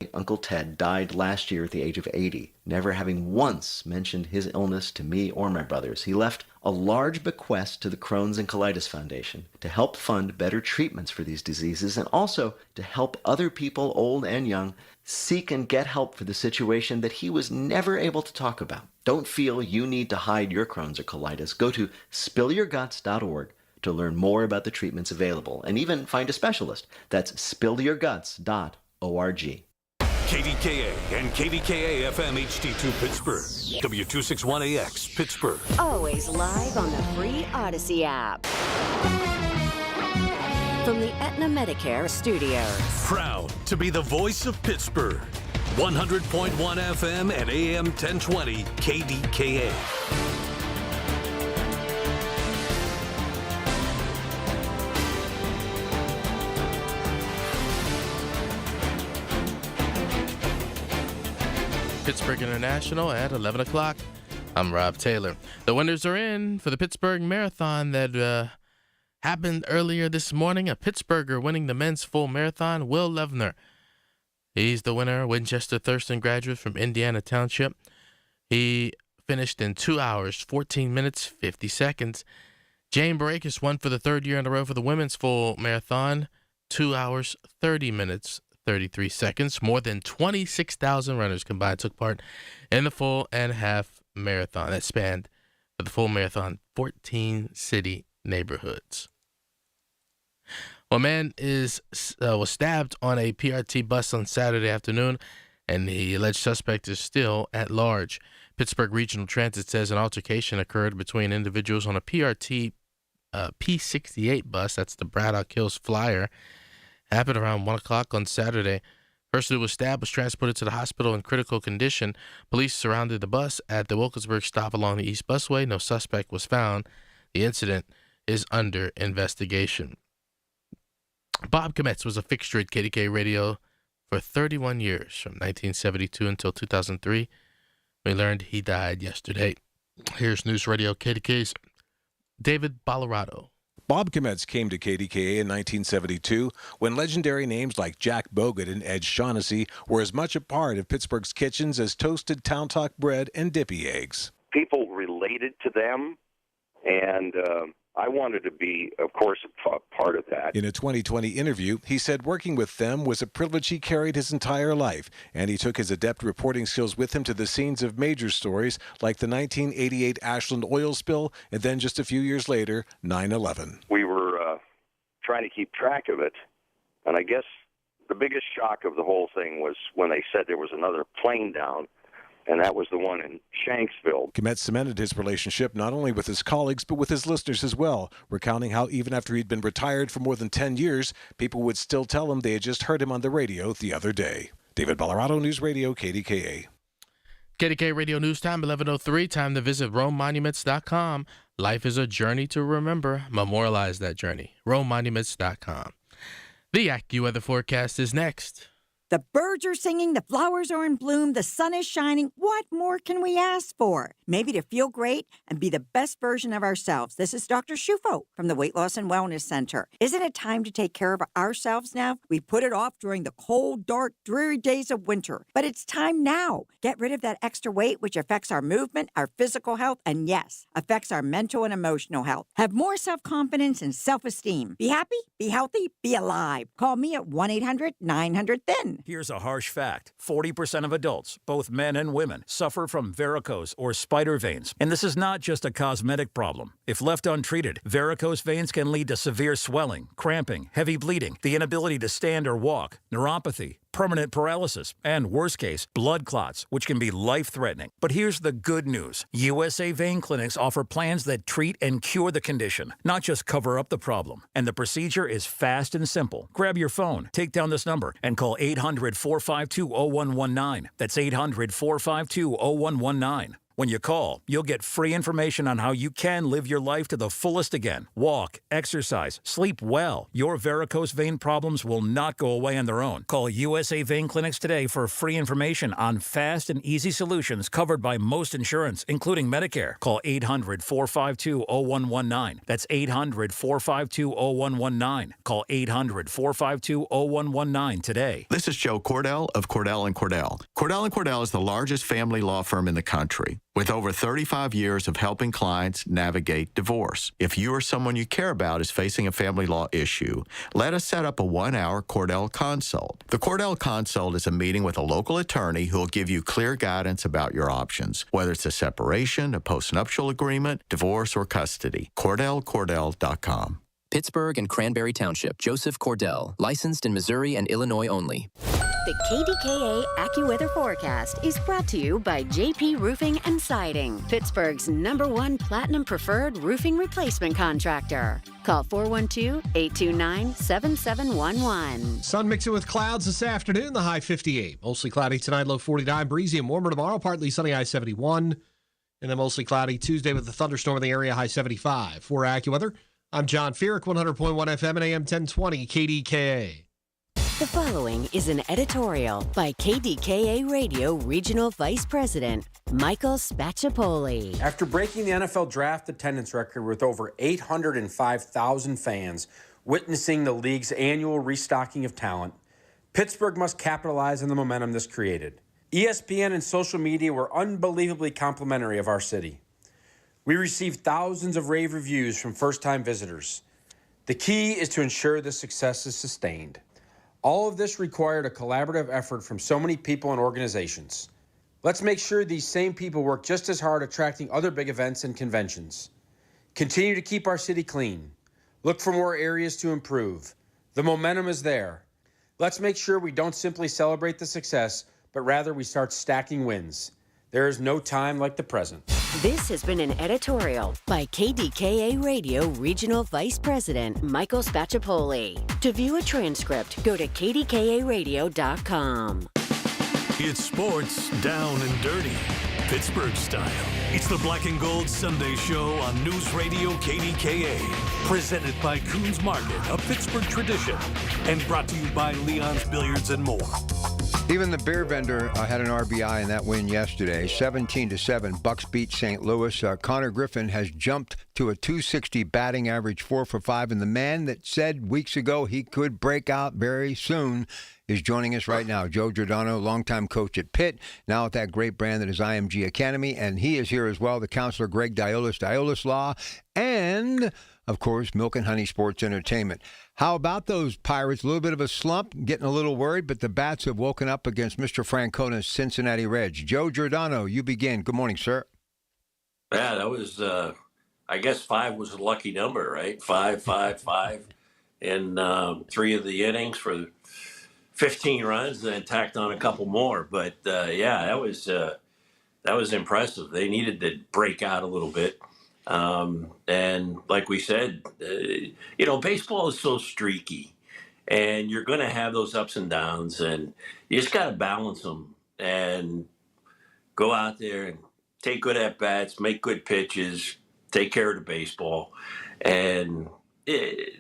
family, Uncle Ted, died last year at the age of 80, never having once mentioned his illness to me or my brothers. He left a large bequest to the Crohn's and Colitis Foundation to help fund better treatments for these diseases and also to help other people, old and young, seek and get help for the situation that he was never able to talk about. Don't feel you need to hide your Crohn's or colitis. Go to spillyourguts.org to learn more about the treatments available and even find a specialist. That's spillyourguts.org. KDKA and KDKA-FM HD2 Pittsburgh. W261AX Pittsburgh. Always live on the free Odyssey app. From the Aetna Medicare studios. Proud to be the voice of Pittsburgh. 100.1 FM and AM 1020 KDKA. Pittsburgh International at 11 o'clock. I'm Rob Taylor. The winners are in for the Pittsburgh Marathon that happened earlier this morning. A Pittsburgher winning the men's full marathon, Will Levner. He's the winner, Winchester Thurston graduate from Indiana Township. He finished in 2 hours, 14 minutes, 50 seconds. Jane Barakis won for the third year in a row for the women's full marathon, 2 hours, 30 minutes, 33 seconds. More than 26,000 runners combined took part in the full and half marathon. That spanned, for the full marathon, 14 city neighborhoods. Well, a man was stabbed on a PRT bus on Saturday afternoon, and the alleged suspect is still at large. Pittsburgh Regional Transit says an altercation occurred between individuals on a PRT P68 bus. That's the Braddock Hills Flyer. Happened around 1 o'clock on Saturday. Person who was stabbed was transported to the hospital in critical condition. Police surrounded the bus at the Wilkinsburg stop along the East Busway. No suspect was found. The incident is under investigation. Bob Kometz was a fixture at KDKA Radio for 31 years, from 1972 until 2003. We learned he died yesterday. Here's News Radio KDKA's David Ballarado. Bob Kometz came to KDKA in 1972 when legendary names like Jack Bogut and Ed Shaughnessy were as much a part of Pittsburgh's kitchens as toasted Town Talk bread and dippy eggs. People related to them, and I wanted to be, of course, a part of that. In a 2020 interview, he said working with them was a privilege he carried his entire life, and he took his adept reporting skills with him to the scenes of major stories like the 1988 Ashland oil spill, and then just a few years later, 9/11. We were trying to keep track of it, and I guess the biggest shock of the whole thing was when they said there was another plane down, and that was the one in Shanksville. Kometz cemented his relationship not only with his colleagues, but with his listeners as well, recounting how even after he'd been retired for more than 10 years, people would still tell him they had just heard him on the radio the other day. David Ballarado, News Radio, KDKA. KDKA Radio News Time, 11:03. Time to visit RomeMonuments.com. Life is a journey to remember. Memorialize that journey. RomeMonuments.com. The AccuWeather forecast is next. The birds are singing, the flowers are in bloom, the sun is shining. What more can we ask for? Maybe to feel great and be the best version of ourselves. This is Dr. Shufo from the Weight Loss and Wellness Center. Isn't it time to take care of ourselves now? We put it off during the cold, dark, dreary days of winter. But it's time now. Get rid of that extra weight, which affects our movement, our physical health, and yes, affects our mental and emotional health. Have more self-confidence and self-esteem. Be happy, be healthy, be alive. Call me at 1-800-900-THIN. Here's a harsh fact. 40% of adults, both men and women, suffer from varicose or spider veins. And this is not just a cosmetic problem. If left untreated, varicose veins can lead to severe swelling, cramping, heavy bleeding, the inability to stand or walk, neuropathy, permanent paralysis, and worst case, blood clots, which can be life-threatening. But here's the good news. USA Vein Clinics offer plans that treat and cure the condition, not just cover up the problem. And the procedure is fast and simple. Grab your phone, take down this number, and call 800-452-0119. That's 800-452-0119. When you call, you'll get free information on how you can live your life to the fullest again. Walk, exercise, sleep well. Your varicose vein problems will not go away on their own. Call USA Vein Clinics today for free information on fast and easy solutions covered by most insurance, including Medicare. Call 800-452-0119. That's 800-452-0119. Call 800-452-0119 today. This is Joe Cordell of Cordell & Cordell. Cordell & Cordell is the largest family law firm in the country with over 35 years of helping clients navigate divorce. If you or someone you care about is facing a family law issue, let us set up a 1-hour Cordell Consult. The Cordell Consult is a meeting with a local attorney who will give you clear guidance about your options, whether it's a separation, a postnuptial agreement, divorce, or custody. CordellCordell.com. Pittsburgh and Cranberry Township. Joseph Cordell. Licensed in Missouri and Illinois only. The KDKA AccuWeather forecast is brought to you by JP Roofing and Siding, Pittsburgh's #1 Platinum Preferred Roofing Replacement Contractor. Call 412-829-7711. Sun mixing with clouds this afternoon, the high 58. Mostly cloudy tonight, low 49. Breezy and warmer tomorrow, partly sunny, high 71. And then mostly cloudy Tuesday with a thunderstorm in the area, high 75. For AccuWeather, I'm John Feerick, 100.1 FM and AM 1020 KDKA. The following is an editorial by KDKA Radio Regional Vice President Michael Spacciapoli. After breaking the NFL draft attendance record with over 805,000 fans witnessing the league's annual restocking of talent, Pittsburgh must capitalize on the momentum this created. ESPN and social media were unbelievably complimentary of our city. We received thousands of rave reviews from first-time visitors. The key is to ensure this success is sustained. All of this required a collaborative effort from so many people and organizations. Let's make sure these same people work just as hard attracting other big events and conventions. Continue to keep our city clean. Look for more areas to improve. The momentum is there. Let's make sure we don't simply celebrate the success, but rather we start stacking wins. There is no time like the present. This has been an editorial by KDKA Radio Regional Vice President Michael Spacciapoli. To view a transcript, go to kdkaradio.com. It's sports down and dirty, Pittsburgh style. It's the Black and Gold Sunday Show on News Radio KDKA. Presented by Coons Market, a Pittsburgh tradition. And brought to you by Leon's Billiards and more. Even the beer vendor had an RBI in that win yesterday. 17-7, Bucks beat St. Louis. Connor Griffin has jumped to a .260 batting average, 4 for 5. And the man that said weeks ago he could break out very soon is joining us right now. Joe Giordano, longtime coach at Pitt, now at that great brand that is IMG Academy. And he is here as well, the counselor Greg Diolis Law, and, of course, Milk and Honey Sports Entertainment. How about those Pirates? A little bit of a slump, getting a little worried, but the bats have woken up against Mr. Francona's Cincinnati Reds. Joe Giordano, you begin. Good morning, sir. Yeah, that was, I guess 5 was a lucky number, right? 5, 5, 5 in 3 of the innings for 15 runs, then tacked on a couple more. But, yeah, that was impressive. They needed to break out a little bit. And like we said, baseball is so streaky, and you're going to have those ups and downs, and you just got to balance them and go out there and take good at-bats, make good pitches, take care of the baseball, and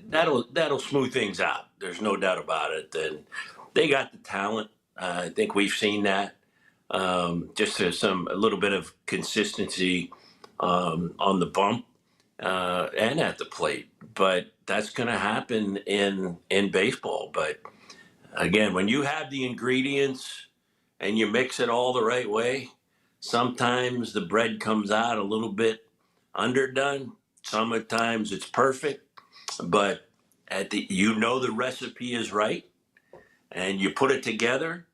that'll smooth things out. There's no doubt about it. And they got the talent. I think we've seen that. Just a little bit of consistency on the bump and at the plate, but that's going to happen in baseball. But again, when you have the ingredients and you mix it all the right way, sometimes the bread comes out a little bit underdone. Sometimes it's perfect, but the recipe is right, and you put it together,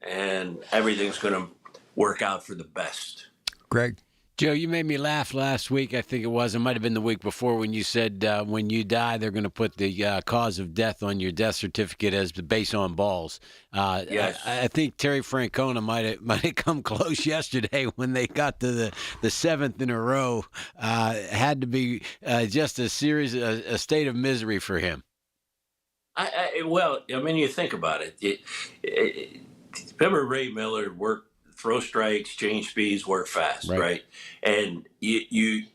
and everything's going to work out for the best. Greg? Joe, you made me laugh last week, I think it was. It might have been the week before when you said when you die, they're going to put the cause of death on your death certificate as base on balls. Yes. I think Terry Francona might have come close yesterday when they got to the 7th in a row. Had to be just a state of misery for him. You think about it. Remember Ray Miller worked throw strikes, change speeds, work fast, right? And the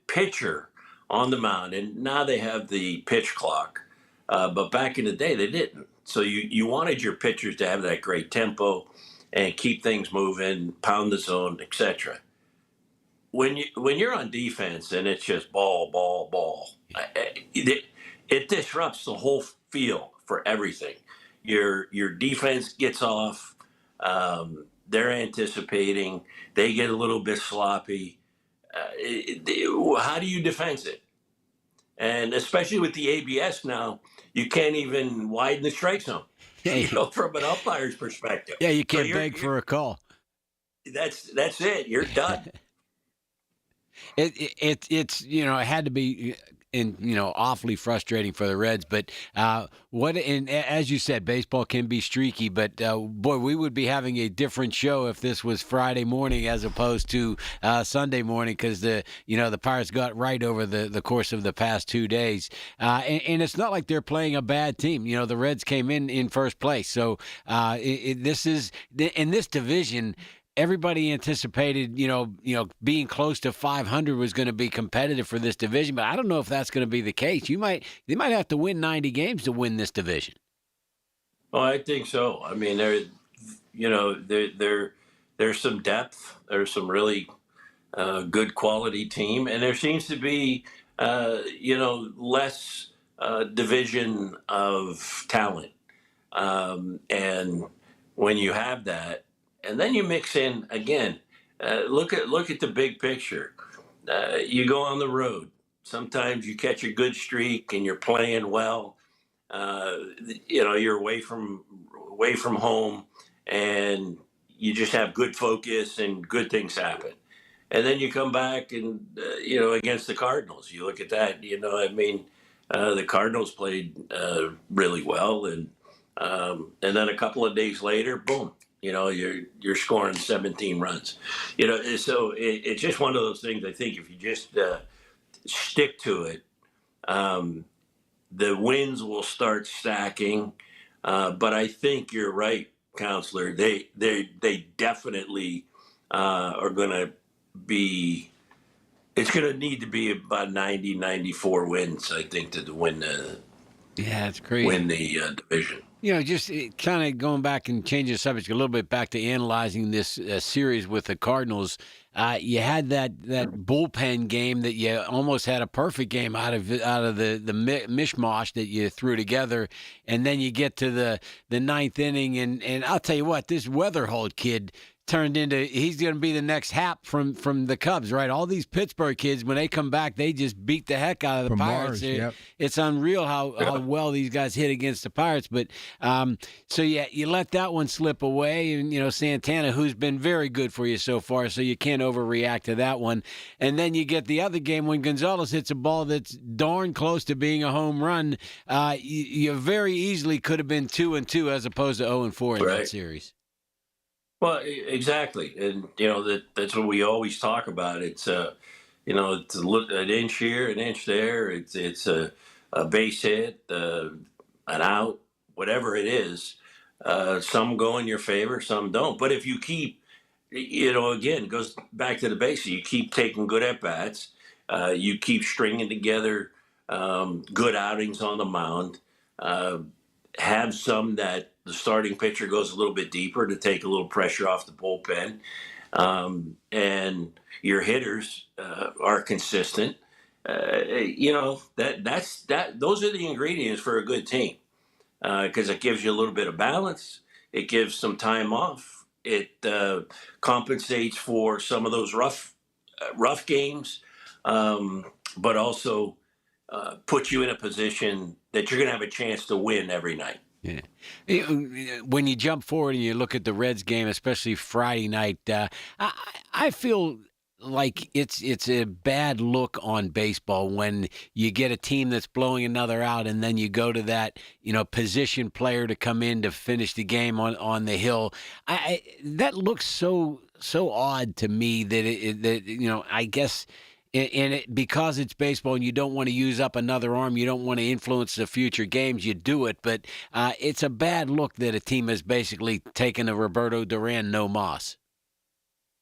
pitcher on the mound, and now they have the pitch clock, but back in the day they didn't. So you wanted your pitchers to have that great tempo and keep things moving, pound the zone, etc. When you're on defense and it's just ball, ball, ball, it disrupts the whole feel for everything. Your defense gets off. They're anticipating. They get a little bit sloppy. How do you defense it? And especially with the ABS now, you can't even widen the strike zone. From an umpire's perspective. Yeah, you can't beg for a call. That's it. You're done. It's it had to be awfully frustrating for the Reds, but and as you said, baseball can be streaky, but boy, we would be having a different show if this was Friday morning as opposed to Sunday morning, because the Pirates got right over the course of the past 2 days, and it's not like they're playing a bad team. The Reds came in first place, so this is in this division. Everybody anticipated, being close to 500 was going to be competitive for this division, but I don't know if that's going to be the case. They might have to win 90 games to win this division. Well, I think so. I mean, there's some depth. There's some really good quality team, and there seems to be, less division of talent. And when you have that, and then you mix in again. Look at the big picture. You go on the road. Sometimes you catch a good streak and you're playing well. You're away from home, and you just have good focus and good things happen. And then you come back and against the Cardinals. You look at that. The Cardinals played really well, and then a couple of days later, boom. You're scoring 17 runs. So it's just one of those things. I think if you just stick to it, the wins will start stacking. But I think you're right, Counselor. They definitely are going to be. It's going to need to be about 90, 94 wins, I think, to win the. Yeah, it's crazy. Win the division. Just kind of going back and changing the subject a little bit, back to analyzing this series with the Cardinals. You had that bullpen game that you almost had a perfect game out of the mishmash that you threw together, and then you get to the ninth inning, and I'll tell you what, this Weatherholt kid turned into, he's going to be the next Hap from the Cubs, right? All these Pittsburgh kids, when they come back, they just beat the heck out of the Pirates. It's unreal how well these guys hit against the Pirates. But so you let that one slip away, and Santana, who's been very good for you so far, so you can't overreact to that one. And then you get the other game when Gonzalez hits a ball that's darn close to being a home run. You very easily could have been 2-2 as opposed to 0-4 in that series. Well, exactly, and that's what we always talk about. It's it's an inch here, an inch there. It's a base hit, an out, whatever it is. Some go in your favor, some don't. But if you keep, again, it goes back to the basics. You keep taking good at bats. You keep stringing together good outings on the mound. Have some that the starting pitcher goes a little bit deeper to take a little pressure off the bullpen. And your hitters are consistent. Those are the ingredients for a good team, because it gives you a little bit of balance. It gives some time off. It compensates for some of those rough games, but also puts you in a position that you're going to have a chance to win every night. Yeah. When you jump forward and you look at the Reds game, especially Friday night, I feel like it's a bad look on baseball when you get a team that's blowing another out, and then you go to that position player to come in to finish the game on the hill. That looks so odd to me that I guess And because it's baseball and you don't want to use up another arm, you don't want to influence the future games, you do it. But it's a bad look that a team has basically taken a Roberto Duran no moss.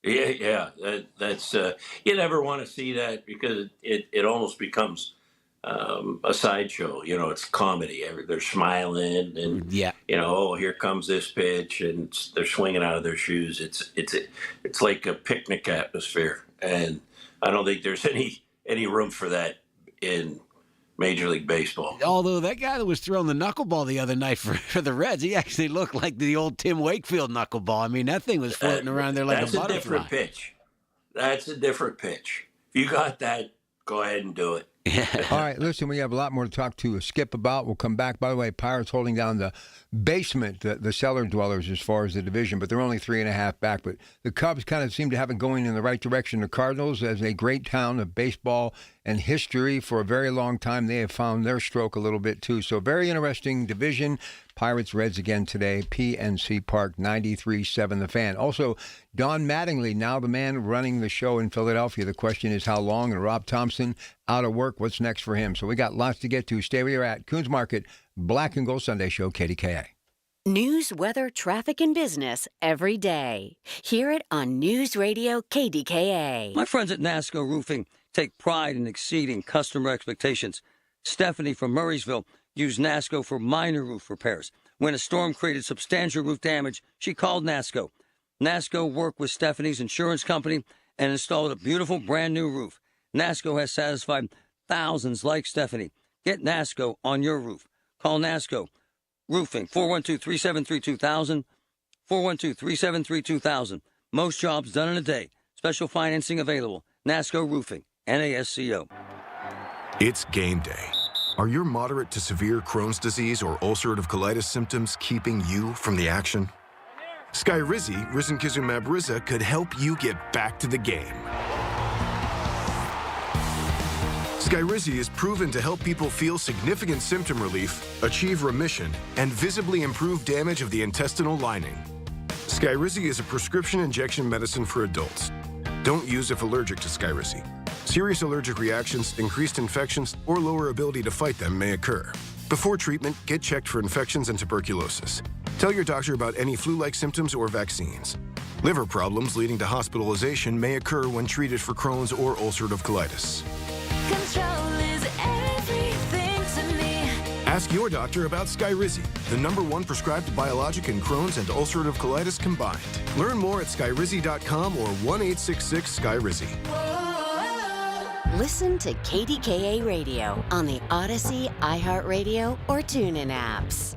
Yeah. That's you never want to see that because it almost becomes a sideshow. It's comedy. They're smiling and oh, here comes this pitch, and they're swinging out of their shoes. It's like a picnic atmosphere, and I don't think there's any room for that in Major League Baseball. Although that guy that was throwing the knuckleball the other night for the Reds, he actually looked like the old Tim Wakefield knuckleball. I mean, that thing was floating around there like a butterfly. That's a different pitch. That's a different pitch. If you got that, go ahead and do it. All right, listen, we have a lot more to talk to Skip about. We'll come back. By the way, Pirates holding down the basement, the cellar dwellers as far as the division, but they're only 3.5 back. But the Cubs kind of seem to have it going in the right direction. The Cardinals, as a great town of baseball and history for a very long time, they have found their stroke a little bit too. So very interesting division. Pirates, Reds again today, PNC Park, 93.7 The Fan. Also, Don Mattingly, now the man running the show in Philadelphia. The question is how long, and Rob Thompson out of work. What's next for him? So we got lots to get to. Stay where you're at. Coons Market, Black and Gold Sunday Show, KDKA. News, weather, traffic, and business every day. Hear it on News Radio KDKA. My friends at NASCO Roofing take pride in exceeding customer expectations. Stephanie from Murraysville used NASCO for minor roof repairs. When a storm created substantial roof damage, she called NASCO. NASCO worked with Stephanie's insurance company and installed a beautiful brand new roof. NASCO has satisfied thousands like Stephanie. Get NASCO on your roof. Call NASCO Roofing, 412-373-2000, 412-373-2000. Most jobs done in a day. Special financing available. NASCO Roofing, NASCO. It's game day. Are your moderate to severe Crohn's disease or ulcerative colitis symptoms keeping you from the action? Skyrizi, risankizumab Riza, could help you get back to the game. Skyrizi is proven to help people feel significant symptom relief, achieve remission, and visibly improve damage of the intestinal lining. Skyrizi is a prescription injection medicine for adults. Don't use if allergic to Skyrizi. Serious allergic reactions, increased infections, or lower ability to fight them may occur. Before treatment, get checked for infections and tuberculosis. Tell your doctor about any flu-like symptoms or vaccines. Liver problems leading to hospitalization may occur when treated for Crohn's or ulcerative colitis. Control is everything to me. Ask your doctor about Skyrizi, the #1 prescribed biologic in Crohn's and ulcerative colitis combined. Learn more at skyrizi.com or 1-866-SKYRIZI. Listen to KDKA Radio on the Odyssey, iHeartRadio, or TuneIn apps.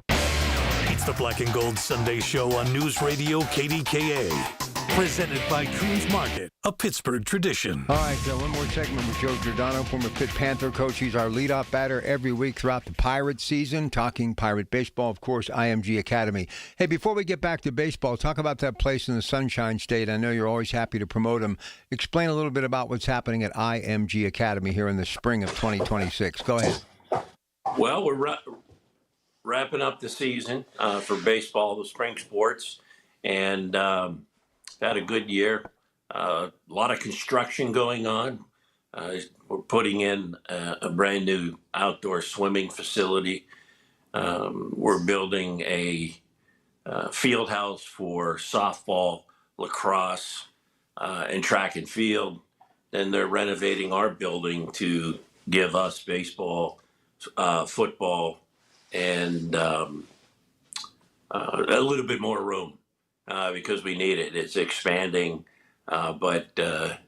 It's the Black and Gold Sunday Show on News Radio KDKA. Presented by Coons Market, a Pittsburgh tradition. All right, one more segment with Joe Giordano, former Pitt Panther coach. He's our leadoff batter every week throughout the Pirate season, talking Pirate baseball, of course, IMG Academy. Hey, before we get back to baseball, talk about that place in the Sunshine State. I know you're always happy to promote them. Explain a little bit about what's happening at IMG Academy here in the spring of 2026. Go ahead. Well, we're wrapping up the season for baseball, the spring sports, and had a good year. A lot of construction going on. We're putting in a brand new outdoor swimming facility. We're building a field house for softball, lacrosse, and track and field. Then they're renovating our building to give us baseball, football, and a little bit more room. Because we need it. It's expanding, but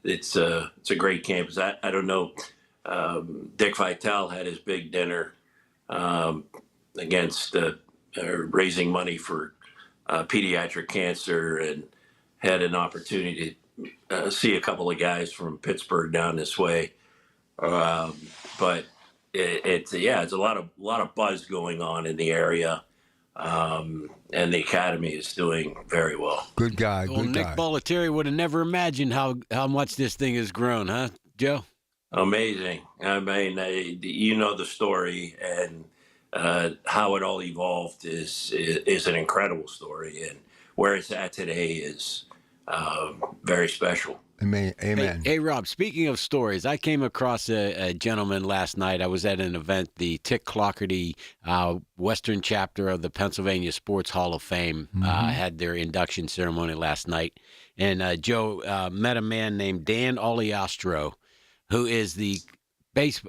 it's a great campus. I don't know. Dick Vitale had his big dinner against raising money for pediatric cancer, and had an opportunity to see a couple of guys from Pittsburgh down this way. But it's a lot of buzz going on in the area. And the academy is doing very well. Good guy, well, good Nick guy. Bollettieri would have never imagined how much this thing has grown, huh, Joe? Amazing. I mean, you know the story, and how it all evolved is an incredible story, and where it's at today is very special. Amen. Hey, Rob, speaking of stories, I came across a gentleman last night. I was at an event, the Tick Clockerty Western chapter of the Pennsylvania Sports Hall of Fame had their induction ceremony last night. And Joe met a man named Dan Oliastro, who is the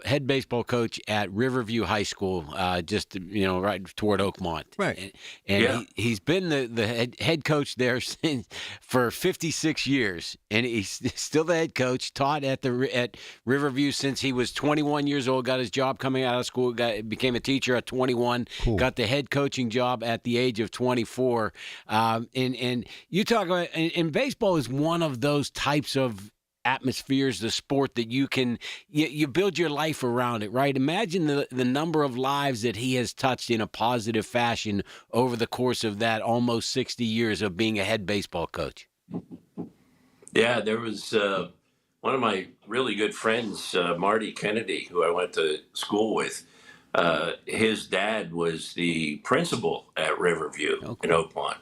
head baseball coach at Riverview High School, just right toward Oakmont. Right. And he's been the head coach there for 56 years, and he's still the head coach. Taught at Riverview since he was 21 years old. Got his job coming out of school. Became a teacher at 21. Cool. Got the head coaching job at the age of 24. And you talk about, and baseball is one of those types of atmospheres, the sport that you build your life around it, right? Imagine the number of lives that he has touched in a positive fashion over the course of that almost 60 years of being a head baseball coach. Yeah, there was one of my really good friends, Marty Kennedy, who I went to school with. His dad was the principal at Riverview in Oakmont.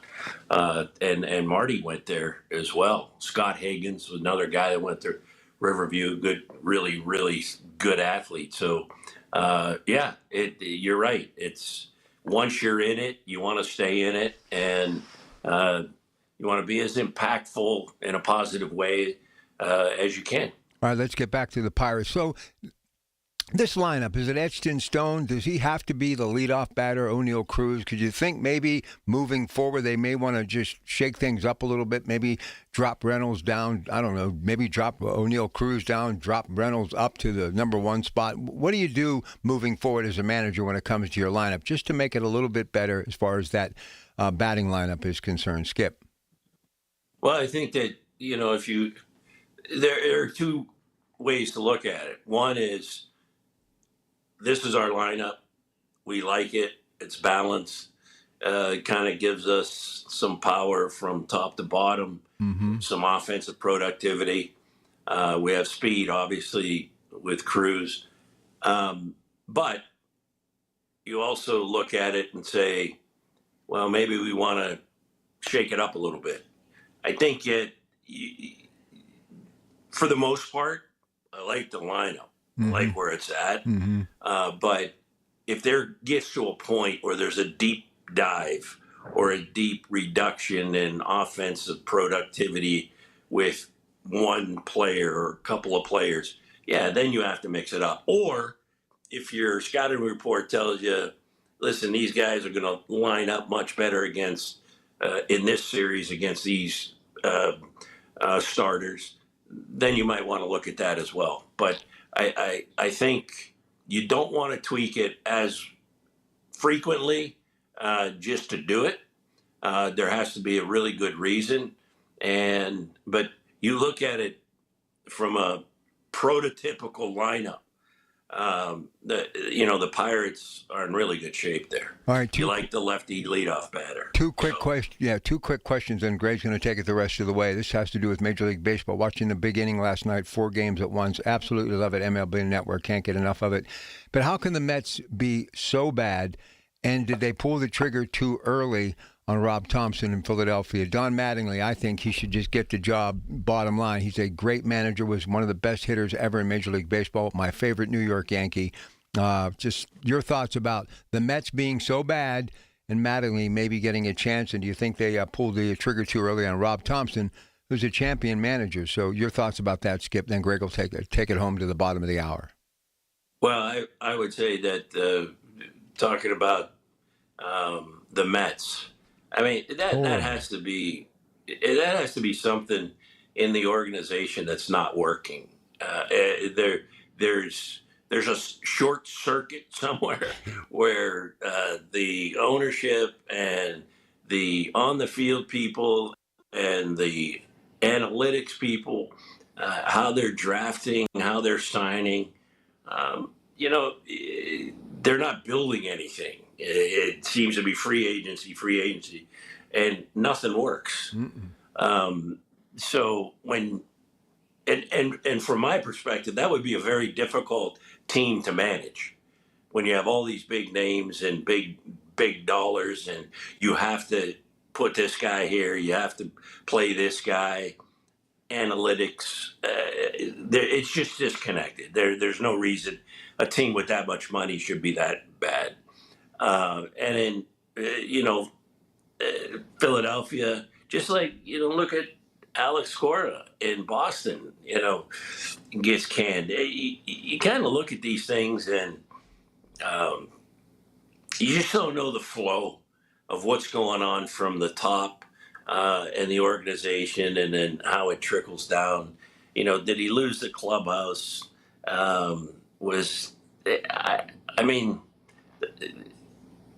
And Marty went there as well. Scott Higgins was another guy that went to Riverview, good, really, really good athlete. So, you're right. It's once you're in it, you want to stay in it, and you want to be as impactful in a positive way as you can. All right, let's get back to the Pirates. So this lineup, is it etched in stone? Does he have to be the leadoff batter, O'Neal Cruz? Could you think maybe moving forward they may want to just shake things up a little bit, maybe drop Reynolds down, I don't know, maybe drop O'Neal Cruz down, drop Reynolds up to the number one spot? What do you do moving forward as a manager when it comes to your lineup, just to make it a little bit better as far as that batting lineup is concerned? Skip. Well, I think that, there are two ways to look at it. One is, this is our lineup. We like it. It's balanced. It kind of gives us some power from top to bottom, some offensive productivity. We have speed, obviously, with Cruz. But you also look at it and say, well, maybe we want to shake it up a little bit. I think for the most part, I like the lineup. I like where it's at. But if there gets to a point where there's a deep dive or a deep reduction in offensive productivity with one player or a couple of players, then you have to mix it up. Or if your scouting report tells you, listen, these guys are going to line up much better against in this series against these starters, then you might want to look at that as well. But I think you don't want to tweak it as frequently just to do it. There has to be a really good reason. But you look at it from a prototypical lineup. The Pirates are in really good shape there. All right, you like the lefty leadoff batter. Two quick questions, and Greg's going to take it the rest of the way. This has to do with Major League Baseball. Watching the big inning last night, 4 games at once. Absolutely love it. MLB Network, can't get enough of it. But how can the Mets be so bad, and did they pull the trigger too early on Rob Thompson in Philadelphia? Don Mattingly, I think he should just get the job, bottom line. He's a great manager, was one of the best hitters ever in Major League Baseball, my favorite New York Yankee. Just your thoughts about the Mets being so bad and Mattingly maybe getting a chance, and do you think they pulled the trigger too early on Rob Thompson, who's a champion manager? So your thoughts about that, Skip, then Greg will take it home to the bottom of the hour. Well, I would say that talking about the Mets, I mean, that has to be something in the organization that's not working. There's a short circuit somewhere where the ownership and the on the field people and the analytics people, how they're drafting, how they're signing, they're not building anything. It seems to be free agency, and nothing works. So when, and from my perspective, that would be a very difficult team to manage when you have all these big names and big dollars, and you have to put this guy here, you have to play this guy. analytics. It's just disconnected. There's no reason a team with that much money should be that bad. And then, Philadelphia, just like, look at Alex Cora in Boston, gets canned. You kind of look at these things and you just don't know the flow of what's going on from the top and the organization, and then how it trickles down. Did he lose the clubhouse?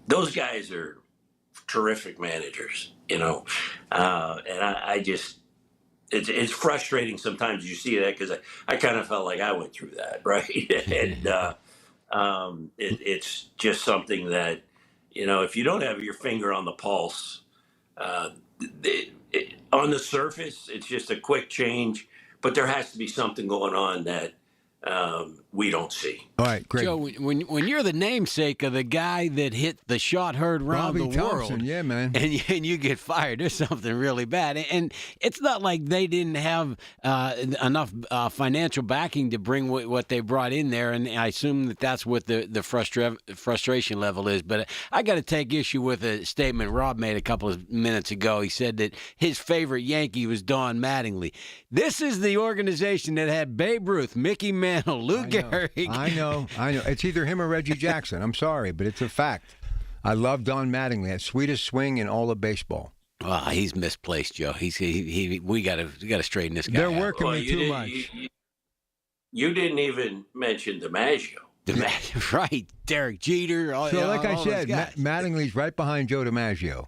Those guys are terrific managers, and I just, it's frustrating sometimes you see that, because I kind of felt like I went through that, right? And it's just something that, if you don't have your finger on the pulse, on the surface, it's just a quick change, but there has to be something going on that we don't see. All right, great. Joe, when you're the namesake of the guy that hit the shot heard around Bobby the Thompson, world, yeah, man, and you get fired, there's something really bad. And it's not like they didn't have enough financial backing to bring what they brought in there, and I assume that's what the frustration level is. But I got to take issue with a statement Rob made a couple of minutes ago. He said that his favorite Yankee was Don Mattingly. This is the organization that had Babe Ruth, Mickey Mantle, Lou Gehrig. I know. It's either him or Reggie Jackson. I'm sorry, but it's a fact. I love Don Mattingly. That sweetest swing in all of baseball. Well, he's misplaced, Joe. We got to straighten this guy They're out. working me too much. You didn't even mention DiMaggio. Right, Derek Jeter. Like I said, Mattingly's right behind Joe DiMaggio.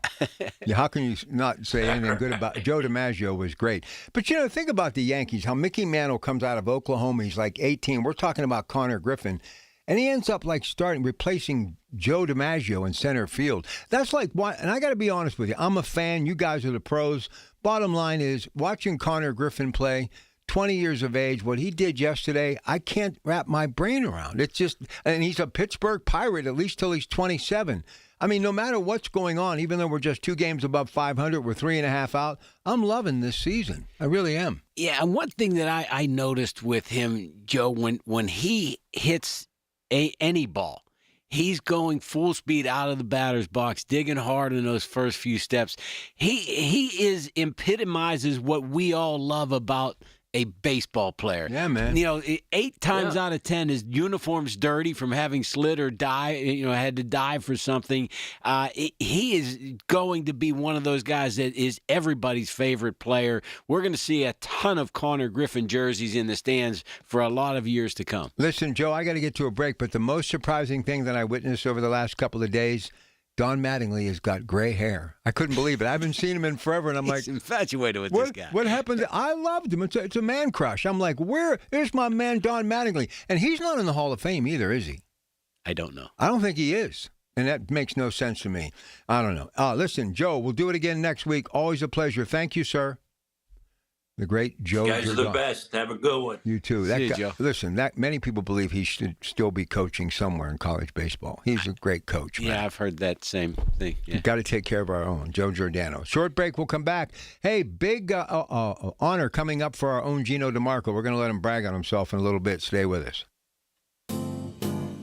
How can you not say anything good about Joe DiMaggio? Was great. But, think about the Yankees, how Mickey Mantle comes out of Oklahoma. He's like 18. We're talking about Connor Griffin. And he ends up replacing Joe DiMaggio in center field. That's like why, and I got to be honest with you. I'm a fan. You guys are the pros. Bottom line is, watching Connor Griffin play, 20 years of age, what he did yesterday, I can't wrap my brain around. It's just, and he's a Pittsburgh Pirate at least till he's 27. I mean, no matter what's going on, even though we're just 2 games above 500, we're 3.5 out, I'm loving this season. I really am. Yeah, and one thing that I noticed with him, Joe, when he hits any ball, he's going full speed out of the batter's box, digging hard in those first few steps. He epitomizes what we all love about a baseball player. Yeah, man. 8 times out of 10, his uniform's dirty from having slid or had to dive for something. He is going to be one of those guys that is everybody's favorite player. We're going to see a ton of Connor Griffin jerseys in the stands for a lot of years to come. Listen, Joe, I got to get to a break, but the most surprising thing that I witnessed over the last couple of days, Don Mattingly has got gray hair. I couldn't believe it. I haven't seen him in forever, and I'm He's infatuated with this guy. What happened? I loved him. It's a man crush. I'm like, there's my man Don Mattingly. And he's not in the Hall of Fame either, is he? I don't know. I don't think he is. And that makes no sense to me. I don't know. Listen, Joe, we'll do it again next week. Always a pleasure. Thank you, sir. The great Joe. You guys are the best. Have a good one. You too. See you, Joe. Listen, many people believe he should still be coaching somewhere in college baseball. He's a great coach, man. Yeah, I've heard that same thing. Yeah. We've got to take care of our own. Joe Giordano. Short break. We'll come back. Hey, big honor coming up for our own Gino DeMarco. We're going to let him brag on himself in a little bit. Stay with us.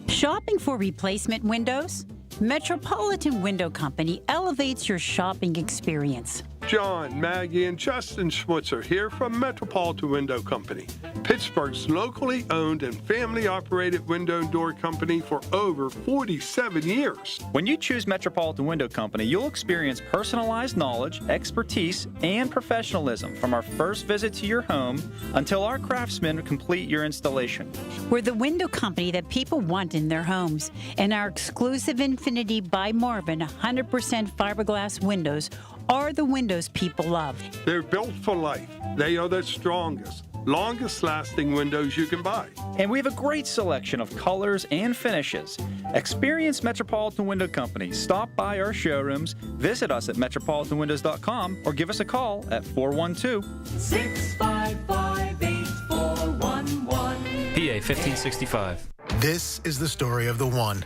Shopping for replacement windows? Metropolitan Window Company elevates your shopping experience. John, Maggie, and Justin Schmutzer here from Metropolitan Window Company, Pittsburgh's locally owned and family-operated window and door company for over 47 years. When you choose Metropolitan Window Company, you'll experience personalized knowledge, expertise, and professionalism from our first visit to your home until our craftsmen complete your installation. We're the window company that people want in their homes, and our exclusive Infinity by Marvin 100% fiberglass windows are the windows people love. They're built for life. They are the strongest, longest-lasting windows you can buy. And we have a great selection of colors and finishes. Experience Metropolitan Window Company. Stop by our showrooms, visit us at metropolitanwindows.com, or give us a call at 412-655-8411. PA 1565. This is the story of the one.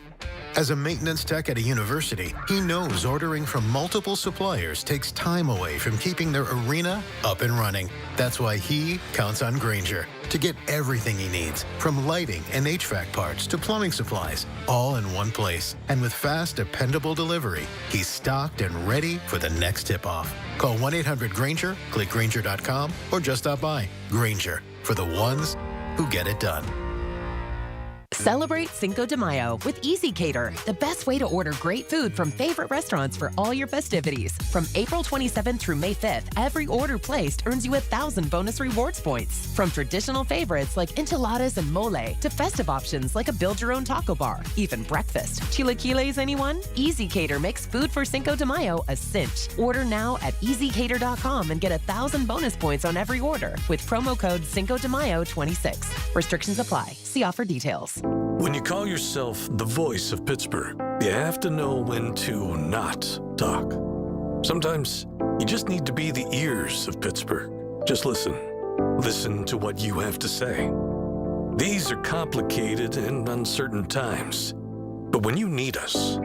As a maintenance tech at a university, he knows ordering from multiple suppliers takes time away from keeping their arena up and running. That's why he counts on Grainger to get everything he needs, from lighting and HVAC parts to plumbing supplies, all in one place. And with fast, dependable delivery, he's stocked and ready for the next tip-off. Call 1-800-GRAINGER, click Grainger.com, or just stop by. Grainger, for the ones who get it done. Celebrate Cinco de Mayo with Easy Cater, the best way to order great food from favorite restaurants for all your festivities. From April 27th through May 5th, every order placed earns you 1,000 bonus rewards points. From traditional favorites like enchiladas and mole to festive options like a build-your-own taco bar, even breakfast. Chilaquiles, anyone? Easy Cater makes food for Cinco de Mayo a cinch. Order now at easycater.com and get 1,000 bonus points on every order with promo code Cinco de Mayo 26. Restrictions apply. See offer details. When you call yourself the voice of Pittsburgh, you have to know when to not talk. Sometimes you just need to be the ears of Pittsburgh. Just listen. Listen to what you have to say. These are complicated and uncertain times. But when you need us,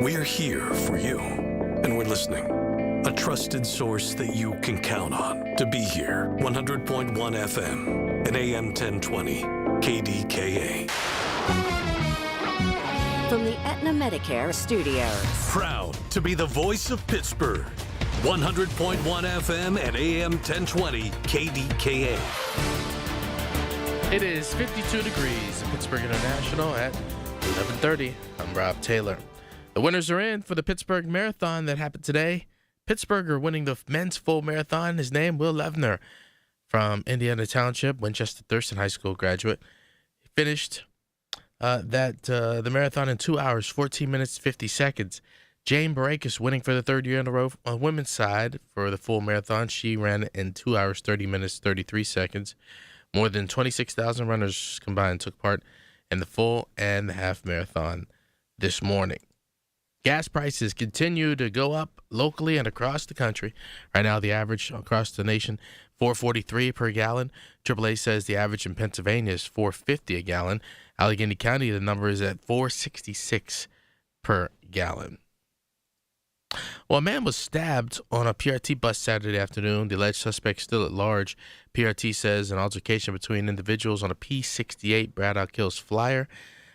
we are here for you. And we're listening. A trusted source that you can count on to be here. 100.1 FM and AM 1020 KDKA. From the Aetna Medicare Studios. Proud to be the voice of Pittsburgh. 100.1 FM and AM 1020 KDKA. It is 52 degrees in Pittsburgh International at 11:30. I'm Rob Taylor. The winners are in for the Pittsburgh Marathon that happened today. Pittsburgher winning the men's full marathon. His name, Will Levner, from Indiana Township, Winchester Thurston High School graduate. He finished the marathon in 2 hours, 14 minutes, 50 seconds. Jane Barakis winning for the third year in a row on women's side for the full marathon. She ran in 2 hours, 30 minutes, 33 seconds. More than 26,000 runners combined took part in the full and the half marathon this morning. Gas prices continue to go up locally and across the country. Right now, the average across the nation, $4.43 per gallon. AAA says the average in Pennsylvania is $4.50 a gallon. Allegheny County, the number is at $4.66 per gallon. Well, a man was stabbed on a PRT bus Saturday afternoon. The alleged suspect still at large. PRT says an altercation between individuals on a P68 Braddock Hills flyer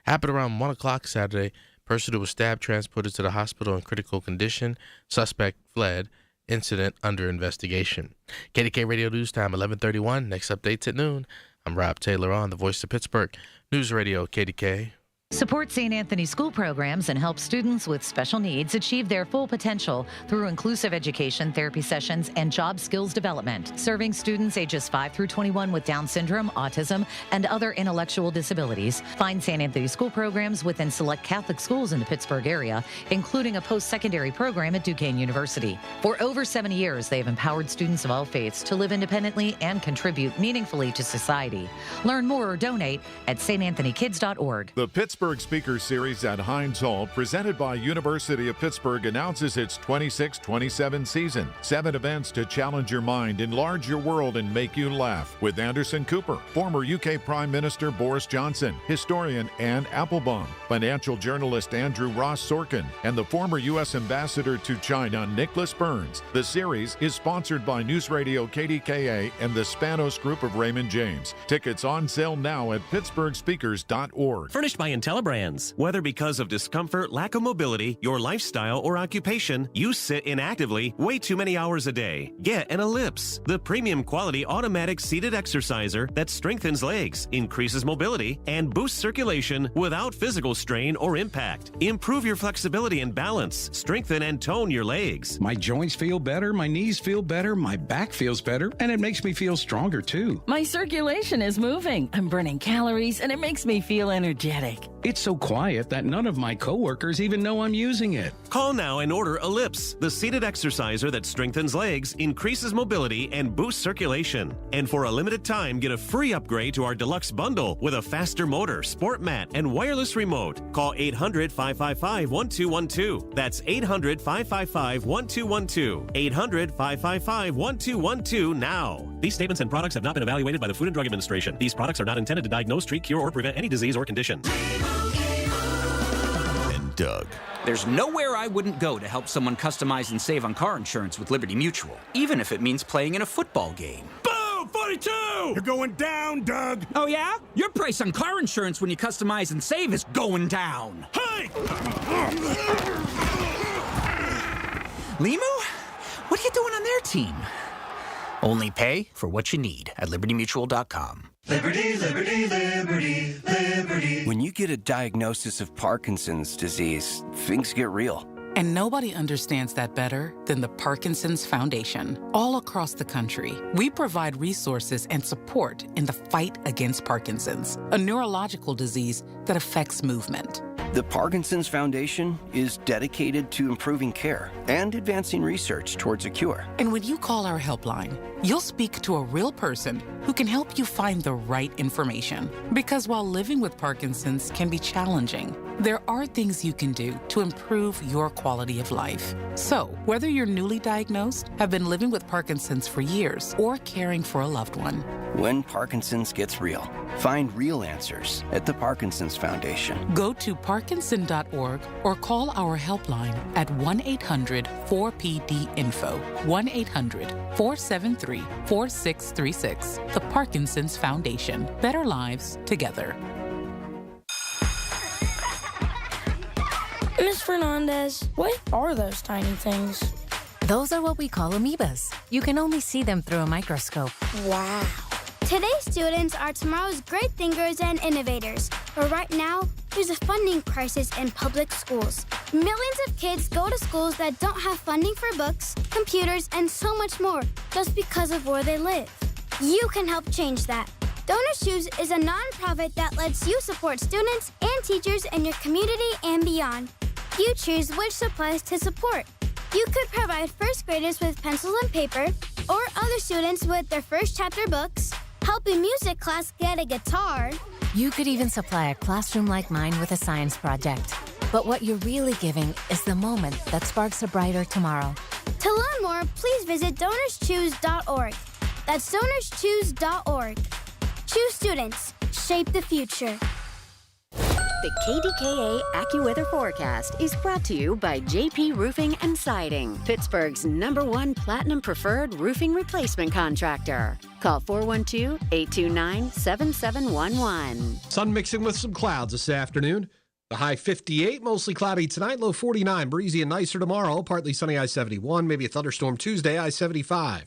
happened around 1 o'clock Saturday. Person who was stabbed transported to the hospital in critical condition. Suspect fled. Incident under investigation. KDK Radio News Time, 11:31. Next updates at noon. I'm Rob Taylor on the Voice of Pittsburgh News Radio KDK. Support St. Anthony school programs and help students with special needs achieve their full potential through inclusive education, therapy sessions, and job skills development, serving students ages 5 through 21 with Down syndrome, autism, and other intellectual disabilities. Find St. Anthony school programs within select Catholic schools in the Pittsburgh area, including a post-secondary program at Duquesne University. For over 70 years, they have empowered students of all faiths to live independently and contribute meaningfully to society. Learn more or donate at stanthonykids.org. The Pittsburgh Speaker Series at Heinz Hall, presented by University of Pittsburgh, announces its 26-27 season. 7 events to challenge your mind, enlarge your world, and make you laugh. With Anderson Cooper, former UK Prime Minister Boris Johnson, historian Anne Applebaum, financial journalist Andrew Ross Sorkin, and the former U.S. Ambassador to China, Nicholas Burns. The series is sponsored by News Radio KDKA and the Spanos Group of Raymond James. Tickets on sale now at pittsburghspeakers.org. Furnished by IntelliBrands. Whether because of discomfort, lack of mobility, your lifestyle, or occupation, you sit inactively way too many hours a day. Get an Ellipse, the premium quality automatic seated exerciser that strengthens legs, increases mobility, and boosts circulation without physical strain or impact. Improve your flexibility and balance. Strengthen and tone your legs. My joints feel better, my knees feel better, my back feels better, and it makes me feel stronger too. My circulation is moving. I'm burning calories, and it makes me feel energetic. It's so quiet that none of my coworkers even know I'm using it. Call now and order Ellipse, the seated exerciser that strengthens legs, increases mobility, and boosts circulation. And for a limited time, get a free upgrade to our deluxe bundle with a faster motor, sport mat, and wireless remote. Call 800-555-1212. That's 800-555-1212. 800-555-1212 now. These statements and products have not been evaluated by the Food and Drug Administration. These products are not intended to diagnose, treat, cure, or prevent any disease or condition. Doug. There's nowhere I wouldn't go to help someone customize and save on car insurance with Liberty Mutual, even if it means playing in a football game. Boom! 42! You're going down, Doug. Oh, yeah? Your price on car insurance when you customize and save is going down. Hey! Limu? What are you doing on their team? Only pay for what you need at LibertyMutual.com. Liberty, liberty, liberty, liberty. When you get a diagnosis of Parkinson's disease, things get real. And nobody understands that better than the Parkinson's Foundation. All across the country, we provide resources and support in the fight against Parkinson's, a neurological disease that affects movement. The Parkinson's Foundation is dedicated to improving care and advancing research towards a cure. And when you call our helpline, you'll speak to a real person who can help you find the right information. Because while living with Parkinson's can be challenging, there are things you can do to improve your quality of life. So, whether you're newly diagnosed, have been living with Parkinson's for years, or caring for a loved one, When Parkinson's gets real, find real answers at the Parkinson's Foundation. go to parkinson.org or call our helpline at 1-800-4PD-INFO, 1-800-473-4636. The Parkinson's Foundation. Better lives together. Miss Fernandez, what are those tiny things? Those are what we call amoebas. You can only see them through a microscope. Wow. Today's students are tomorrow's great thinkers and innovators. But right now, there's a funding crisis in public schools. Millions of kids go to schools that don't have funding for books, computers, and so much more just because of where they live. You can help change that. Donor Shoes is a nonprofit that lets you support students and teachers in your community and beyond. You choose which supplies to support. You could provide first graders with pencils and paper, or other students with their first chapter books, help a music class get a guitar. You could even supply a classroom like mine with a science project. But what you're really giving is the moment that sparks a brighter tomorrow. To learn more, please visit DonorsChoose.org. That's DonorsChoose.org. Choose students. Shape the future. The KDKA AccuWeather forecast is brought to you by JP Roofing and Siding, Pittsburgh's #1 Platinum Preferred Roofing Replacement Contractor. Call 412-829-7711. Sun mixing with some clouds this afternoon. The high 58, mostly cloudy tonight, low 49. Breezy and nicer tomorrow, partly sunny I-71, maybe a thunderstorm Tuesday, I-75.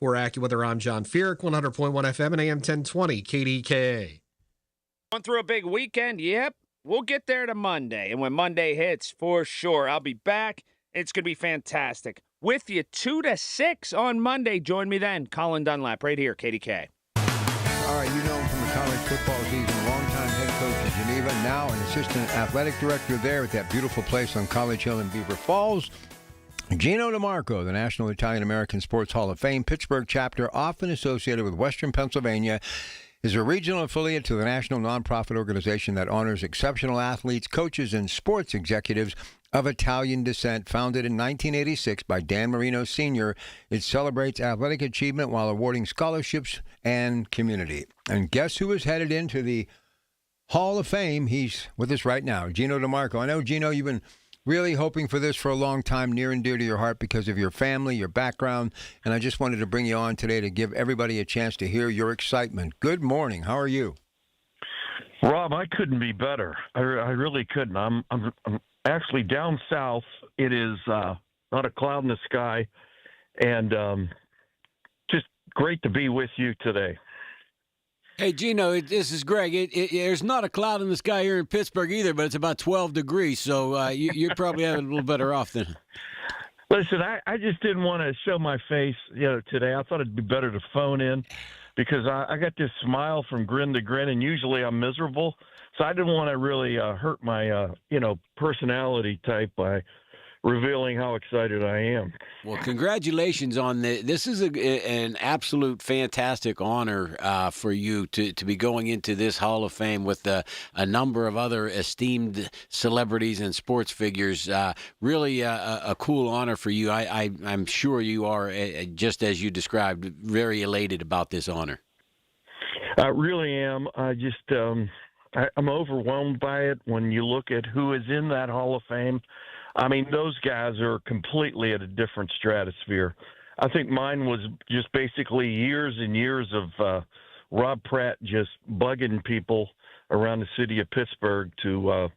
For AccuWeather, I'm John Feerick, 100.1 FM and AM 1020, KDKA. Going through a big weekend? Yep. We'll get there to Monday. And when Monday hits, for sure, I'll be back. It's going to be fantastic. With you 2 to 6 on Monday. Join me then. Colin Dunlap right here, KDK. All right, you know him from the college football season, longtime head coach in Geneva, now an assistant athletic director there at that beautiful place on College Hill in Beaver Falls. Gino DeMarco, the National Italian-American Sports Hall of Fame, Pittsburgh chapter, often associated with Western Pennsylvania, is a regional affiliate to the national nonprofit organization that honors exceptional athletes, coaches, and sports executives of Italian descent. Founded in 1986 by Dan Marino Sr., it celebrates athletic achievement while awarding scholarships and community. And guess who is headed into the Hall of Fame? He's with us right now, Gino DeMarco. I know, Gino, you've been really hoping for this for a long time, near and dear to your heart because of your family, your background, and I just wanted to bring you on today to give everybody a chance to hear your excitement. Good morning. How are you? Rob, I couldn't be better. I really couldn't. I'm actually down south. It is not a cloud in the sky, and just great to be with you today. Hey, Gino, this is Greg. There's not a cloud in the sky here in Pittsburgh either, but it's about 12 degrees, so you're probably having a little better off than. Listen, I just didn't want to show my face, today. I thought it'd be better to phone in because I got this smile from grin to grin, and usually I'm miserable, so I didn't want to really hurt my, personality type by revealing how excited I am. Well, congratulations on this is an absolute fantastic honor for you to be going into this Hall of Fame with a number of other esteemed celebrities and sports figures. Really a cool honor for you. I'm sure you are, just as you described, very elated about this honor. I really am. I'm overwhelmed by it when you look at who is in that Hall of Fame. I mean, those guys are completely at a different stratosphere. I think mine was just basically years and years of Rob Pratt just bugging people around the city of Pittsburgh to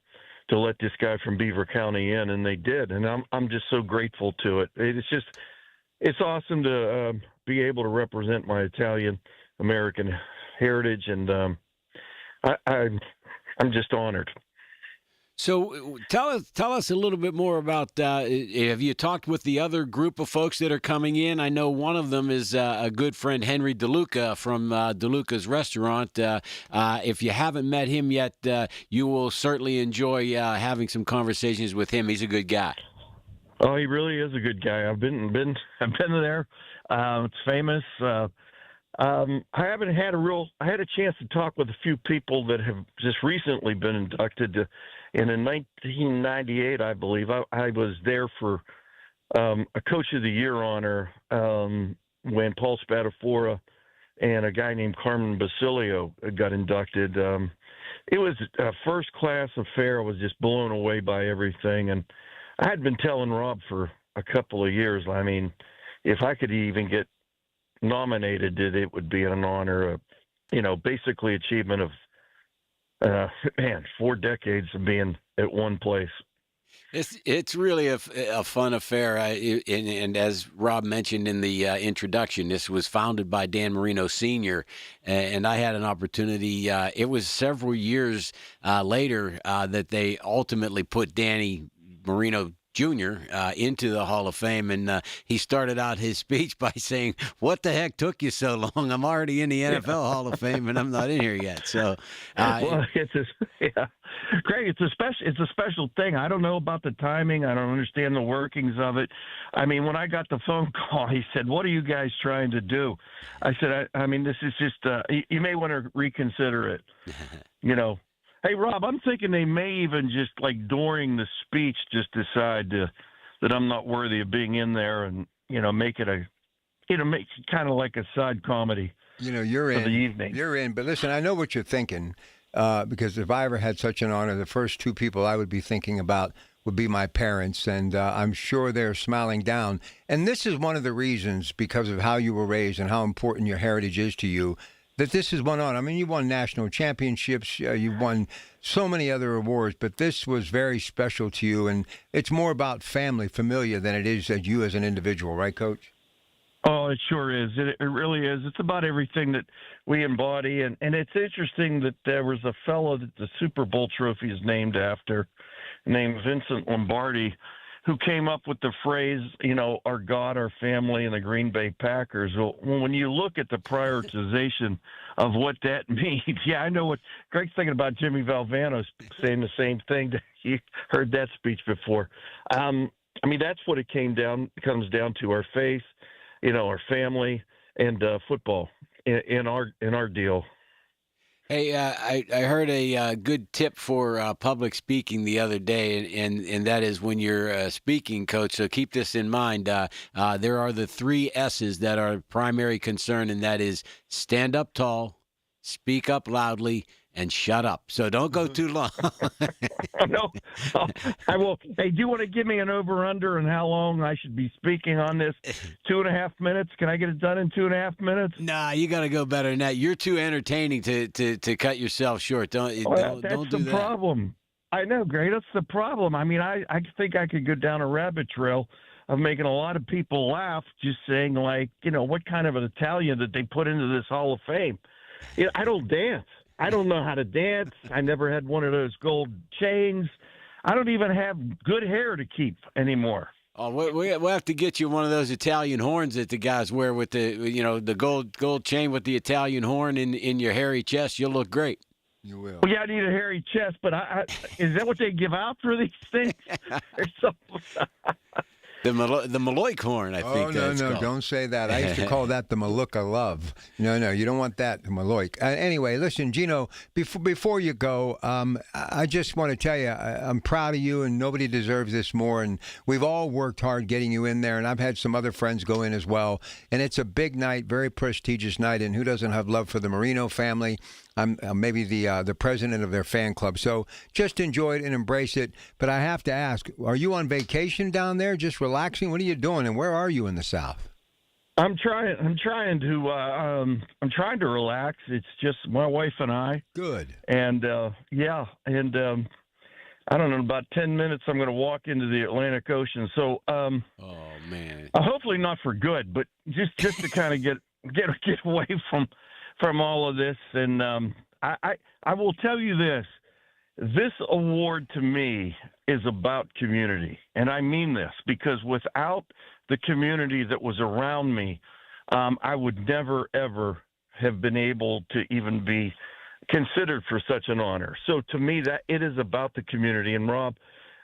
let this guy from Beaver County in, and they did. And I'm just so grateful to it. It's awesome to be able to represent my Italian American heritage, and I'm just honored. So tell us a little bit more about, have you talked with the other group of folks that are coming in? I know one of them is a good friend, Henry DeLuca from DeLuca's Restaurant. If you haven't met him yet, you will certainly enjoy having some conversations with him. He's a good guy. Oh, he really is a good guy. I've been there. It's famous. I haven't had I had a chance to talk with a few people that have just recently been inducted. And in 1998, I believe, I was there for a Coach of the Year honor when Paul Spadafora and a guy named Carmen Basilio got inducted. It was a first-class affair. I was just blown away by everything. And I had been telling Rob for a couple of years, I mean, if I could even get nominated, it would be an honor, basically achievement of 4 decades of being at one place. It's really a fun affair, and as Rob mentioned in the introduction, this was founded by Dan Marino Sr., and I had an opportunity. It was several years later that they ultimately put Danny Marino Jr. Into the Hall of Fame, and he started out his speech by saying, "What the heck took you so long? I'm already in the NFL Hall of Fame, and I'm not in here yet." So, Greg, it's a special thing. I don't know about the timing. I don't understand the workings of it. I mean, when I got the phone call, he said, "What are you guys trying to do?" I said, "I mean, this is just. You may want to reconsider it." Hey, Rob, I'm thinking they may even just, like, during the speech, just decide that I'm not worthy of being in there and, make it make it kind of like a side comedy. You're in. For the evening. You're in. But listen, I know what you're thinking because if I ever had such an honor, the first two people I would be thinking about would be my parents, and I'm sure they're smiling down. And this is one of the reasons, because of how you were raised and how important your heritage is to you, that this is one on. I mean, you won national championships, you've won so many other awards, but this was very special to you, and it's more about family, familia, than it is you as an individual, right, Coach? Oh, it sure is. It really is. It's about everything that we embody, and it's interesting that there was a fellow that the Super Bowl trophy is named after, named Vincent Lombardi, who came up with the phrase, our God, our family, and the Green Bay Packers. Well, when you look at the prioritization of what that means, I know what Greg's thinking about. Jimmy Valvano saying the same thing. You heard that speech before. I mean, that's what it comes down to: our faith, our family, and football in our deal. Hey, I heard a good tip for public speaking the other day, and that is when you're speaking, Coach, so keep this in mind. There are the 3 S's that are primary concern, and that is stand up tall, speak up loudly, and shut up. So don't go too long. No, I will. Hey, do you want to give me an over-under on how long I should be speaking on this? 2.5 minutes? Can I get it done in 2.5 minutes? Nah, you got to go better than that. You're too entertaining to cut yourself short. Don't do that. That's the problem. I know, Gray. That's the problem. I mean, I think I could go down a rabbit trail of making a lot of people laugh just saying, like, what kind of an Italian did they put into this Hall of Fame? I don't dance. I don't know how to dance. I never had one of those gold chains. I don't even have good hair to keep anymore. Oh, we'll have to get you one of those Italian horns that the guys wear with the gold chain with the Italian horn in your hairy chest. You'll look great. You will. Well, yeah, I need a hairy chest, but is that what they give out for these things? The Maloik horn, I think. Oh, no, called. Don't say that. I used to call that the Maluka love. No, you don't want that, the Maloik. Anyway, listen, Gino, before you go, I just want to tell you, I'm proud of you, and nobody deserves this more, and we've all worked hard getting you in there, and I've had some other friends go in as well, and it's a big night, very prestigious night, and who doesn't have love for the Marino family? I'm maybe the president of their fan club. So just enjoy it and embrace it. But I have to ask, are you on vacation down there, just relaxing? What are you doing, and where are you in the South? I'm trying to relax. It's just my wife and I. Good. And I don't know, in about 10 minutes I'm going to walk into the Atlantic Ocean. So oh man. Hopefully not for good, but just to kind of get away from all of this. And I will tell you this. This award to me is about community. And I mean this because without the community that was around me, I would never, ever have been able to even be considered for such an honor. So to me, that it is about the community. And Rob,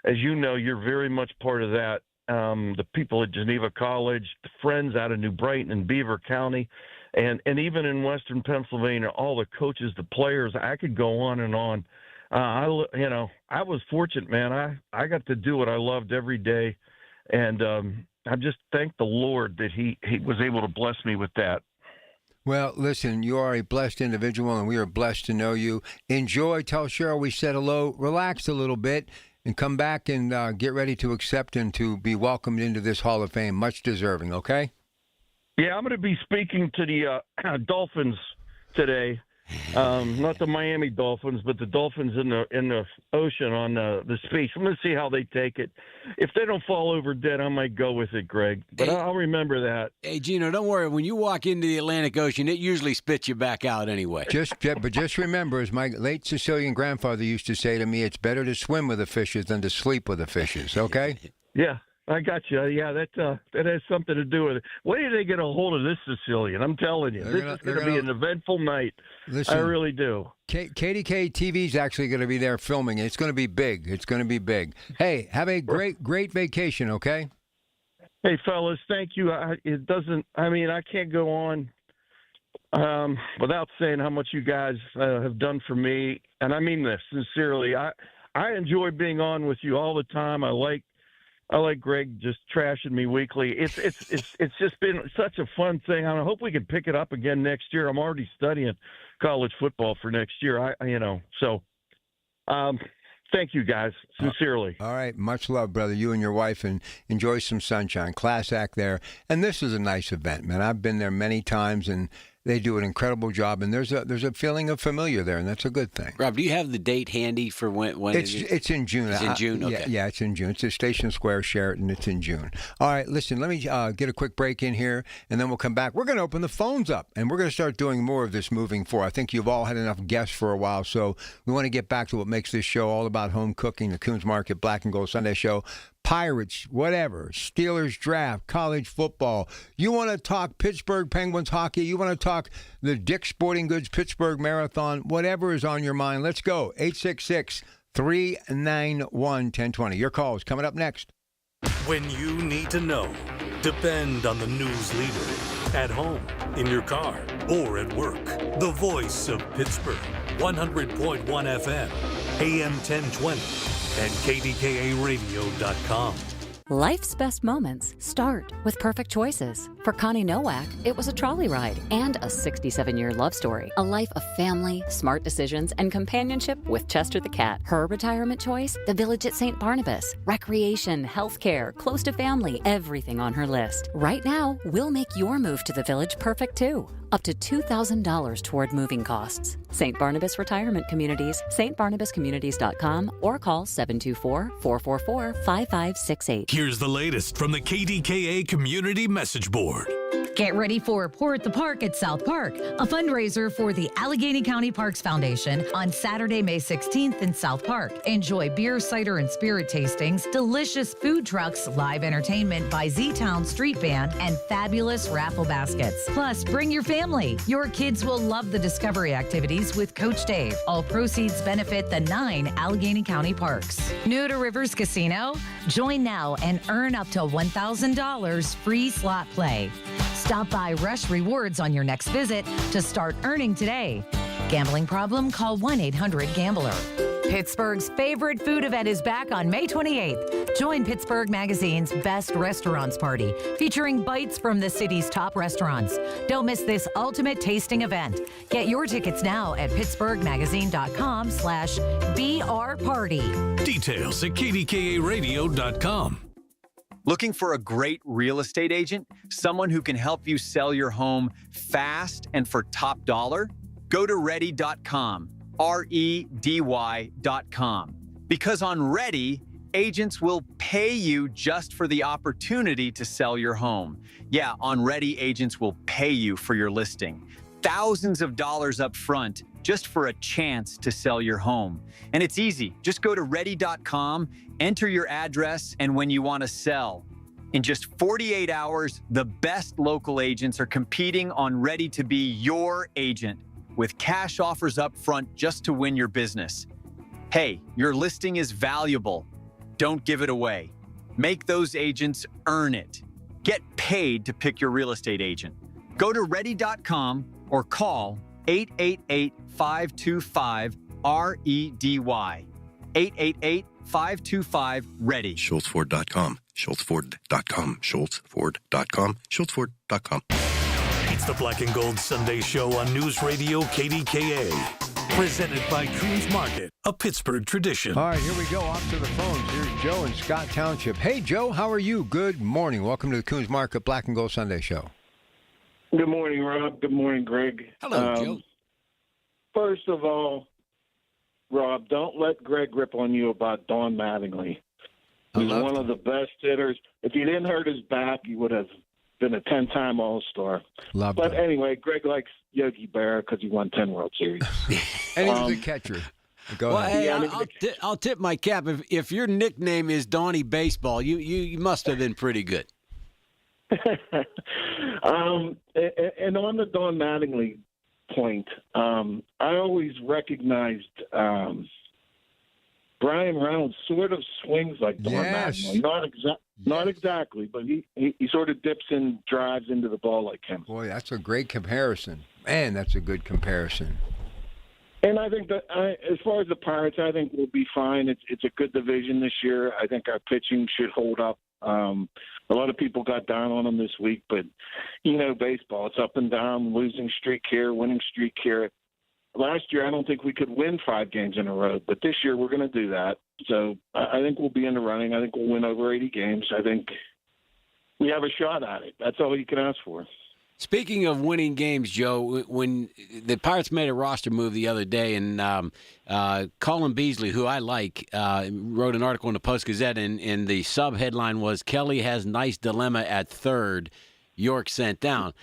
as you know, you're very much part of that. The people at Geneva College, the friends out of New Brighton and Beaver County, and even in Western Pennsylvania, all the coaches, the players, I could go on and on. I was fortunate, man. I got to do what I loved every day. And I just thank the Lord that he was able to bless me with that. Well, listen, you are a blessed individual, and we are blessed to know you. Enjoy. Tell Cheryl we said hello. Relax a little bit, and come back and get ready to accept and to be welcomed into this Hall of Fame. Much deserving, okay? Yeah, I'm going to be speaking to the Dolphins today. Not the Miami Dolphins, but the Dolphins in the ocean on the speech. I'm going to see how they take it. If they don't fall over dead, I might go with it, Greg. But I'll remember that. Hey, Gino, don't worry. When you walk into the Atlantic Ocean, it usually spits you back out anyway. But just remember, as my late Sicilian grandfather used to say to me, it's better to swim with the fishes than to sleep with the fishes, okay? Yeah. I got you. Yeah, that has something to do with it. When are they get a hold of this Sicilian? I'm telling you, this is going to be an eventful night. Listen, I really do. KDKA TV is actually going to be there filming. It's going to be big. It's going to be big. Hey, have a great vacation, okay? Hey, fellas, thank you. I can't go on without saying how much you guys have done for me, and I mean this sincerely. I enjoy being on with you all the time. I like Greg just trashing me weekly. It's just been such a fun thing. I hope we can pick it up again next year. I'm already studying college football for next year. Thank you guys, sincerely. All right, much love, brother. You and your wife, and enjoy some sunshine. Class act there, and this is a nice event, man. I've been there many times, and they do an incredible job, and there's a feeling of familiar there, and that's a good thing. Rob, do you have the date handy for when it's in June? It's in June, okay. Yeah, it's in June. It's at Station Square, Sheraton. It's in June. All right, listen, let me get a quick break in here, and then we'll come back. We're going to open the phones up, and we're going to start doing more of this moving forward. I think you've all had enough guests for a while, so we want to get back to what makes this show all about home cooking, the Coons Market Black and Gold Sunday Show. Pirates, whatever, Steelers draft, college football. You want to talk Pittsburgh Penguins hockey? You want to talk the Dick's Sporting Goods Pittsburgh Marathon? Whatever is on your mind, let's go. 866-391-1020. Your call is coming up next. When you need to know, depend on the news leader. At home, in your car, or at work. The voice of Pittsburgh. 100.1 FM, AM 1020. and KDKA-radio.com. Life's best moments start with perfect choices. For Connie Nowak, it was a trolley ride and a 67-year love story. A life of family, smart decisions, and companionship with Chester the cat. Her retirement choice? The Village at St. Barnabas. Recreation, healthcare, close to family, everything on her list. Right now, we'll make your move to the Village perfect too. Up to $2,000 toward moving costs. St. Barnabas Retirement Communities, stbarnabascommunities.com, or call 724-444-5568. Here's the latest from the KDKA Community Message Board. Get ready for Pour at the Park at South Park, a fundraiser for the Allegheny County Parks Foundation on Saturday, May 16th in South Park. Enjoy beer, cider, and spirit tastings, delicious food trucks, live entertainment by Z-Town Street Band, and fabulous raffle baskets. Plus, bring your family. Your kids will love the discovery activities with Coach Dave. All proceeds benefit the 9 Allegheny County parks. New to Rivers Casino? Join now and earn up to $1,000 free slot play. Stop by Rush Rewards on your next visit to start earning today. Gambling problem? Call 1-800-GAMBLER. Pittsburgh's favorite food event is back on May 28th. Join Pittsburgh Magazine's Best Restaurants Party, featuring bites from the city's top restaurants. Don't miss this ultimate tasting event. Get your tickets now at pittsburghmagazine.com/BR Party. Details at KDKARadio.com. Looking for a great real estate agent? Someone who can help you sell your home fast and for top dollar? Go to ready.com, REDY.com. Because on Ready, agents will pay you just for the opportunity to sell your home. Yeah, on Ready, agents will pay you for your listing. Thousands of dollars up front just for a chance to sell your home. And it's easy. Just go to ready.com, enter your address, and when you want to sell. In just 48 hours, the best local agents are competing on Ready to be your agent with cash offers up front just to win your business. Hey, your listing is valuable. Don't give it away. Make those agents earn it. Get paid to pick your real estate agent. Go to ready.com or call 888-525-REDY. 888-525-READY. SchultzFord.com. SchultzFord.com. SchultzFord.com. SchultzFord.com. It's the Black and Gold Sunday Show on News Radio KDKA. Presented by Coons Market, a Pittsburgh tradition. All right, here we go. Off to the phones. Here's Joe in Scott Township. Hey, Joe, how are you? Good morning. Welcome to the Coons Market Black and Gold Sunday Show. Good morning, Rob. Good morning, Greg. Hello, Joe. First of all, Rob, don't let Greg rip on you about Don Mattingly. He's one of the best hitters. If he didn't hurt his back, he would have been a 10-time All-Star. But anyway, Greg likes Yogi Berra because he won 10 World Series. And he was a catcher. Go ahead. Hey, I'll tip my cap. If your nickname is Donnie Baseball, you must have been pretty good. And on the Don Mattingly point, I always recognized Brian Reynolds sort of swings like Don Mattingly. Not exactly, but he sort of dips and drives into the ball like him. Boy, that's a great comparison. Man, that's a good comparison. And I think that as far as the Pirates, I think we'll be fine. It's a good division this year. I think our pitching should hold up. A lot of people got down on them this week, but you know, baseball, it's up and down, losing streak here, winning streak here. Last year, I don't think we could win 5 games in a row, but this year we're going to do that. So I think we'll be in the running. I think we'll win over 80 games. I think we have a shot at it. That's all you can ask for. Speaking of winning games, Joe, when the Pirates made a roster move the other day, and Colin Beasley, who I like, wrote an article in the Post-Gazette, and the sub-headline was, Kelly has nice dilemma at third, York sent down.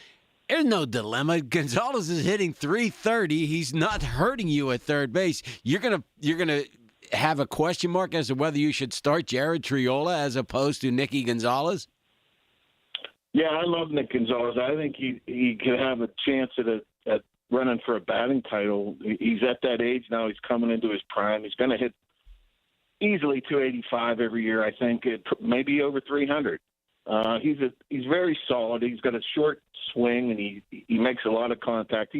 There's no dilemma. Gonzalez is hitting .330. He's not hurting you at third base. You're gonna have a question mark as to whether you should start Jared Triola as opposed to Nicky Gonzalez? Yeah, I love Nick Gonzalez. I think he could have a chance at running for a batting title. He's at that age now. He's coming into his prime. He's going to hit easily 285 every year, I think, maybe over 300. He's very solid. He's got a short swing, and he makes a lot of contact.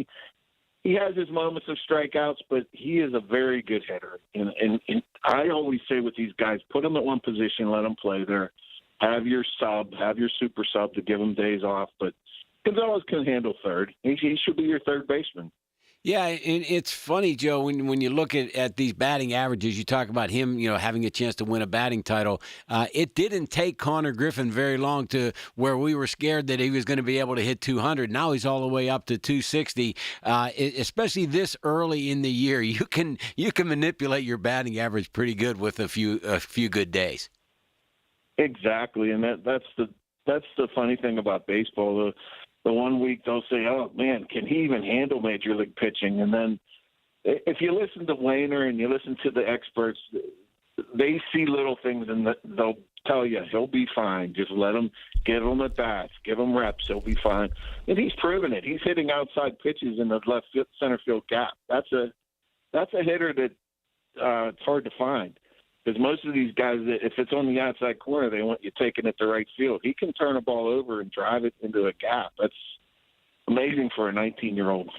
He has his moments of strikeouts, but he is a very good hitter. And I always say with these guys, put them at one position, let them play there. Have your super sub to give him days off. But Gonzalez can handle third. He should be your third baseman. Yeah, and it's funny, Joe, when you look at these batting averages, you talk about him, having a chance to win a batting title. It didn't take Connor Griffin very long to where we were scared that he was going to be able to hit 200. Now he's all the way up to 260. Especially this early in the year, you can manipulate your batting average pretty good with a few good days. Exactly, and that's the funny thing about baseball. The 1 week they'll say, "Oh man, can he even handle major league pitching?" And then if you listen to Wayner and you listen to the experts, they see little things and they'll tell you he'll be fine. Just let him, give him at bats, give him reps, he'll be fine. And he's proven it. He's hitting outside pitches in the left center field gap. That's a hitter that it's hard to find. Because most of these guys, if it's on the outside corner, they want you taking it to right field. He can turn a ball over and drive it into a gap. That's amazing for a 19-year-old.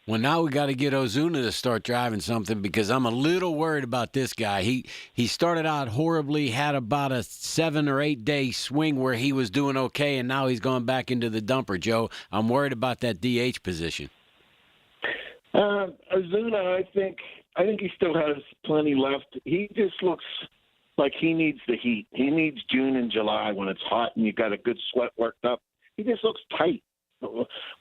Well, now we got to get Ozuna to start driving something because I'm a little worried about this guy. He started out horribly, had about a 7 or 8 day swing where he was doing okay, and now he's going back into the dumper, Joe. I'm worried about that DH position. Ozuna, I think he still has plenty left. He just looks like he needs the heat. He needs June and July when it's hot and you got a good sweat worked up. He just looks tight.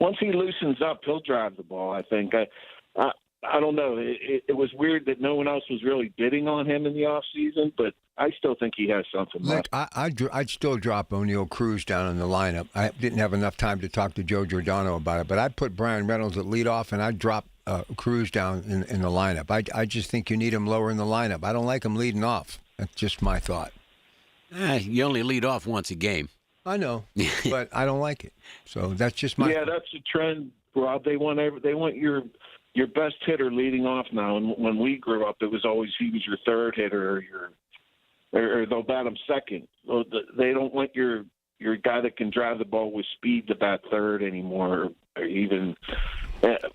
Once he loosens up, he'll drive the ball, I think. I don't know. It was weird that no one else was really bidding on him in the offseason, but I still think he has something left. I'd still drop O'Neill Cruz down in the lineup. I didn't have enough time to talk to Joe Giordano about it, but I'd put Brian Reynolds at leadoff, and I'd drop Cruz down in the lineup. I just think you need him lower in the lineup. I don't like him leading off. That's just my thought. You only lead off once a game. I know, but I don't like it. So that's just my. Yeah, that's the trend, Rob. They want your best hitter leading off now. And when we grew up, it was always he was your third hitter, or they'll bat him second. They don't want your guy that can drive the ball with speed to bat third anymore, or even.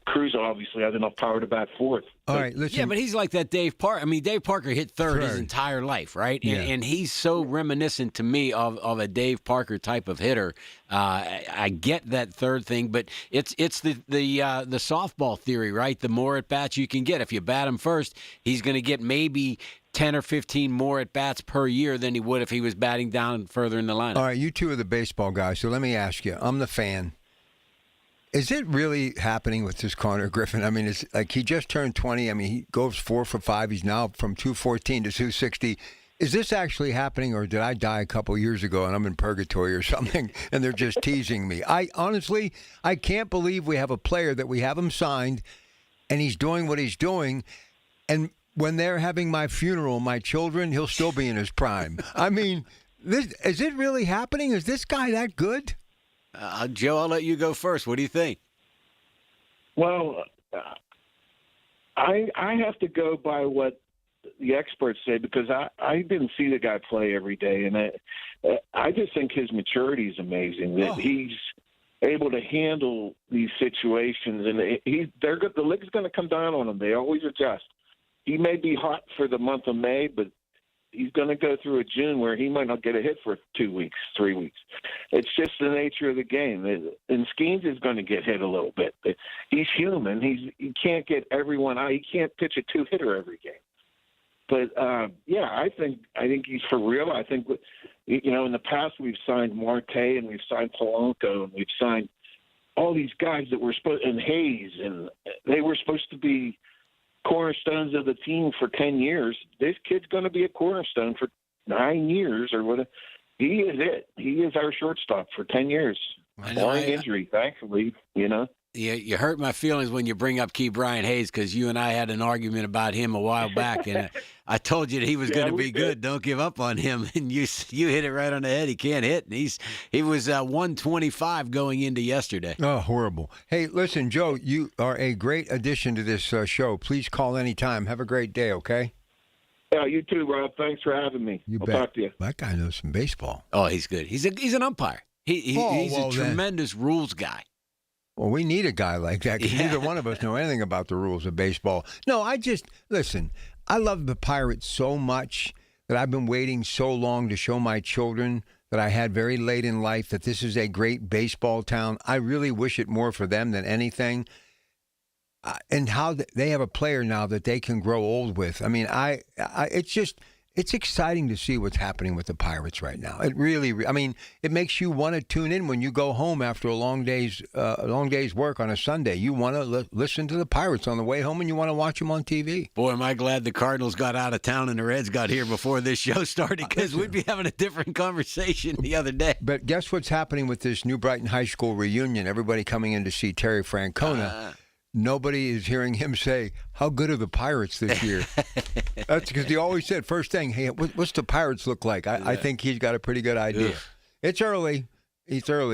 Cruz obviously has enough power to bat fourth. All right, listen. Yeah, but he's like that Dave Parker. I mean, Dave Parker hit third his entire life, right? Yeah. And he's so reminiscent to me of a Dave Parker type of hitter. I get that third thing, but it's the softball theory, right? The more at bats you can get. If you bat him first, he's going to get maybe 10 or 15 more at bats per year than he would if he was batting down further in the lineup. All right, you two are the baseball guys, so let me ask you. I'm the fan. Is it really happening with this Connor Griffin? I mean, it's like he just turned 20. I mean, he goes 4 for 5. He's now from 214 to 260. Is this actually happening, or did I die a couple years ago and I'm in purgatory or something, and they're just teasing me? I can't believe we have a player that we have him signed, and he's doing what he's doing, and when they're having my funeral, my children, he'll still be in his prime. I mean, is it really happening? Is this guy that good? Joe, I'll let you go first. What do you think? Well, I have to go by what the experts say because I didn't see the guy play every day, and I just think his maturity is amazing. That he's able to handle these situations, and the league's going to come down on him. They always adjust. He may be hot for the month of May, but he's going to go through a June where he might not get a hit for 2 weeks, 3 weeks. It's just the nature of the game. And Skeens is going to get hit a little bit. He's human. He can't get everyone out. He can't pitch a 2-hitter every game. But, I think he's for real. I think, in the past we've signed Marte and we've signed Polanco and we've signed all these guys that were and Hayes, and they were supposed to be cornerstones of the team for 10 years. This kid's going to be a cornerstone for 9 years or whatever. He is it. He is our shortstop for 10 years. Barring injury, thankfully, Yeah, you hurt my feelings when you bring up Key Brian Hayes because you and I had an argument about him a while back, and I told you that he was going to be good. Don't give up on him, and you hit it right on the head. He can't hit, and he was 125 going into yesterday. Oh, horrible. Hey, listen, Joe, you are a great addition to this show. Please call anytime. Have a great day, okay? Yeah, you too, Rob. Thanks for having me. I'll talk to you. That guy knows some baseball. Oh, he's good. He's an umpire. He's a tremendous rules guy. Well, we need a guy like that because neither one of us know anything about the rules of baseball. No, listen, I love the Pirates so much that I've been waiting so long to show my children that I had very late in life that this is a great baseball town. I really wish it more for them than anything. And how they have a player now that they can grow old with. I mean, it's exciting to see what's happening with the Pirates right now. It really, it makes you want to tune in when you go home after a long day's work on a Sunday. You want to listen to the Pirates on the way home, and you want to watch them on TV. Boy, am I glad the Cardinals got out of town and the Reds got here before this show started because we'd be having a different conversation the other day. But guess what's happening with this New Brighton High School reunion? Everybody coming in to see Terry Francona. Nobody is hearing him say, how good are the Pirates this year? That's because he always said, first thing, hey, what's the Pirates look like? I think he's got a pretty good idea. Ugh. It's early.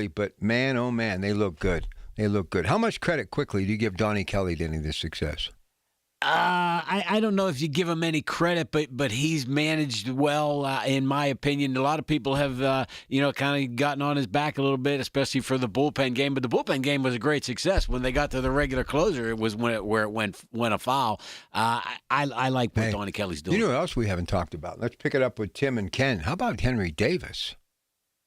But man, oh man, they look good. How much credit, quickly, do you give Donnie Kelly to any of this success? I don't know if you give him any credit, but he's managed well, in my opinion. A lot of people have, kind of gotten on his back a little bit, especially for the bullpen game. But the bullpen game was a great success. When they got to the regular closer, it was where it went afoul. I like what Donnie Kelly's doing. You know what else we haven't talked about? Let's pick it up with Tim and Ken. How about Henry Davis?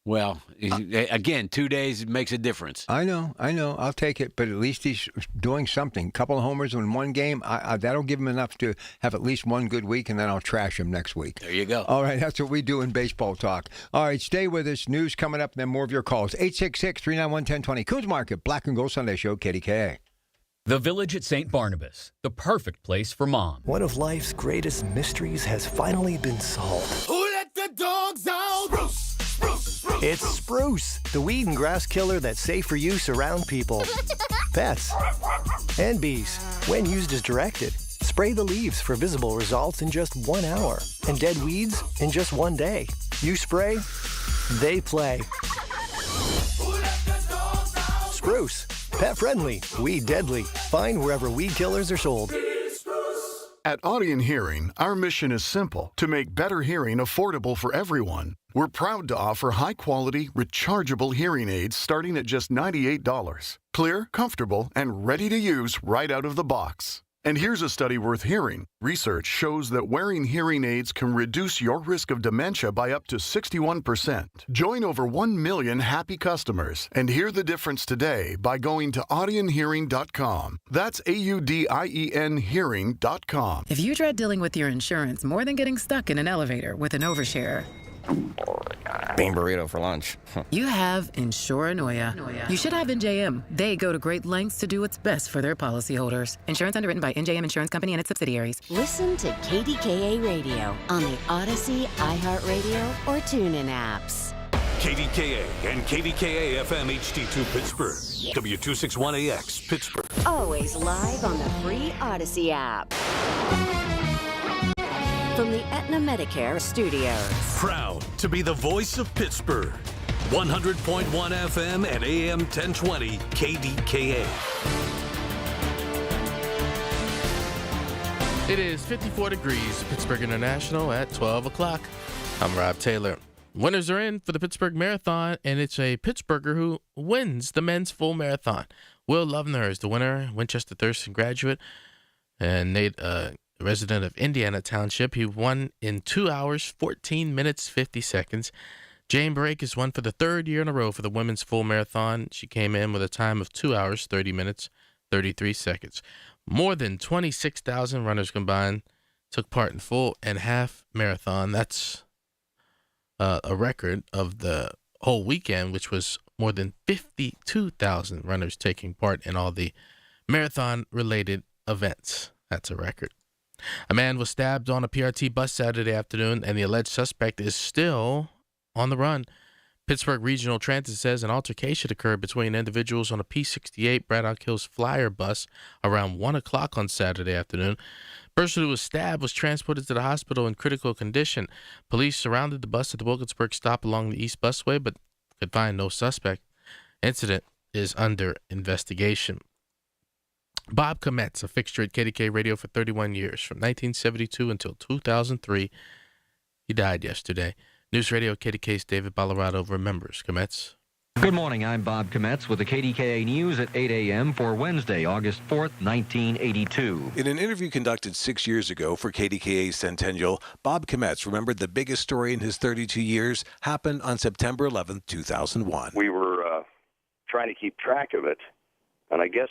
Well, again, 2 days makes a difference. I know. I'll take it, but at least he's doing something. A couple of homers in one game, that'll give him enough to have at least one good week, and then I'll trash him next week. There you go. All right, that's what we do in baseball talk. All right, stay with us. News coming up, then more of your calls. 866-391-1020. Coons Market, Black and Gold Sunday Show, KDKA. The Village at St. Barnabas, the perfect place for mom. One of life's greatest mysteries has finally been solved. Who let the dogs out? Spruce. It's Spruce, the weed and grass killer that's safe for use around people, pets, and bees. When used as directed, spray the leaves for visible results in just 1 hour, and dead weeds in just 1 day. You spray, they play. Spruce, pet friendly, weed deadly. Find wherever weed killers are sold. At Audion Hearing, our mission is simple: to make better hearing affordable for everyone. We're proud to offer high-quality, rechargeable hearing aids starting at just $98. Clear, comfortable, and ready to use right out of the box. And here's a study worth hearing. Research shows that wearing hearing aids can reduce your risk of dementia by up to 61%. Join over 1 million happy customers and hear the difference today by going to audionhearing.com. That's AUDIEN hearing.com. If you dread dealing with your insurance more than getting stuck in an elevator with an overshare, Bean burrito for lunch. you have Insuranoia. You should have NJM. They go to great lengths to do what's best for their policyholders. Insurance underwritten by NJM Insurance Company and its subsidiaries. Listen to KDKA Radio on the Odyssey, iHeartRadio, or TuneIn apps. KDKA and KDKA-FM HD2 Pittsburgh. W261AX Pittsburgh. Always live on the free Odyssey app. From the Aetna Medicare studios. Proud to be the voice of Pittsburgh. 100.1 FM and AM 1020 KDKA. It is 54 degrees, Pittsburgh International at 12 o'clock. I'm Rob Taylor. Winners are in for the Pittsburgh Marathon, and it's a Pittsburgher who wins the men's full marathon. Will Lovner is the winner, Winchester Thurston graduate, and Nate, resident of Indiana Township. He won in 2 hours, 14 minutes, 50 seconds. Jane Brake has won for the third year in a row for the women's full marathon. She came in with a time of 2 hours, 30 minutes, 33 seconds. More than 26,000 runners combined took part in full and half marathon. That's a record of the whole weekend, which was more than 52,000 runners taking part in all the marathon-related events. That's a record. A man was stabbed on a PRT bus Saturday afternoon, and the alleged suspect is still on the run. Pittsburgh Regional Transit says an altercation occurred between individuals on a P68 Braddock Hills Flyer bus around 1 o'clock on Saturday afternoon. The person who was stabbed was transported to the hospital in critical condition. Police surrounded the bus at the Wilkinsburg stop along the East Busway, but could find no suspect. Incident is under investigation. Bob Kometz, a fixture at KDK Radio for 31 years, from 1972 until 2003. He died yesterday. News Radio KDK's David Ballarado remembers Kometz. Good morning. I'm Bob Kometz with the KDKA News at 8 a.m. for Wednesday, August 4th, 1982. In an interview conducted 6 years ago for KDKA's Centennial, Bob Kometz remembered the biggest story in his 32 years happened on September 11th, 2001. We were trying to keep track of it, and I guess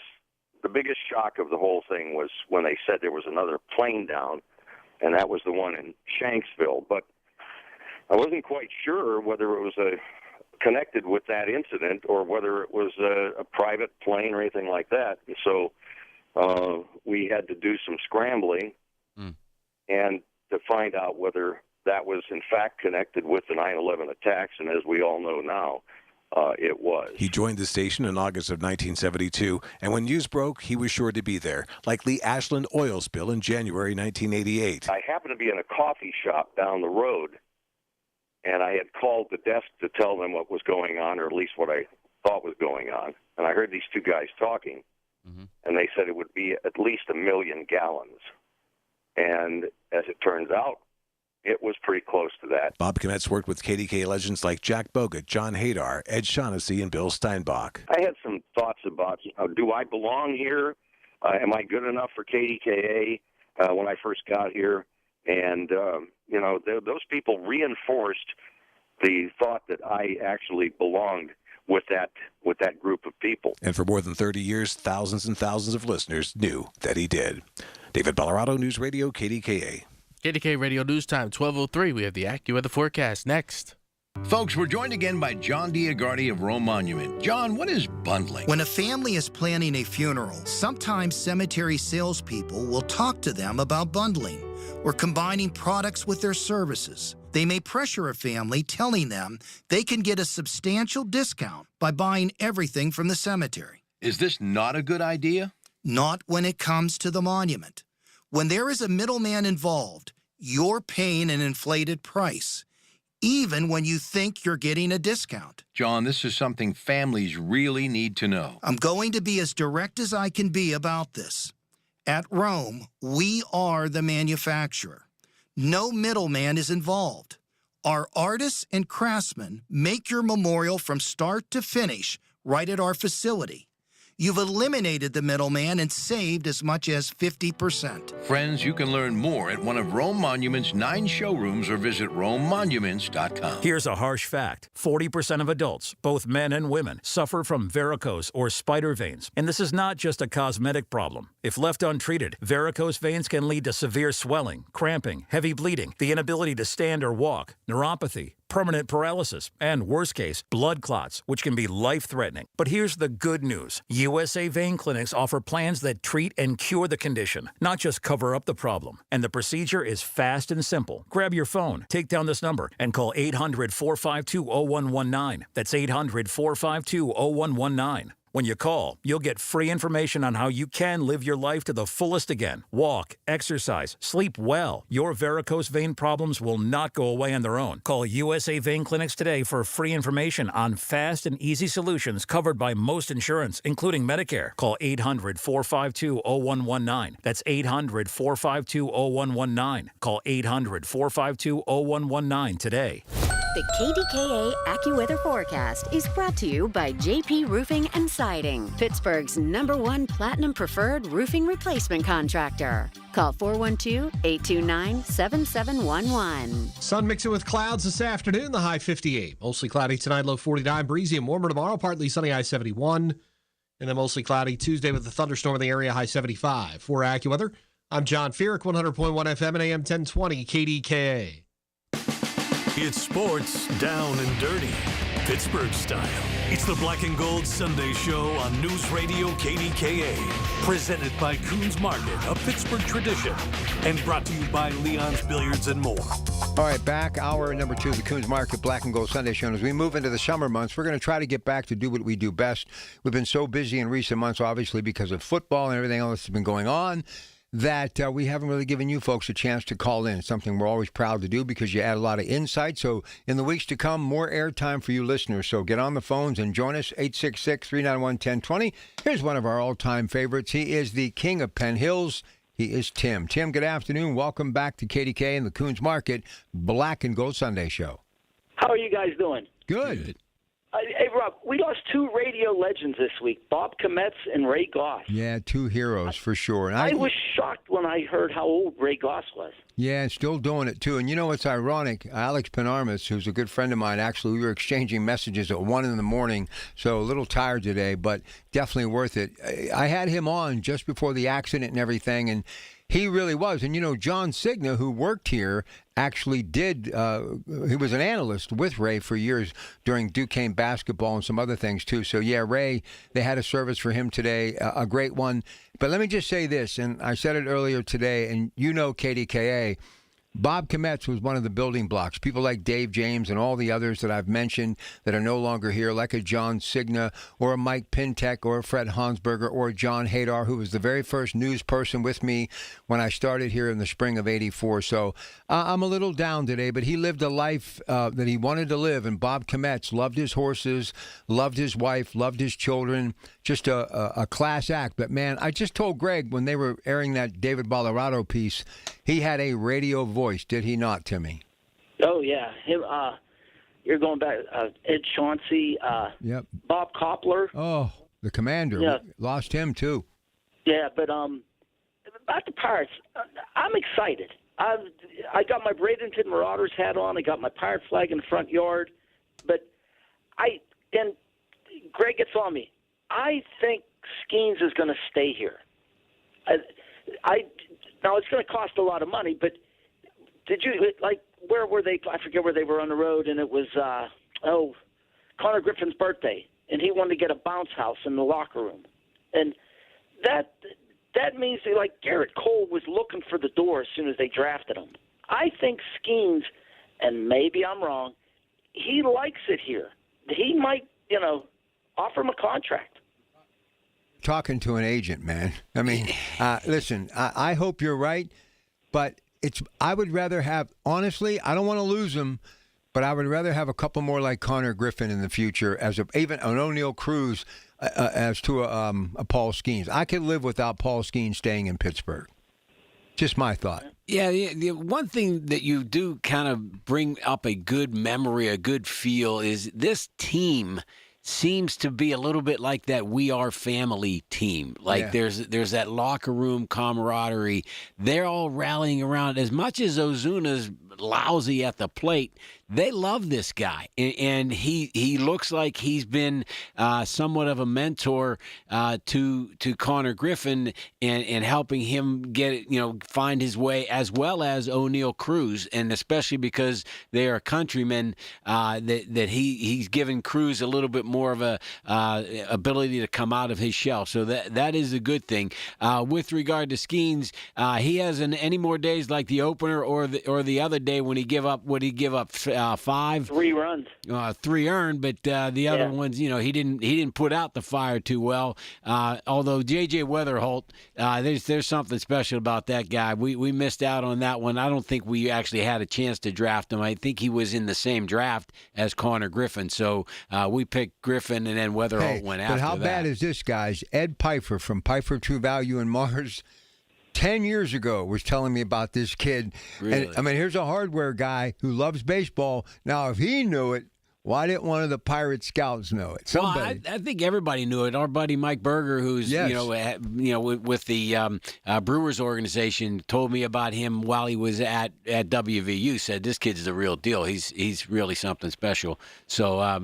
the biggest shock of the whole thing was when they said there was another plane down, and that was the one in Shanksville. But I wasn't quite sure whether it was connected with that incident or whether it was a private plane or anything like that. And so we had to do some scrambling and to find out whether that was in fact connected with the 9/11 attacks. And as we all know now, it was. He joined the station in August of 1972, and when news broke, he was sure to be there, like the Ashland oil spill in January 1988. I happened to be in a coffee shop down the road, and I had called the desk to tell them what was going on, or at least what I thought was going on. And I heard these two guys talking, and they said it would be at least 1 million gallons. And as it turns out, it was pretty close to that. Bob Kometz worked with KDKA legends like Jack Bogut, John Hadar, Ed Shaughnessy, and Bill Steinbach. I had some thoughts about, do I belong here? Am I good enough for KDKA when I first got here? And, those people reinforced the thought that I actually belonged with that group of people. And for more than 30 years, thousands and thousands of listeners knew that he did. David Colorado, News Radio, KDKA. KDKA Radio News Time, 12:03. We have the AccuWeather forecast next. Folks, we're joined again by John Diagardi of Rome Monument. John, what is bundling? When a family is planning a funeral, sometimes cemetery salespeople will talk to them about bundling or combining products with their services. They may pressure a family, telling them they can get a substantial discount by buying everything from the cemetery. Is this not a good idea? Not when it comes to the monument. When there is a middleman involved, you're paying an inflated price, even when you think you're getting a discount. John, this is something families really need to know. I'm going to be as direct as I can be about this. At Rome, we are the manufacturer. No middleman is involved. Our artists and craftsmen make your memorial from start to finish right at our facility. You've eliminated the middleman and saved as much as 50%. Friends, you can learn more at one of Rome Monument's 9 showrooms or visit RomeMonuments.com. Here's a harsh fact. 40% of adults, both men and women, suffer from varicose or spider veins. And this is not just a cosmetic problem. If left untreated, varicose veins can lead to severe swelling, cramping, heavy bleeding, the inability to stand or walk, neuropathy, permanent paralysis, and worst case, blood clots, which can be life-threatening. But here's the good news. USA Vein Clinics offer plans that treat and cure the condition, not just cover up the problem. And the procedure is fast and simple. Grab your phone, take down this number, and call 800-452-0119. That's 800-452-0119. When you call, you'll get free information on how you can live your life to the fullest again. Walk, exercise, sleep well. Your varicose vein problems will not go away on their own. Call USA Vein Clinics today for free information on fast and easy solutions covered by most insurance, including Medicare. Call 800-452-0119. That's 800-452-0119. Call 800-452-0119 today. The KDKA AccuWeather forecast is brought to you by JP Roofing and Siding, Pittsburgh's #1 Platinum Preferred Roofing Replacement Contractor. Call 412-829-7711. Sun mixing with clouds this afternoon, the high 58. Mostly cloudy tonight, low 49. Breezy and warmer tomorrow, partly sunny, high 71. And then mostly cloudy Tuesday with a thunderstorm in the area, high 75. For AccuWeather, I'm John Feerick, 100.1 FM and AM 1020 KDKA. It's sports down and dirty, Pittsburgh style. It's the Black and Gold Sunday Show on News Radio KDKA. Presented by Coons Market, a Pittsburgh tradition. And brought to you by Leon's Billiards and more. All right, back hour number 2 of the Coons Market Black and Gold Sunday Show. And as we move into the summer months, we're going to try to get back to do what we do best. We've been so busy in recent months, obviously, because of football and everything else that's been going on, that we haven't really given you folks a chance to call in. It's something we're always proud to do because you add a lot of insight. So in the weeks to come, more airtime for you listeners. So get on the phones and join us, 866-391-1020. Here's one of our all-time favorites. He is the king of Penn Hills. He is Tim. Tim, good afternoon. Welcome back to KDK and the Coons Market Black and Gold Sunday Show. How are you guys doing? Good. Hey, Rob, we lost 2 radio legends this week, Bob Kometz and Ray Goss. Yeah, 2 heroes for sure. And I was shocked when I heard how old Ray Goss was. Yeah, and still doing it, too. And you know what's ironic? Alex Penarmas, who's a good friend of mine, actually, we were exchanging messages at 1 in the morning, so a little tired today, but definitely worth it. I had him on just before the accident and everything, and he really was. And, you know, John Cigna, who worked here, actually did, he was an analyst with Ray for years during Duquesne basketball and some other things, too. So, yeah, Ray, they had a service for him today, a great one. But let me just say this, and I said it earlier today, and you know KDKA, Bob Kometz was one of the building blocks. People like Dave James and all the others that I've mentioned that are no longer here, like a John Cigna or a Mike Pintek or a Fred Hansberger or John Hadar, who was the very first news person with me when I started here in the spring of '84. So I'm a little down today, but he lived a life that he wanted to live, and Bob Kometz loved his horses, loved his wife, loved his children, just a class act. But, man, I just told Greg when they were airing that David Bollerado piece, he had a radio voice, did he not, Timmy? Oh, yeah. Him, you're going back, Ed Chauncey, Yep. Bob Koppler. Oh, the commander. Yeah. We lost him, too. Yeah, but about the Pirates, I'm excited. I got my Bradenton Marauders hat on. I got my Pirate flag in the front yard. But and Greg gets on me. I think Skeens is going to stay here. Now, it's going to cost a lot of money, but did you, where were they? I forget where they were on the road, and it was, Connor Griffin's birthday, and he wanted to get a bounce house in the locker room. And that means Garrett Cole was looking for the door as soon as they drafted him. I think Skeens, and maybe I'm wrong, he likes it here. He might, offer him a contract. Talking to an agent, man. I mean, listen, I hope you're right, but I would rather have, honestly, I don't want to lose him, but I would rather have a couple more like Connor Griffin in the future, even an O'Neill Cruz as to a Paul Skeens. I could live without Paul Skeens staying in Pittsburgh. Just my thought. Yeah, the one thing that you do kind of bring up a good memory, a good feel, is this team seems to be a little bit like that We Are Family team. There's that locker room camaraderie. They're all rallying around. As much as Ozuna's lousy at the plate, they love this guy, and he looks like he's been somewhat of a mentor to Connor Griffin and helping him find his way, as well as O'Neill Cruz, and especially because they are countrymen, that he's given Cruz a little bit more of a ability to come out of his shell. So that is a good thing. With regard to Skeens, he hasn't any more days like the opener or the other day when he give up 3 runs, 3 earned, but the other ones, he didn't put out the fire too well. Although J.J. Weatherholt, there's something special about that guy. We missed out on that one. I don't think we actually had a chance to draft him. I think he was in the same draft as Connor Griffin, so we picked Griffin, and then Weatherholt went after that. But how bad is this, guys? Ed Pfeiffer from Pfeiffer True Value in Mars 10 years ago was telling me about this kid. Really? And, I mean, here's a hardware guy who loves baseball. Now, if he knew it, why didn't one of the Pirate scouts know it? Somebody. Well, I think everybody knew it. Our buddy Mike Berger, who's with the Brewers organization, told me about him while he was at WVU. Said this kid's the real deal. He's really something special. So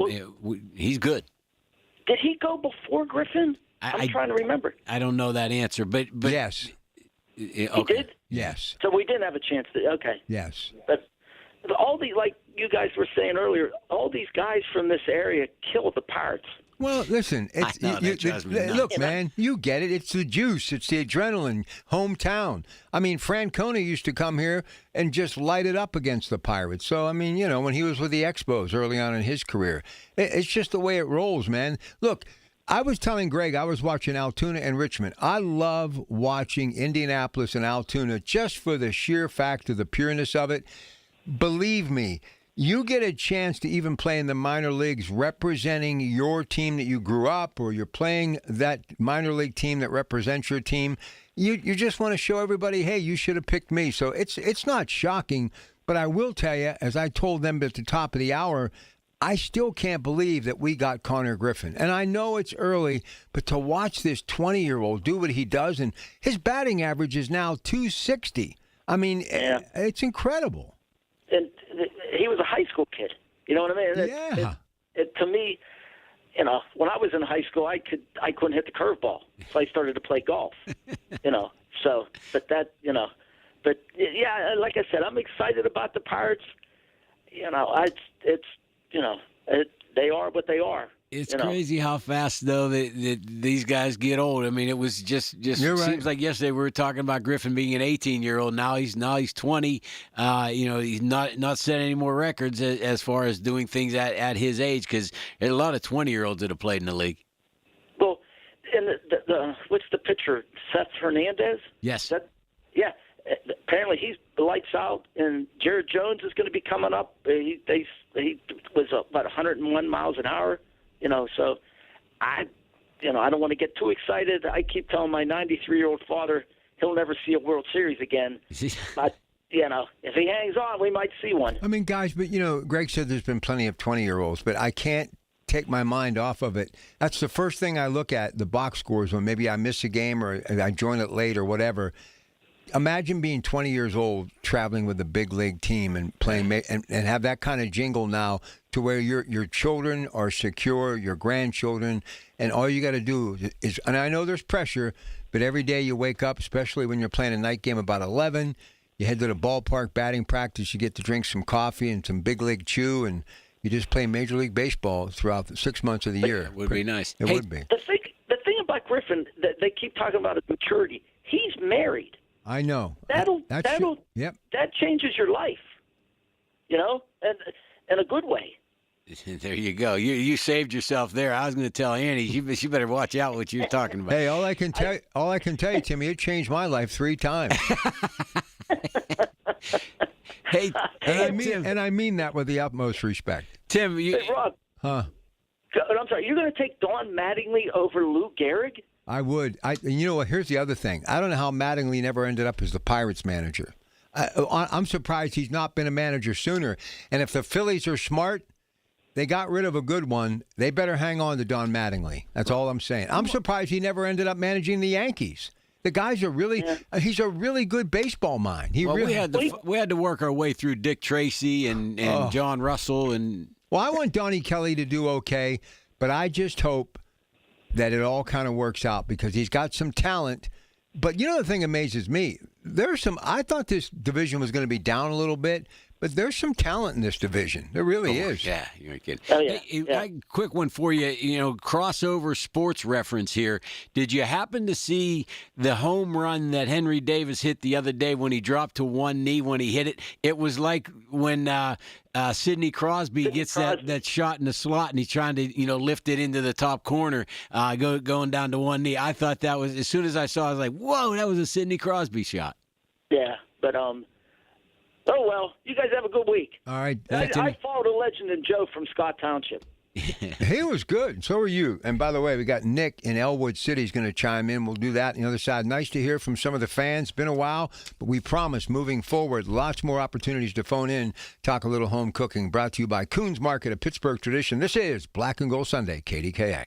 he's good. Did he go before Griffin? I'm trying to remember. I don't know that answer, but yes. He did? Yes. So we didn't have a chance to. Okay. Yes. But all like you guys were saying earlier, all these guys from this area killed the Pirates. Well, listen, look, man, you get it. It's the juice. It's the adrenaline. Hometown. I mean, Francona used to come here and just light it up against the Pirates. So, I mean, when he was with the Expos early on in his career, it's just the way it rolls, man. Look, I was telling Greg, I was watching Altoona and Richmond. I love watching Indianapolis and Altoona just for the sheer fact of the pureness of it. Believe me, you get a chance to even play in the minor leagues representing your team that you grew up, or you're playing that minor league team that represents your team. You just want to show everybody, hey, you should have picked me. So it's not shocking, but I will tell you, as I told them at the top of the hour, I still can't believe that we got Connor Griffin. And I know it's early, but to watch this 20-year-old do what he does, and his batting average is now .260. I mean, it's incredible. And he was a high school kid. You know what I mean? Yeah. To me, when I was in high school, I couldn't hit the curveball, so I started to play golf. So, but yeah, like I said, I'm excited about the Pirates. They are what they are. It's crazy how fast, though, that these guys get old. I mean, it was just You're right. seems like yesterday we were talking about Griffin being an 18-year-old. Now he's 20. He's not setting any more records as far as doing things at his age, because there's a lot of 20-year-olds that have played in the league. Well, and what's the pitcher? Seth Hernandez? Yes. Yeah. Apparently he's lights out, and Jared Jones is going to be coming up. He was about 101 miles an hour. So I don't want to get too excited. I keep telling my 93-year-old father he'll never see a World Series again. But, if he hangs on, we might see one. I mean, guys, but, Greg said there's been plenty of 20-year-olds, but I can't take my mind off of it. That's the first thing I look at, the box scores, when maybe I miss a game or I join it late or whatever. Imagine being 20 years old, traveling with a big league team and playing and have that kind of jingle now to where your children are secure, your grandchildren, and all you got to do is, and I know there's pressure, but every day you wake up, especially when you're playing a night game about 11, you head to the ballpark, batting practice, you get to drink some coffee and some big league chew, and you just play Major League Baseball throughout the 6 months of the year. It would be nice. It would be. The thing about Griffin that they keep talking about is maturity. He's married. I know. That changes your life, in a good way. There you go. You saved yourself there. I was going to tell Annie she better watch out what you're talking about. Hey, all I can tell you, Timmy, it changed my life 3 times. Hey, and I mean that with the utmost respect. Tim, hey, Rob. Huh? I'm sorry. You're going to take Don Mattingly over Lou Gehrig? I would. You know what? Here's the other thing. I don't know how Mattingly never ended up as the Pirates manager. I'm surprised he's not been a manager sooner. And if the Phillies are smart, they got rid of a good one. They better hang on to Don Mattingly. That's all I'm saying. I'm surprised he never ended up managing the Yankees. The guy's he's a really good baseball mind. We had to work our way through Dick Tracy and John Russell. Well, I want Donnie Kelly to do okay, but I just hope that it all kind of works out because he's got some talent. But the thing amazes me. I thought this division was going to be down a little bit, but there's some talent in this division. There really is. Yeah, you're kidding. Oh, yeah. Hey, quick one for you. Crossover sports reference here. Did you happen to see the home run that Henry Davis hit the other day when he dropped to one knee when he hit it? It was like when Sidney Crosby gets that shot in the slot and he's trying to lift it into the top corner, going down to one knee. I thought that was, as soon as I saw it, I was like, whoa, that was a Sidney Crosby shot. Yeah, but oh, well, you guys have a good week. All right. I followed a legend in Joe from Scott Township. He was good. So are you. And by the way, we got Nick in Elwood City is going to chime in. We'll do that on the other side. Nice to hear from some of the fans. Been a while, but we promise moving forward, lots more opportunities to phone in, talk a little home cooking. Brought to you by Coons Market, a Pittsburgh tradition. This is Black and Gold Sunday, KDKA.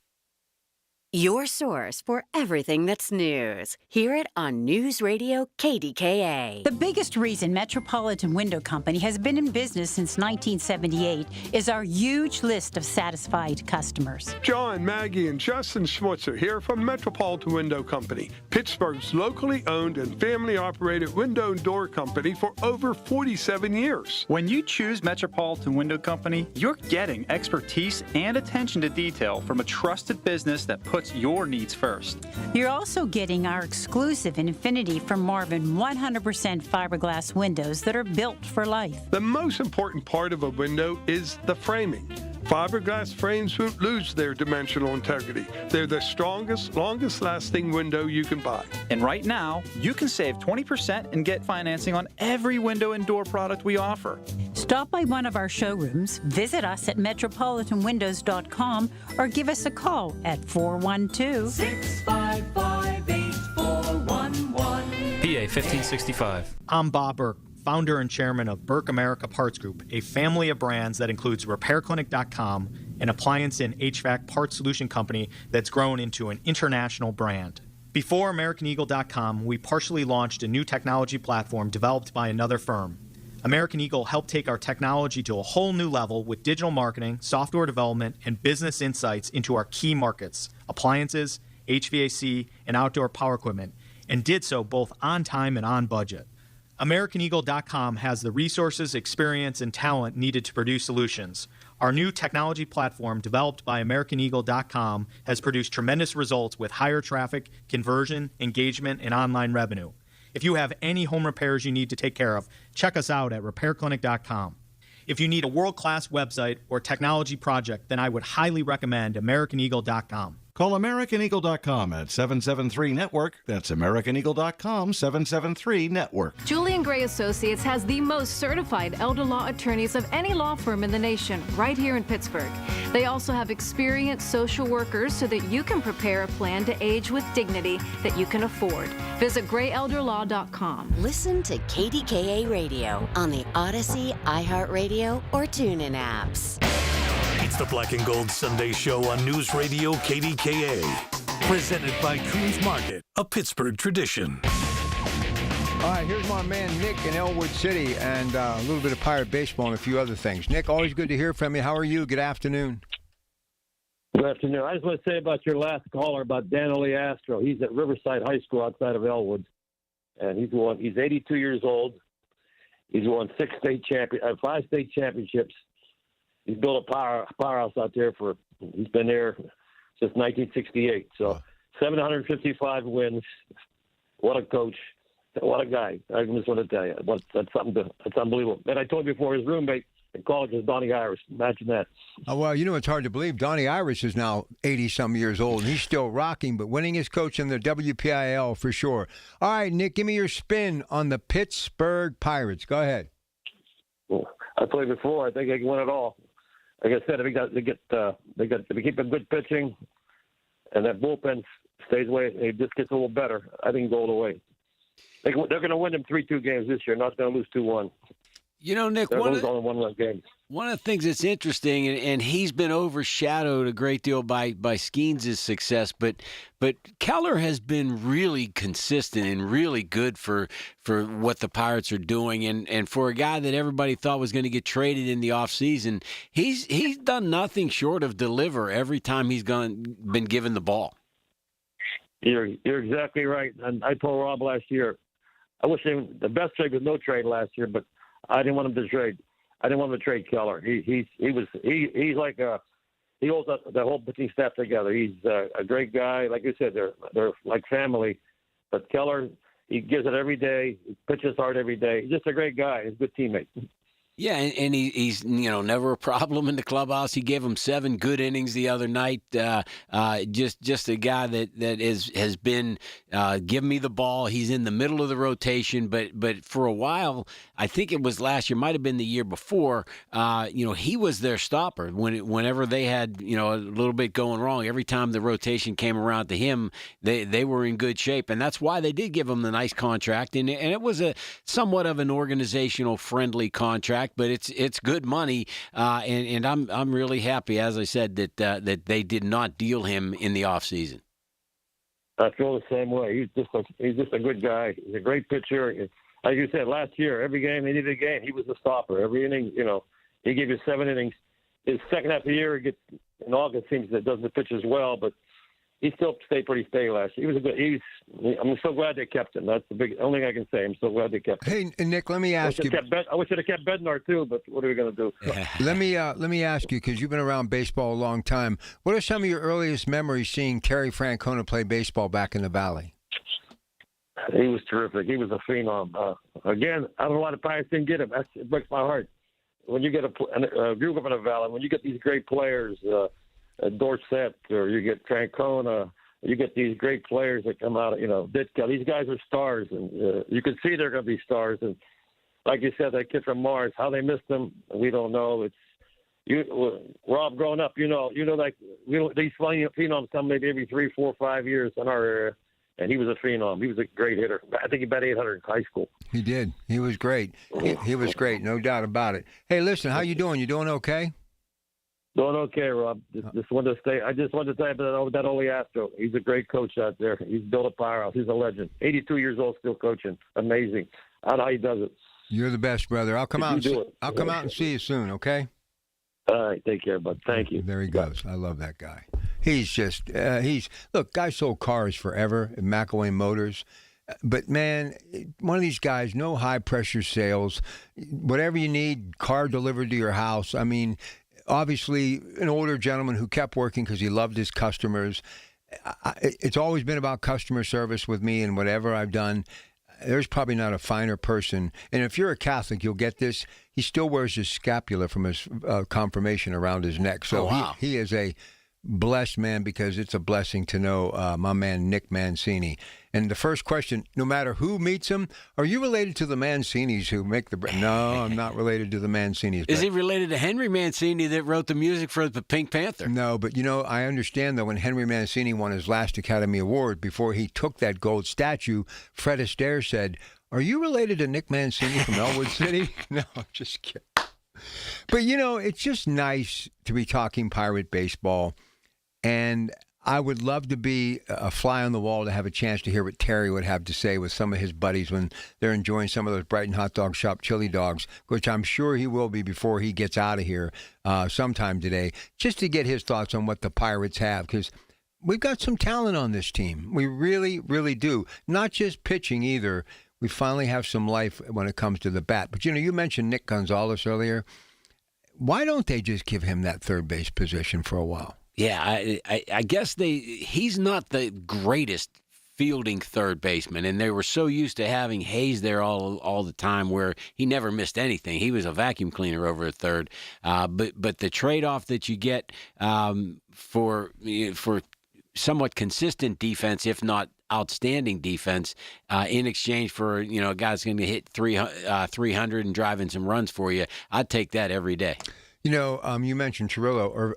Your source for everything that's news. Hear it on News Radio KDKA. The biggest reason Metropolitan Window Company has been in business since 1978 is our huge list of satisfied customers. John, Maggie, and Justin Schmutzer here from Metropolitan Window Company, Pittsburgh's locally owned and family-operated window and door company for over 47 years. When you choose Metropolitan Window Company, you're getting expertise and attention to detail from a trusted business that puts your needs first. You're also getting our exclusive Infinity from Marvin 100% fiberglass windows that are built for life. The most important part of a window is the framing. Fiberglass frames won't lose their dimensional integrity. They're the strongest, longest-lasting window you can buy. And right now, you can save 20% and get financing on every window and door product we offer. Stop by one of our showrooms, visit us at metropolitanwindows.com, or give us a call at 412-655-8411. PA 1565. I'm Bob Burke, founder and chairman of Burke America Parts Group, a family of brands that includes RepairClinic.com, an appliance and HVAC parts solution company that's grown into an international brand. Before AmericanEagle.com, we partially launched a new technology platform developed by another firm. American Eagle helped take our technology to a whole new level with digital marketing, software development, and business insights into our key markets, appliances, HVAC, and outdoor power equipment, and did so both on time and on budget. AmericanEagle.com has the resources, experience, and talent needed to produce solutions. Our new technology platform, developed by AmericanEagle.com, has produced tremendous results with higher traffic, conversion, engagement, and online revenue. If you have any home repairs you need to take care of, check us out at RepairClinic.com. If you need a world-class website or technology project, then I would highly recommend AmericanEagle.com. Call AmericanEagle.com at 773-NETWORK. That's AmericanEagle.com, 773-NETWORK. Julian Gray Associates has the most certified elder law attorneys of any law firm in the nation, right here in Pittsburgh. They also have experienced social workers so that you can prepare a plan to age with dignity that you can afford. Visit grayelderlaw.com. Listen to KDKA Radio on the Odyssey, iHeartRadio, or TuneIn apps. It's the Black and Gold Sunday Show on News Radio KDKA. Presented by Coons Market, a Pittsburgh tradition. All right, here's my man Nick in Elwood City and a little bit of Pirate baseball and a few other things. Nick, always good to hear from you. How are you? Good afternoon. Good afternoon. I just want to say about your last caller about Dan Oleastro. He's at Riverside High School outside of Elwood, and he's 82 years old. He's won 5 state championships. He's built a powerhouse out there he's been there since 1968. So 755 wins. What a coach. What a guy. I just want to tell you. That's unbelievable. And I told you before, his roommate in college is Donnie Irish. Imagine that. Oh, well, it's hard to believe. Donnie Irish is now 80-some years old, and he's still rocking, but winning his coach in the WPIL for sure. All right, Nick, give me your spin on the Pittsburgh Pirates. Go ahead. Well, I told you before, I think they can win it all. Like I said, if we keep a good pitching and that bullpen stays away, it just gets a little better, I think go all the way. They're going to win them 3-2 games this year, not going to lose 2-1. Nick, one of the things that's interesting, and he's been overshadowed a great deal by Skeens' success, but Keller has been really consistent and really good for what the Pirates are doing, and for a guy that everybody thought was going to get traded in the offseason, he's done nothing short of deliver every time he's been given the ball. You're exactly right, and I told Rob last year, I wish the best trade was no trade last year, but I didn't want him to trade. I didn't want him to trade Keller. He's like he holds the whole pitching staff together. He's a great guy. Like you said, they're like family. But Keller, he gives it every day. He pitches hard every day. He's just a great guy. He's a good teammate. Yeah, and he's never a problem in the clubhouse. He gave him 7 good innings the other night. Just a guy that has been giving me the ball. He's in the middle of the rotation, but for a while, I think it was last year, might have been the year before. He was their stopper whenever they had a little bit going wrong. Every time the rotation came around to him, they were in good shape, and that's why they did give him the nice contract. And it was a somewhat of an organizational friendly contract. But it's good money, and I'm really happy, as I said, that they did not deal him in the offseason. I feel the same way. He's just a good guy. He's a great pitcher. Like you said, last year, every game they needed a game, he was the stopper. Every inning, he gave you 7 innings. His second half of the year, in August, seems that doesn't pitch as well, but he still stayed pretty steady last year. I'm so glad they kept him. That's the only thing I can say. I'm so glad they kept him. Hey, Nick, let me ask you. I wish they'd have kept Bednar too, but what are we going to do? Let me ask you, because you've been around baseball a long time. What are some of your earliest memories seeing Terry Francona play baseball back in the Valley? He was terrific. He was a phenom. Again, I don't know why the Pirates didn't get him. It breaks my heart. When you get a group up in the Valley, when you get these great players, Dorsett, or you get Francona, you get these great players that come out, Ditka. These guys are stars, and you can see they're going to be stars. And like you said, that kid from Mars, how they missed him, we don't know. Rob, growing up, like these phenoms come maybe every 3, 4, 5 years in our area, and he was a phenom. He was a great hitter. I think he batted 800 in high school. He did. He was great. He was great, no doubt about it. Hey, listen, how you doing? You doing okay? Doing okay, Rob. Just wanted to say, I just wanted to tell you about that Oleastro. He's a great coach out there. He's built a powerhouse. He's a legend. 82 years old, still coaching. Amazing. I don't know how he does it. You're the best, brother. I'll come out and see you soon, okay? All right, take care, bud. Thank you. There he goes. I love that guy. He's just look, guy sold cars forever at McElwain Motors. But, man, one of these guys, no high-pressure sales. Whatever you need, car delivered to your house. I mean, obviously an older gentleman who kept working because he loved his customers. It's always been about customer service with me, and whatever I've done, there's probably not a finer person. And if you're a Catholic, you'll get this. He still wears his scapula from his confirmation around his neck. So wow. he is a blessed man, because it's a blessing to know my man Nick Mancini. And the first question, no matter who meets him, are you related to the Mancinis who make the bread? No, I'm not related to the Mancinis. Is he related to Henry Mancini that wrote the music for the Pink Panther? No, but I understand that when Henry Mancini won his last Academy Award, before he took that gold statue, Fred Astaire said, "Are you related to Nick Mancini from Elwood City?" No, I'm just kidding. But, it's just nice to be talking Pirate baseball. And I would love to be a fly on the wall to have a chance to hear what Terry would have to say with some of his buddies when they're enjoying some of those Brighton Hot Dog Shop chili dogs, which I'm sure he will be before he gets out of here sometime today, just to get his thoughts on what the Pirates have, because we've got some talent on this team. We really, really do. Not just pitching either. We finally have some life when it comes to the bat. But, you mentioned Nick Gonzalez earlier. Why don't they just give him that third base position for a while? Yeah, I guess he's not the greatest fielding third baseman, and they were so used to having Hayes there all the time, where he never missed anything. He was a vacuum cleaner over at third. But the trade-off that you get for somewhat consistent defense, if not outstanding defense, in exchange for a guy that's going to hit 300 and drive in some runs for you, I'd take that every day. You mentioned Cirillo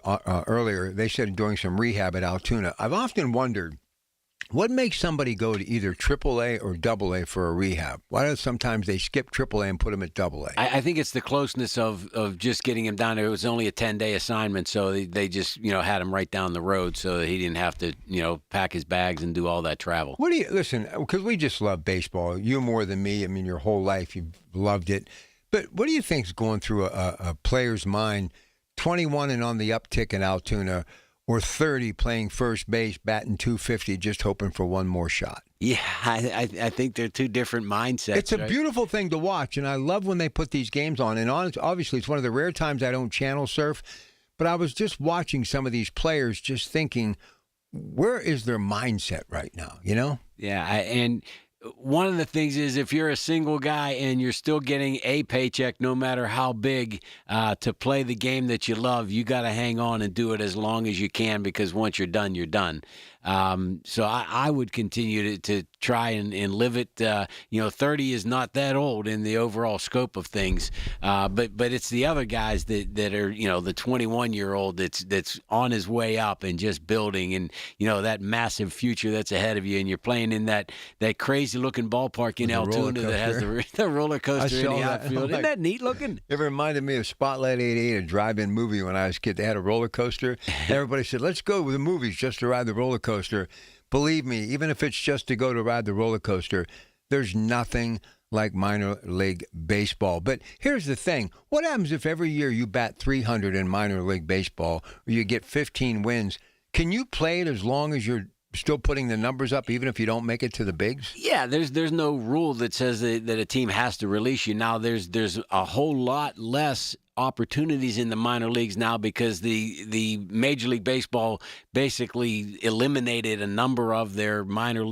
earlier. They said doing some rehab at Altoona. I've often wondered, what makes somebody go to either AAA or AA for a rehab? Why do sometimes they skip AAA and put them at AA? I think it's the closeness of just getting him down there. It was only a 10-day assignment, so they just had him right down the road so that he didn't have to pack his bags and do all that travel. Listen, because we just love baseball. You more than me. I mean, your whole life you've loved it. But what do you think is going through a player's mind, 21 and on the uptick in Altoona, or 30 playing first base, batting .250, just hoping for one more shot? Yeah, I think they're two different mindsets. It's a beautiful thing to watch, and I love when they put these games on. And obviously, it's one of the rare times I don't channel surf, but I was just watching some of these players just thinking, where is their mindset right now, Yeah, and one of the things is, if you're a single guy and you're still getting a paycheck, no matter how big, to play the game that you love, you got to hang on and do it as long as you can, because once you're done, you're done. So I would continue to try and live it. 30 is not that old in the overall scope of things. But it's the other guys that are, the 21-year-old that's on his way up and just building, and, that massive future that's ahead of you. And you're playing in that crazy looking ballpark in Altoona that has the roller coaster in the outfield. Isn't that neat looking? It reminded me of Spotlight 88, a drive-in movie when I was a kid. They had a roller coaster. Everybody said, let's go to the movies just to ride the roller coaster. Believe me, even if it's just to go to ride the roller coaster, there's nothing like minor league baseball. But here's the thing. What happens if every year you bat 300 in minor league baseball, or you get 15 wins? Can you play it as long as you're still putting the numbers up, even if you don't make it to the bigs? Yeah, there's no rule that says that a team has to release you. Now, there's a whole lot less opportunities in the minor leagues now, because the Major League Baseball basically eliminated a number of their minor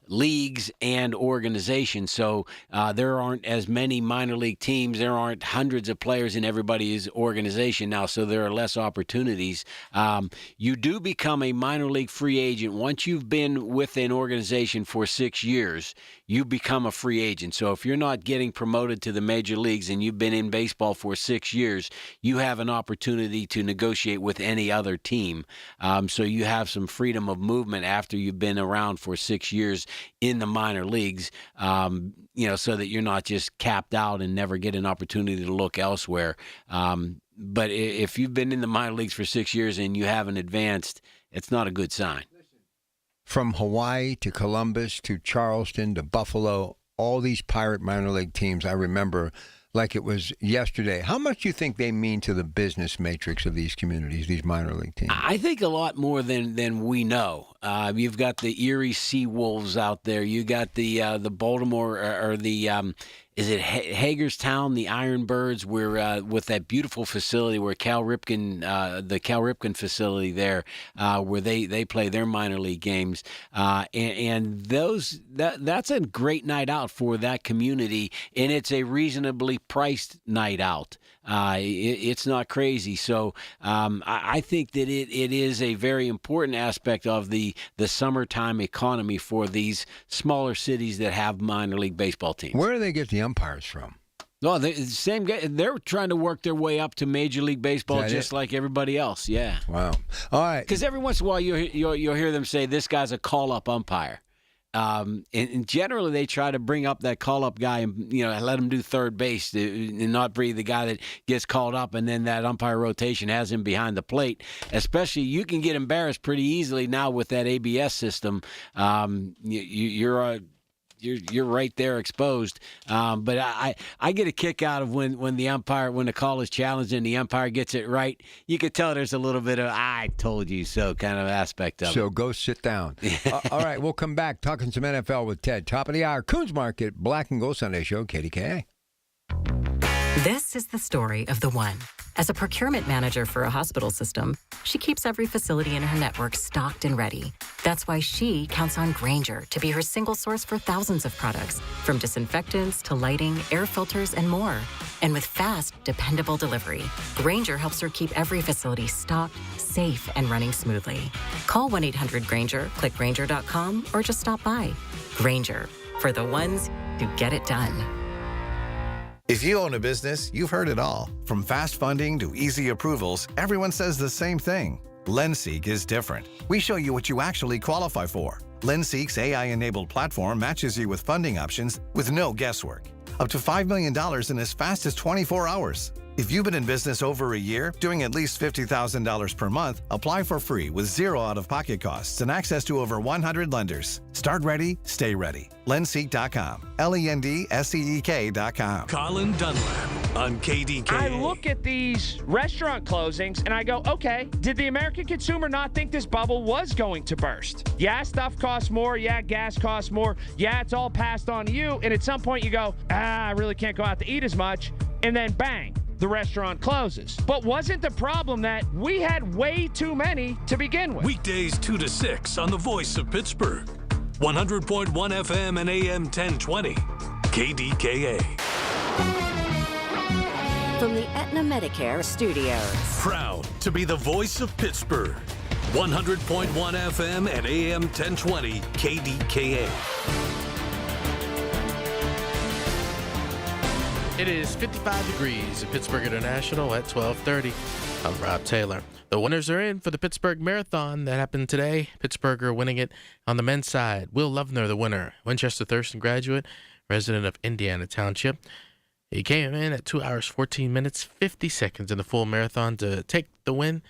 leagues and organizations. So there aren't as many minor league teams. There aren't hundreds of players in everybody's organization now, so there are less opportunities. You do become a minor league free agent. Once you've been with an organization for 6 years, you become a free agent. So if you're not getting promoted to the major leagues and you've been in baseball for 6 years, you have an opportunity to negotiate with any other team. So you have some freedom of movement after you've been around for 6 years in the minor leagues, so that you're not just capped out and never get an opportunity to look elsewhere. But if you've been in the minor leagues for 6 years and you haven't advanced, it's not a good sign. From Hawaii to Columbus to Charleston to Buffalo, all these Pirate minor league teams, I remember like it was yesterday. How much do you think they mean to the business matrix of these communities, these minor league teams? I think a lot more than we know. You've got the Erie Seawolves out there. You got the Baltimore or the is it Hagerstown, the Iron Birds, where with that beautiful facility where Cal Ripken, the Cal Ripken facility there, where they play their minor league games, and that's a great night out for that community, and it's a reasonably priced night out. It's not crazy, so I think that it is a very important aspect of the summertime economy for these smaller cities that have minor league baseball teams. Where do they get the umpires from? No, the same guy. They're trying to work their way up to Major League Baseball just like everybody else. Yeah. Wow. All right. Because every once in a while you'll hear them say this guy's a call-up umpire. And generally they try to bring up that call-up guy and let him do third base and not be the guy that gets called up, and then that umpire rotation has him behind the plate. Especially, you can get embarrassed pretty easily now with that ABS system. You're right there exposed. But I get a kick out of when the call is challenged and the umpire gets it right. You could tell there's a little bit of "I told you so" kind of aspect of it. So go sit down. All right, we'll come back talking some NFL with Ted. Top of the hour, Coons Market, Black and Gold Sunday Show, KDKA. This is the story of the one. As a procurement manager for a hospital system, she keeps every facility in her network stocked and ready. That's why she counts on Grainger to be her single source for thousands of products, from disinfectants to lighting, air filters, and more. And with fast, dependable delivery, Grainger helps her keep every facility stocked, safe, and running smoothly. Call 1-800-GRAINGER, click Grainger.com, or just stop by. Grainger, for the ones who get it done. If you own a business, you've heard it all. From fast funding to easy approvals, everyone says the same thing. LendSeek is different. We show you what you actually qualify for. LendSeek's AI-enabled platform matches you with funding options with no guesswork. Up to $5 million in as fast as 24 hours. If you've been in business over a year, doing at least $50,000 per month, apply for free with zero out-of-pocket costs and access to over 100 lenders. Start ready, stay ready. LendSeek.com. LendSeek.com. Colin Dunlap on KDKA. I look at these restaurant closings and I go, okay, did the American consumer not think this bubble was going to burst? Yeah, stuff costs more. Yeah, gas costs more. Yeah, it's all passed on to you. And at some point you go, I really can't go out to eat as much. And then bang, the restaurant closes. But wasn't the problem that we had way too many to begin with? Weekdays 2 to 6 on the Voice of Pittsburgh. 100.1 FM and AM 1020. KDKA. From the Aetna Medicare Studios. Proud to be the voice of Pittsburgh. 100.1 FM and AM 1020. KDKA. It is 55 degrees at Pittsburgh International at 12:30. I'm Rob Taylor. The winners are in for the Pittsburgh Marathon that happened today. Pittsburgh are winning it on the men's side. Will Lovner, the winner, Winchester Thurston graduate, resident of Indiana Township. He came in at 2 hours, 14 minutes, 50 seconds in the full marathon to take the win.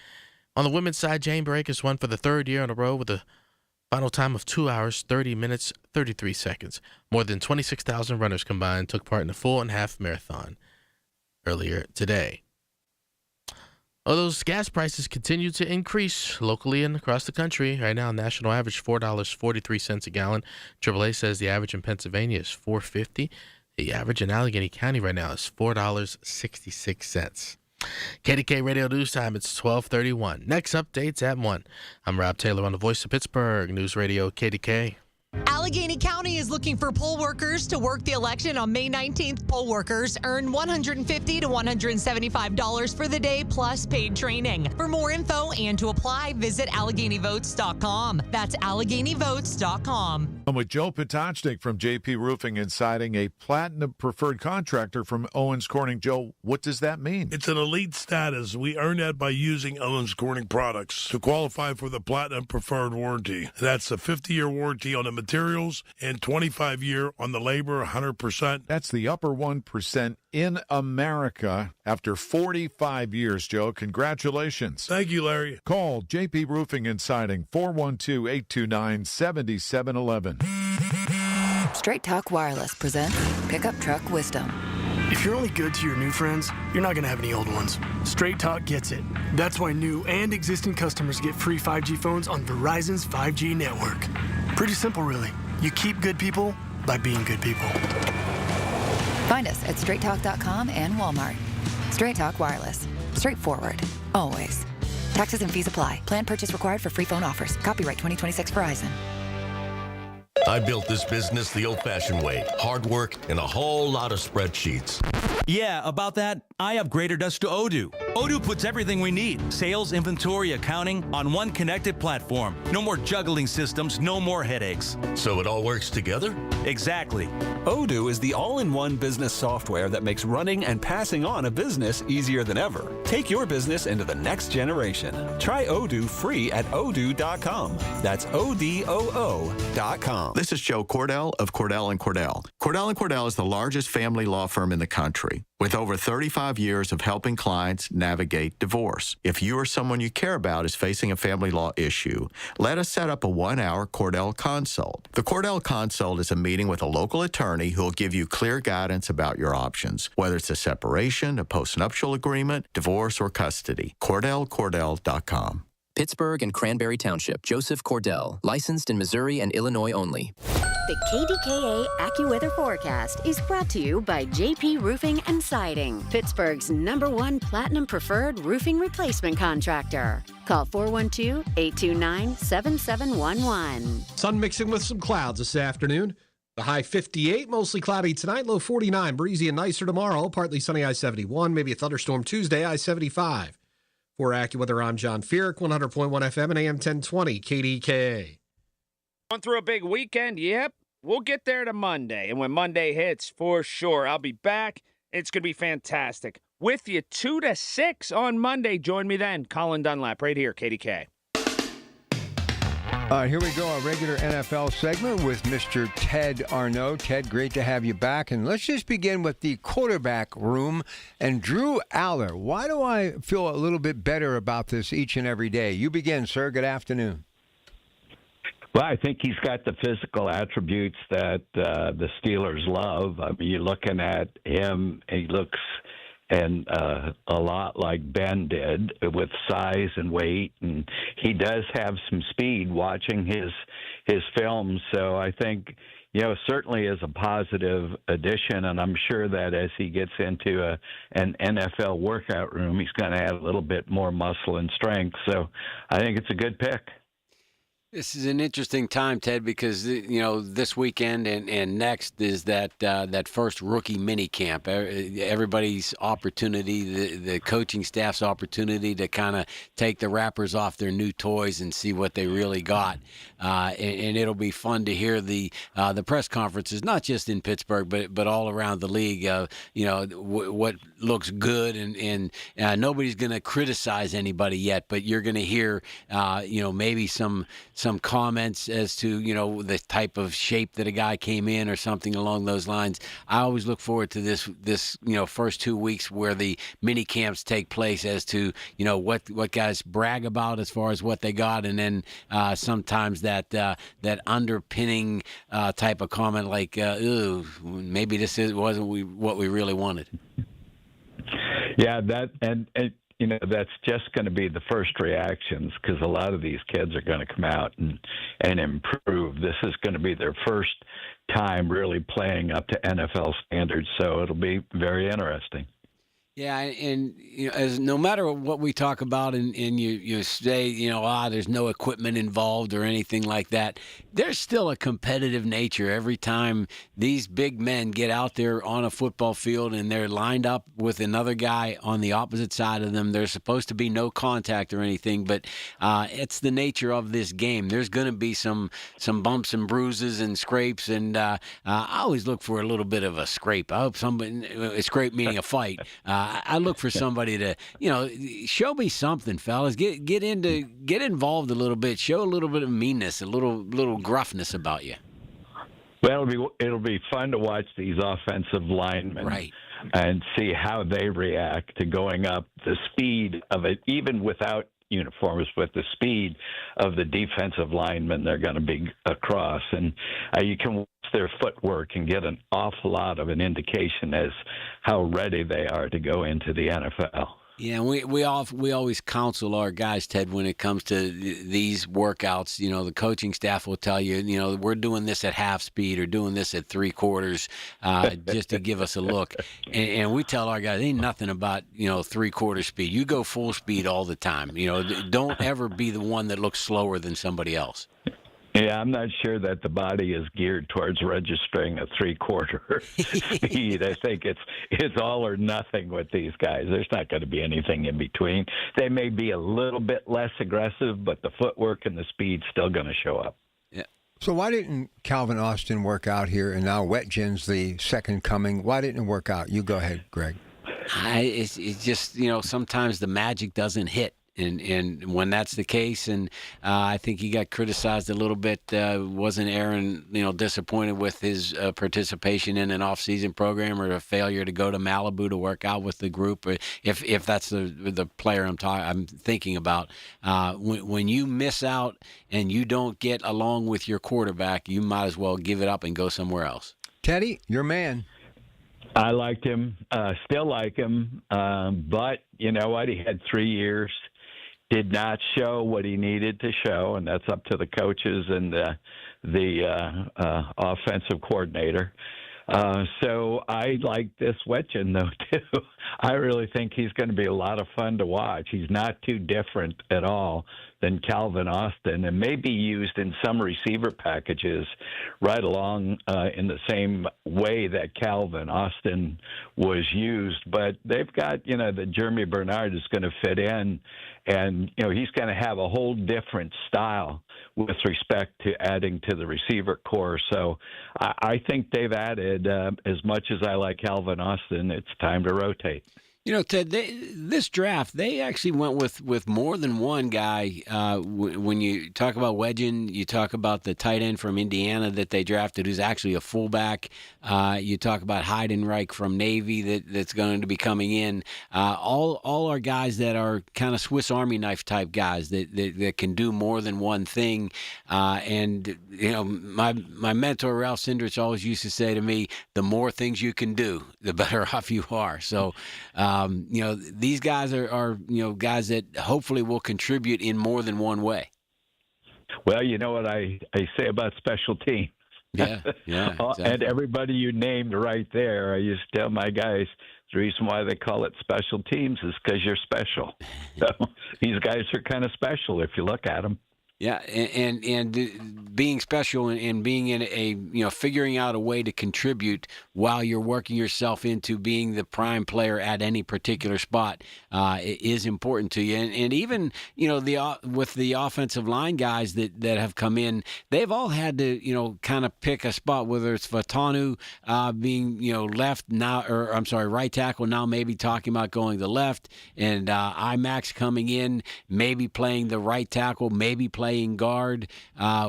On the women's side, Jane Barakas won for the third year in a row with a final time of 2 hours, 30 minutes, 33 seconds. More than 26,000 runners combined took part in the full and half marathon earlier today. Although gas prices continue to increase locally and across the country, right now national average $4.43 a gallon. AAA says the average in Pennsylvania is $4.50. The average in Allegheny County right now is $4.66. KDK Radio News Time, it's 12:31. Next updates at 1. I'm Rob Taylor on the Voice of Pittsburgh, News Radio KDK. Allegheny County is looking for poll workers to work the election on May 19th. Poll workers earn $150 to $175 for the day plus paid training. For more info and to apply, visit AlleghenyVotes.com. That's AlleghenyVotes.com. I'm with Joe Potocznik from JP Roofing and Siding, a platinum preferred contractor from Owens Corning. Joe, what does that mean? It's an elite status. We earn that by using Owens Corning products to qualify for the platinum preferred warranty. That's a 50-year warranty on the materials and 25-year on the labor, 100%. That's the upper 1% in America after 45 years, Joe. Congratulations. Thank you, Larry. Call JP Roofing and Siding, 412-829-7711. Straight Talk Wireless presents Pickup Truck Wisdom. If you're only good to your new friends, you're not going to have any old ones. Straight Talk gets it. That's why new and existing customers get free 5G phones on Verizon's 5G network. Pretty simple, really. You keep good people by being good people. Find us at straighttalk.com and Walmart. Straight Talk Wireless. Straightforward. Always. Taxes and fees apply. Plan purchase required for free phone offers. Copyright 2026 Verizon. I built this business the old-fashioned way. Hard work and a whole lot of spreadsheets. Yeah, about that, I upgraded us to Odoo. Odoo puts everything we need, sales, inventory, accounting, on one connected platform. No more juggling systems, no more headaches. So it all works together? Exactly. Odoo is the all-in-one business software that makes running and passing on a business easier than ever. Take your business into the next generation. Try Odoo free at odoo.com. That's ODOO.com. This is Joe Cordell of Cordell & Cordell. Cordell & Cordell is the largest family law firm in the country, with over 35 years of helping clients navigate divorce. If you or someone you care about is facing a family law issue, let us set up a 1-hour Cordell Consult. The Cordell Consult is a meeting with a local attorney who will give you clear guidance about your options, whether it's a separation, a postnuptial agreement, divorce, or custody. CordellCordell.com. Pittsburgh and Cranberry Township. Joseph Cordell. Licensed in Missouri and Illinois only. The KDKA AccuWeather forecast is brought to you by JP Roofing and Siding, Pittsburgh's #1 Platinum Preferred Roofing Replacement Contractor. Call 412-829-7711. Sun mixing with some clouds this afternoon. The high 58, mostly cloudy tonight, low 49. Breezy and nicer tomorrow, partly sunny I-71, maybe a thunderstorm Tuesday, I-75. For AccuWeather, I'm John Feerick, 100.1 FM and AM 1020, KDKA. Going through a big weekend, yep. We'll get there to Monday. And when Monday hits, for sure, I'll be back. It's going to be fantastic. With you 2 to 6 on Monday. Join me then. Colin Dunlap right here, KDK. Here we go, our regular NFL segment with Mr. Ted Arnaud. Ted, great to have you back. And let's just begin with the quarterback room. And Drew Aller, why do I feel a little bit better about this each and every day? You begin, sir. Good afternoon. Well, I think he's got the physical attributes that the Steelers love. I mean, you're looking at him, he looks a lot like Ben did with size and weight, and he does have some speed watching his films. So I think, certainly is a positive addition, and I'm sure that as he gets into an NFL workout room, he's going to add a little bit more muscle and strength. So I think it's a good pick. This is an interesting time, Ted, because this weekend and next is that first rookie mini camp. Everybody's opportunity, the coaching staff's opportunity to kind of take the wrappers off their new toys and see what they really got. And it'll be fun to hear the press conferences, not just in Pittsburgh, but all around the league. What looks good, and nobody's going to criticize anybody yet, but you're going to hear maybe some comments as to the type of shape that a guy came in or something along those lines. I always look forward to this first 2 weeks where the mini camps take place as to what guys brag about as far as what they got, and then sometimes that underpinning type of comment like, "Ooh, maybe this wasn't what we really wanted." Yeah, that and that's just going to be the first reactions, because a lot of these kids are going to come out and improve. This is going to be their first time really playing up to NFL standards, so it'll be very interesting. Yeah, and as no matter what we talk about, and you say there's no equipment involved or anything like that, there's still a competitive nature every time these big men get out there on a football field and they're lined up with another guy on the opposite side of them. There's supposed to be no contact or anything, but it's the nature of this game. There's going to be some bumps and bruises and scrapes, and I always look for a little bit of a scrape. I hope a scrape meaning a fight. I look for somebody to, show me something, fellas. Get involved a little bit. Show a little bit of meanness, a little gruffness about you. Well, it'll be fun to watch these offensive linemen, and see how they react to going up. The speed of it, even without uniforms, with the speed of the defensive linemen they're going to be across, and you can watch their footwork and get an awful lot of an indication as how ready they are to go into the NFL. Yeah, we always counsel our guys, Ted, when it comes to these workouts. You know, the coaching staff will tell you, you know, we're doing this at half speed or doing this at 3/4, just to give us a look. And we tell our guys, ain't nothing about, you know, 3/4 speed. You go full speed all the time. You know, don't ever be the one that looks slower than somebody else. Yeah, I'm not sure that the body is geared towards registering a 3/4 speed. I think it's all or nothing with these guys. There's not going to be anything in between. They may be a little bit less aggressive, but the footwork and the speed's still going to show up. Yeah. So why didn't Calvin Austin work out here, and now Wetjen's the second coming? Why didn't it work out? You go ahead, Greg. It's just, you know, sometimes the magic doesn't hit. And when that's the case, and I think he got criticized a little bit, wasn't Aaron, you know, disappointed with his participation in an off-season program or a failure to go to Malibu to work out with the group? If that's the player I'm thinking about, when you miss out and you don't get along with your quarterback, you might as well give it up and go somewhere else. Teddy, your man. I liked him, still like him, but you know what? He had 3 years. Did not show what he needed to show, and that's up to the coaches and the offensive coordinator. So I like this Wetjen, though, too. I really think he's going to be a lot of fun to watch. He's not too different at all than Calvin Austin, and may be used in some receiver packages right along in the same way that Calvin Austin was used. But they've got, you know, that Jeremy Bernard is going to fit in, and, you know, he's going to have a whole different style with respect to adding to the receiver core. So I think they've added, as much as I like Calvin Austin, it's time to rotate. You know, Ted, this draft, they actually went with more than one guy. When you talk about Wetjen, you talk about the tight end from Indiana that they drafted, who's actually a fullback. You talk about Heidenreich from Navy that's going to be coming in. All are guys that are kind of Swiss Army knife type guys that can do more than one thing. And, you know, my mentor, Ralph Sindrich, always used to say to me, the more things you can do, the better off you are. So, you know, these guys are you know, guys that hopefully will contribute in more than one way. Well, you know what I say about special teams. Yeah, exactly. And everybody you named right there, I used to tell my guys, the reason why they call it special teams is because you're special. So these guys are kind of special if you look at them. Yeah, and being special and being in you know, figuring out a way to contribute while you're working yourself into being the prime player at any particular spot is important to you. And even, you know, with the offensive line guys that have come in, they've all had to, you know, kind of pick a spot, whether it's Fatanu being, you know, left now, or I'm sorry, right tackle now, maybe talking about going to left, and IMAX coming in, maybe playing the right tackle, maybe playing guard.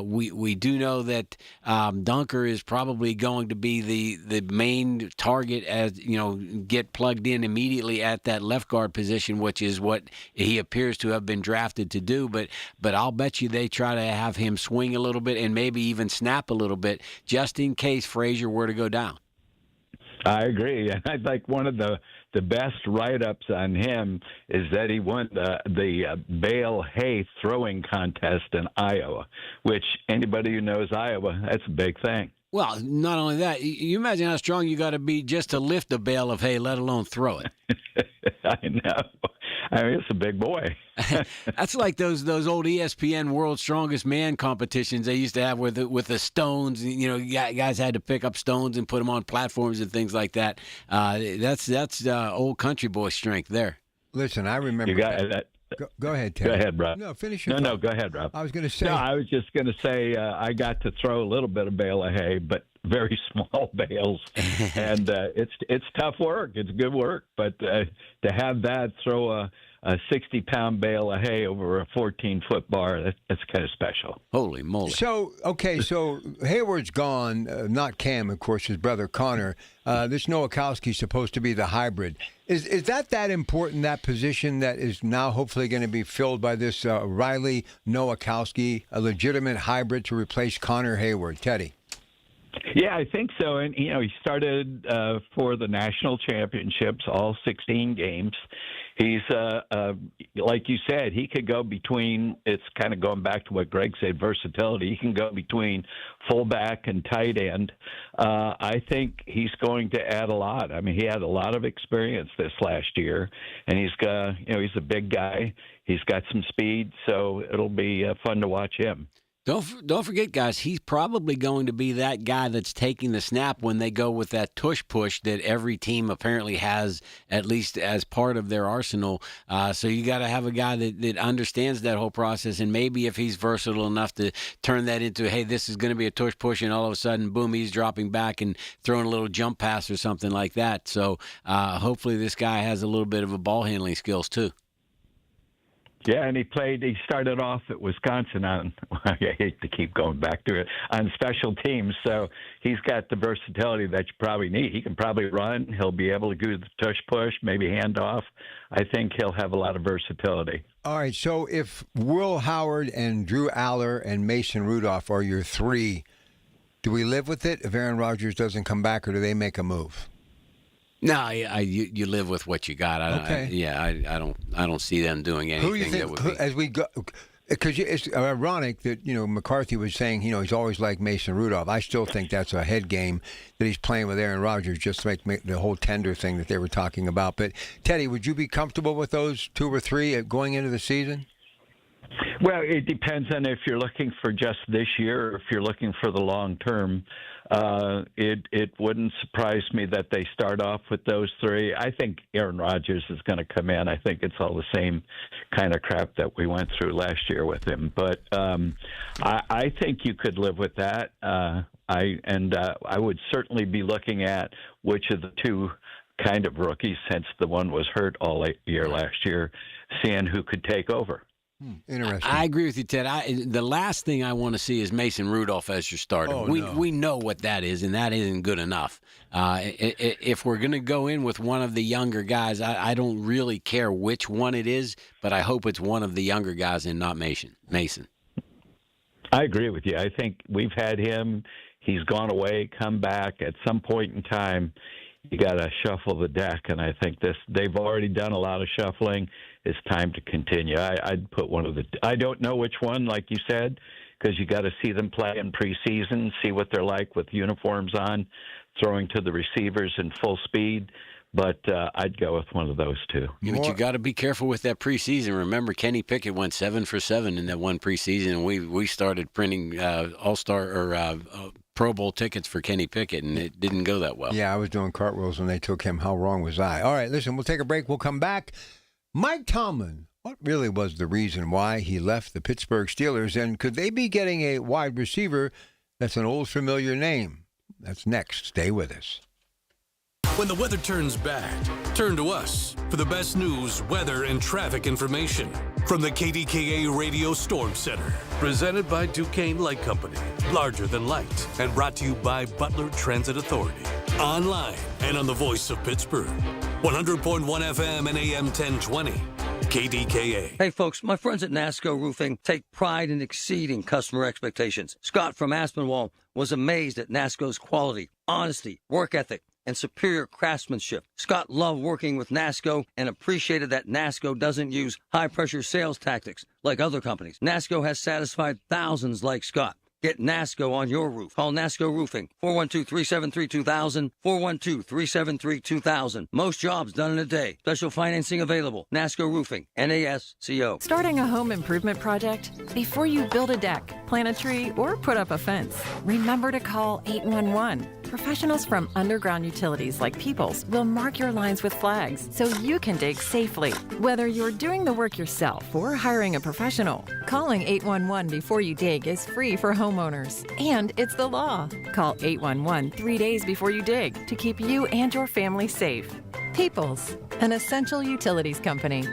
We do know that Dunker is probably going to be the main target, as you know, get plugged in immediately at that left guard position, which is what he appears to have been drafted to do. But I'll bet you they try to have him swing a little bit and maybe even snap a little bit, just in case Frazier were to go down. I agree. I think one of the best write-ups on him is that he won the Bale Hay throwing contest in Iowa, which anybody who knows Iowa, that's a big thing. Well, not only that, you imagine how strong you got to be just to lift a bale of hay, let alone throw it. I know. I mean, it's a big boy. That's like those old ESPN World's Strongest Man competitions they used to have with the stones. You know, guys had to pick up stones and put them on platforms and things like that. That's old country boy strength there. Listen, I remember. You got that. Go ahead, Ted. Go ahead, Rob. No, finish your No, thought. go ahead, Rob. I was going to say. No, I was just going to say I got to throw a little bit of bale of hay, but very small bales, and it's tough work. It's good work, but to have that throw a 60-pound bale of hay over a 14-foot bar, that's kind of special. Holy moly. So Hayward's gone, not Cam, of course, his brother Connor. This Nowakowski's supposed to be the hybrid. Is that important, that position that is now hopefully going to be filled by this Riley Nowakowski, a legitimate hybrid to replace Connor Hayward? Teddy? Yeah, I think so. And, he started for the national championships, all 16 games. He's, like you said, he could go between, it's kind of going back to what Greg said, versatility. He can go between fullback and tight end. I think he's going to add a lot. I mean, he had a lot of experience this last year, and he's got, he's a big guy. He's got some speed, so it'll be fun to watch him. Don't forget, guys, he's probably going to be that guy that's taking the snap when they go with that tush push that every team apparently has, at least as part of their arsenal. So you got to have a guy that understands that whole process, and maybe if he's versatile enough to turn that into, hey, this is going to be a tush push, and all of a sudden, boom, he's dropping back and throwing a little jump pass or something like that. So hopefully this guy has a little bit of a ball handling skills too. Yeah, and he started off at Wisconsin I hate to keep going back to it, on special teams. So he's got the versatility that you probably need. He can probably run. He'll be able to do the tush push, maybe hand off. I think he'll have a lot of versatility. All right, so if Will Howard and Drew Aller and Mason Rudolph are your three, do we live with it if Aaron Rodgers doesn't come back, or do they make a move? No, you live with what you got. I don't see them doing anything. Who do you think, that would be... as we go? Because it's ironic that McCarthy was saying he's always like Mason Rudolph. I still think that's a head game that he's playing with Aaron Rodgers, just to make the whole tender thing that they were talking about. But Teddy, would you be comfortable with those two or three going into the season? Well, it depends on if you're looking for just this year or if you're looking for the long term. It wouldn't surprise me that they start off with those three. I think Aaron Rodgers is going to come in. I think it's all the same kind of crap that we went through last year with him. But I think you could live with that. I would certainly be looking at which of the two kind of rookies, since the one was hurt all year last year, seeing who could take over. Interesting. I agree with you, Ted. The last thing I want to see is Mason Rudolph as your starter. We know what that is, and that isn't good enough. If we're going to go in with one of the younger guys, I don't really care which one it is, but I hope it's one of the younger guys and not Mason. I agree with you. I think we've had him. He's gone away, come back. At some point in time, you got to shuffle the deck, and I think they've already done a lot of shuffling. It's time to continue. I'd put one of the – I don't know which one, like you said, because you got to see them play in preseason, see what they're like with uniforms on, throwing to the receivers in full speed. But I'd go with one of those two. Yeah, but you got to be careful with that preseason. Remember, Kenny Pickett went 7 for 7 in that one preseason, and we started printing All-Star or Pro Bowl tickets for Kenny Pickett, and it didn't go that well. Yeah, I was doing cartwheels when they took him. How wrong was I? All right, listen, we'll take a break. We'll come back. Mike Tomlin, what really was the reason why he left the Pittsburgh Steelers, and could they be getting a wide receiver that's an old familiar name? That's next. Stay with us. When the weather turns bad, turn to us for the best news, weather, and traffic information from the KDKA Radio Storm Center. Presented by Duquesne Light Company, larger than light, and brought to you by Butler Transit Authority. Online and on the voice of Pittsburgh. 100.1 FM and AM 1020. KDKA. Hey folks, my friends at NASCO Roofing take pride in exceeding customer expectations. Scott from Aspinwall was amazed at NASCO's quality, honesty, work ethic, and superior craftsmanship. Scott loved working with NASCO and appreciated that NASCO doesn't use high-pressure sales tactics like other companies. NASCO has satisfied thousands like Scott. Get NASCO on your roof. Call NASCO Roofing, 412-373-2000, 412-373-2000. Most jobs done in a day. Special financing available. NASCO Roofing, NASCO. Starting a home improvement project? Before you build a deck, plant a tree, or put up a fence, remember to call 811. Professionals from underground utilities like Peoples will mark your lines with flags so you can dig safely. Whether you're doing the work yourself or hiring a professional, calling 811 before you dig is free for homeowners. And it's the law. Call 811 3 days before you dig to keep you and your family safe. Peoples, an essential utilities company.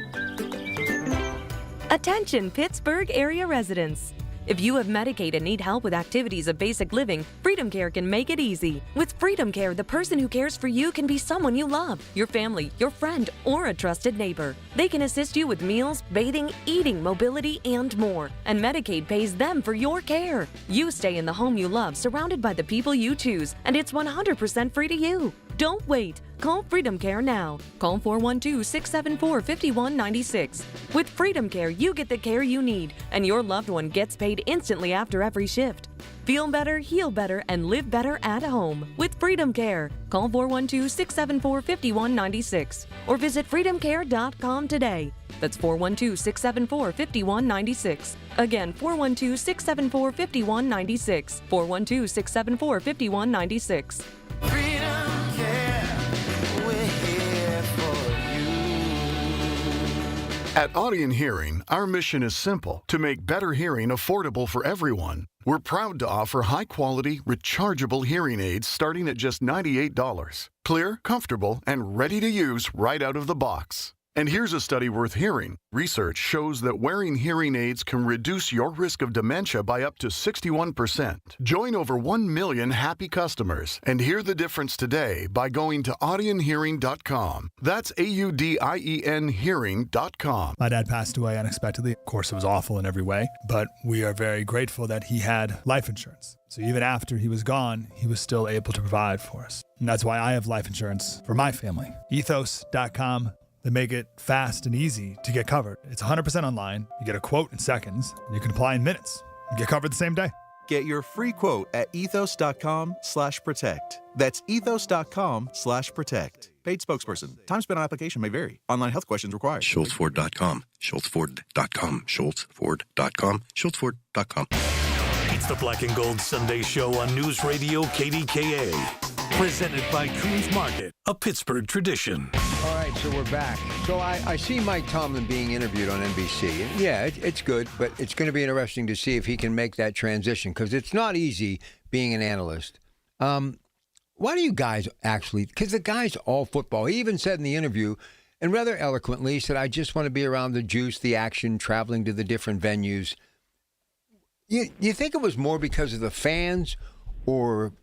Attention Pittsburgh area residents. If you have Medicaid and need help with activities of basic living, Freedom Care can make it easy. With Freedom Care, the person who cares for you can be someone you love, your family, your friend, or a trusted neighbor. They can assist you with meals, bathing, eating, mobility, and more. And Medicaid pays them for your care. You stay in the home you love, surrounded by the people you choose, and it's 100% free to you. Don't wait. Call Freedom Care now. Call 412-674-5196. With Freedom Care, you get the care you need, and your loved one gets paid instantly after every shift. Feel better, heal better, and live better at home with Freedom Care. Call 412-674-5196 or visit freedomcare.com today. That's 412-674-5196. Again, 412-674-5196. 412-674-5196. At Audion Hearing, our mission is simple: to make better hearing affordable for everyone. We're proud to offer high-quality, rechargeable hearing aids starting at just $98. Clear, comfortable, and ready to use right out of the box. And here's a study worth hearing. Research shows that wearing hearing aids can reduce your risk of dementia by up to 61%. Join over 1 million happy customers and hear the difference today by going to audionhearing.com. That's AUDIEN hearing.com. My dad passed away unexpectedly. Of course, it was awful in every way, but we are very grateful that he had life insurance. So even after he was gone, he was still able to provide for us. And that's why I have life insurance for my family. Ethos.com. They make it fast and easy to get covered. It's 100% online. You get a quote in seconds. You can apply in minutes. You get covered the same day. Get your free quote at ethos.com/protect. That's ethos.com/protect. Paid spokesperson. Time spent on application may vary. Online health questions required. SchultzFord.com. SchultzFord.com. SchultzFord.com. SchultzFord.com. It's the Black and Gold Sunday Show on News Radio KDKA. Presented by Coons Market, a Pittsburgh tradition. All right, so we're back. So I see Mike Tomlin being interviewed on NBC. And yeah, it's good, but it's going to be interesting to see if he can make that transition, because it's not easy being an analyst. Why do you guys actually, because the guy's all football. He even said in the interview, and rather eloquently, he said, I just want to be around the juice, the action, traveling to the different venues. You think it was more because of the fans or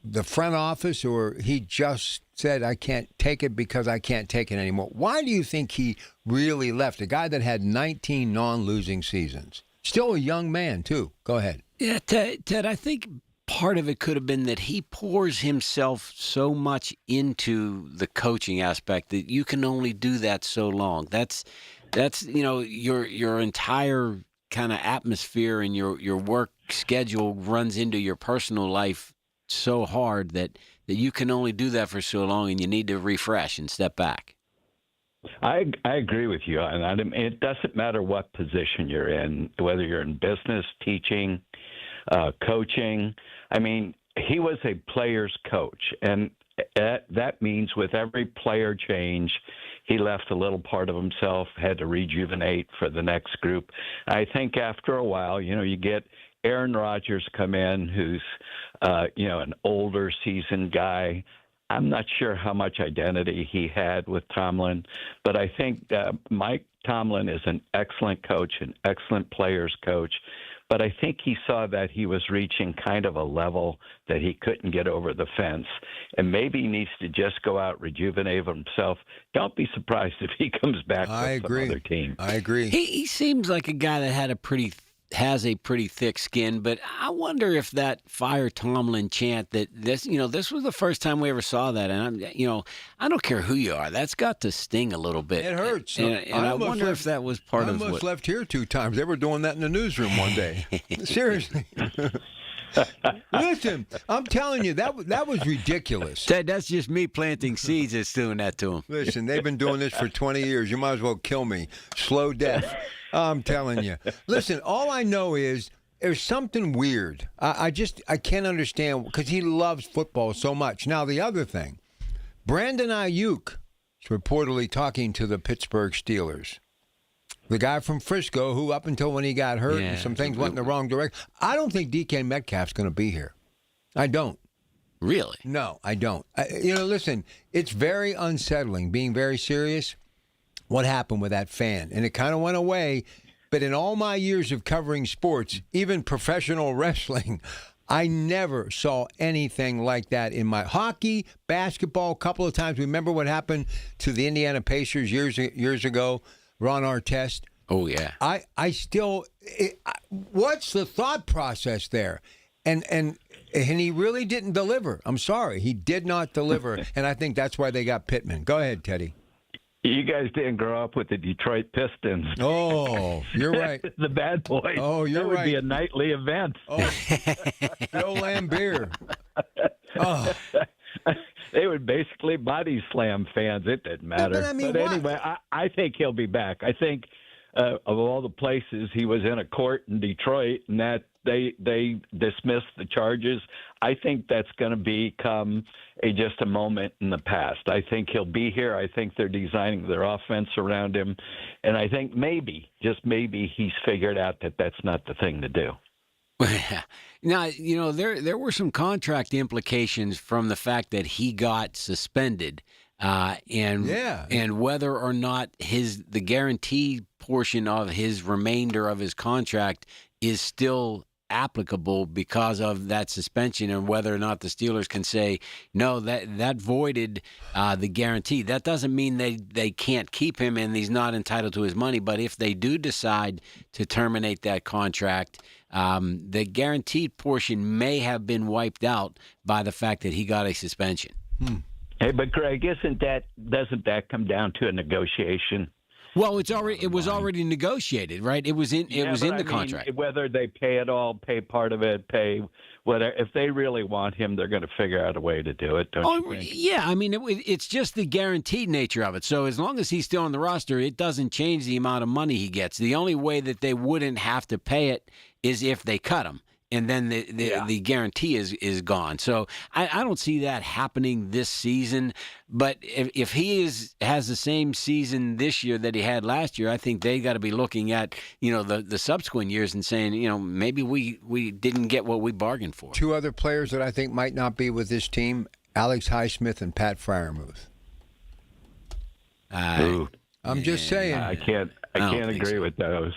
the front office, or he just said, I can't take it because I can't take it anymore? Why do you think he really left? A guy that had 19 non-losing seasons. Still a young man, too. Go ahead. Yeah, Ted, I think part of it could have been that he pours himself so much into the coaching aspect that you can only do that so long. That's your entire kind of atmosphere and your work schedule runs into your personal life so hard that you can only do that for so long, and you need to refresh and step back. I agree with you, and it doesn't matter what position you're in, whether you're in business, teaching, coaching. I mean, he was a player's coach, and that means with every player change, he left a little part of himself, had to rejuvenate for the next group. I think after a while, you get Aaron Rodgers come in, who's an older, seasoned guy. I'm not sure how much identity he had with Tomlin, but I think Mike Tomlin is an excellent coach, an excellent players coach. But I think he saw that he was reaching kind of a level that he couldn't get over the fence, and maybe he needs to just go out, rejuvenate himself. Don't be surprised if he comes back with some other team. I agree. He seems like a guy that has a pretty thick skin, but I wonder if that fire Tomlin chant that this was the first time we ever saw that, and I don't care who you are, that's got to sting a little bit. It hurts. And I wonder if that was part of I almost left here 2 times. They were doing that in the newsroom one day. Seriously. Listen, I'm telling you, that was ridiculous. Ted, that's just me planting seeds that's doing that to him. Listen, they've been doing this for 20 years. You might as well kill me. Slow death. I'm telling you. Listen, all I know is there's something weird. I can't understand, because he loves football so much. Now, the other thing, Brandon Ayuk is reportedly talking to the Pittsburgh Steelers. The guy from Frisco who, up until when he got hurt and some things went in the wrong direction. I don't think DK Metcalf's going to be here. I don't. Really? No, I don't. Listen, it's very unsettling, being very serious, what happened with that fan. And it kind of went away. But in all my years of covering sports, even professional wrestling, I never saw anything like that in my hockey, basketball. A couple of times, remember what happened to the Indiana Pacers years ago? Ron Artest. Oh yeah. What's the thought process there? And he really didn't deliver. I'm sorry, he did not deliver, and I think that's why they got Pittman. Go ahead, Teddy. You guys didn't grow up with the Detroit Pistons. Oh, you're right. The Bad Boys. Oh, you're that would right. be a nightly event. Oh, Joe Lambeer. Oh. They would basically body slam fans. It didn't matter. But anyway, I think he'll be back. I think of all the places he was in a court in Detroit and that they dismissed the charges, I think that's going to become just a moment in the past. I think he'll be here. I think they're designing their offense around him. And I think maybe, just maybe, he's figured out that that's not the thing to do. Now, there were some contract implications from the fact that he got suspended, and whether or not the guarantee portion of his remainder of his contract is still applicable because of that suspension, and whether or not the Steelers can say no, that voided the guarantee. That doesn't mean they can't keep him and he's not entitled to his money, but if they do decide to terminate that contract, the guaranteed portion may have been wiped out by the fact that he got a suspension. Hey, but Greg, doesn't that come down to a negotiation? Well, it was already negotiated, right? It was in the contract. Whether they pay it all, pay part of it, pay whatever. If they really want him, they're going to figure out a way to do it, don't you think? Yeah, I mean, it's just the guaranteed nature of it. So as long as he's still on the roster, it doesn't change the amount of money he gets. The only way that they wouldn't have to pay it is if they cut him. And then the guarantee is gone. So I don't see that happening this season. But if he has the same season this year that he had last year, I think they got to be looking at the subsequent years and saying maybe we didn't get what we bargained for. Two other players that I think might not be with this team: Alex Highsmith and Pat Freiermuth. I'm just saying. I can't agree with those.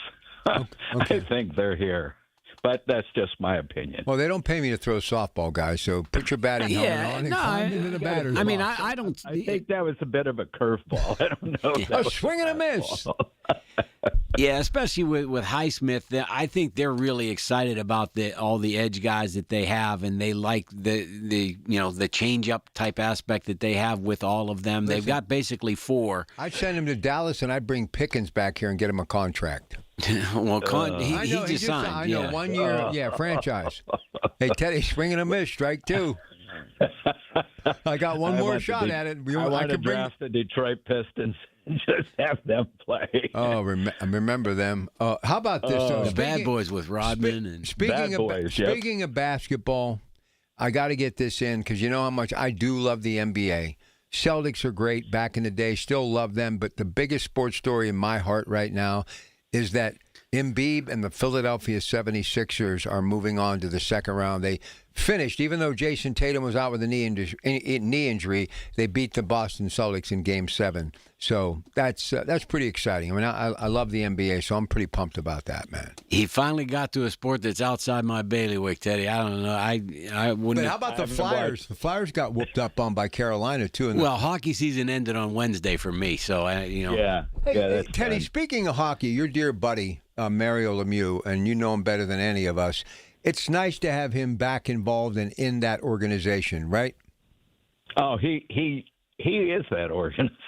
Okay. I think they're here. But that's just my opinion. Well, they don't pay me to throw softball, guys, so put your batting helmet on and climb into the batter's box. I think that was a bit of a curveball. I don't know. A swing and a miss. Yeah, especially with Highsmith, I think they're really excited about all the edge guys that they have, and they like the change up type aspect that they have with all of them. They've got basically four. I'd send him to Dallas, and I'd bring Pickens back here and get him a contract. Well, he just signed. I know, 1 year, franchise. Hey, Teddy, swing and a miss, strike two. I got one more shot at it. I want to draft the Detroit Pistons and just have them play. Oh, I remember them. How about this? The Bad Boys with Rodman. and Speaking of basketball, I got to get this in because you know how much I do love the NBA. Celtics are great back in the day. Still love them. But the biggest sports story in my heart right now is that Embiid and the Philadelphia 76ers are moving on to the second round. They finished, even though Jason Tatum was out with a knee injury, they beat the Boston Celtics in Game 7. So that's pretty exciting. I mean, I love the NBA, so I'm pretty pumped about that, man. He finally got to a sport that's outside my bailiwick, Teddy. I don't know. I wouldn't. But how about the Flyers? The Flyers got whooped up on by Carolina, too. Well, hockey season ended on Wednesday for me, so, Yeah. Hey, Teddy, speaking of hockey, your dear buddy, Mario Lemieux, and you know him better than any of us, it's nice to have him back involved and in that organization, right? Oh, he is that organization.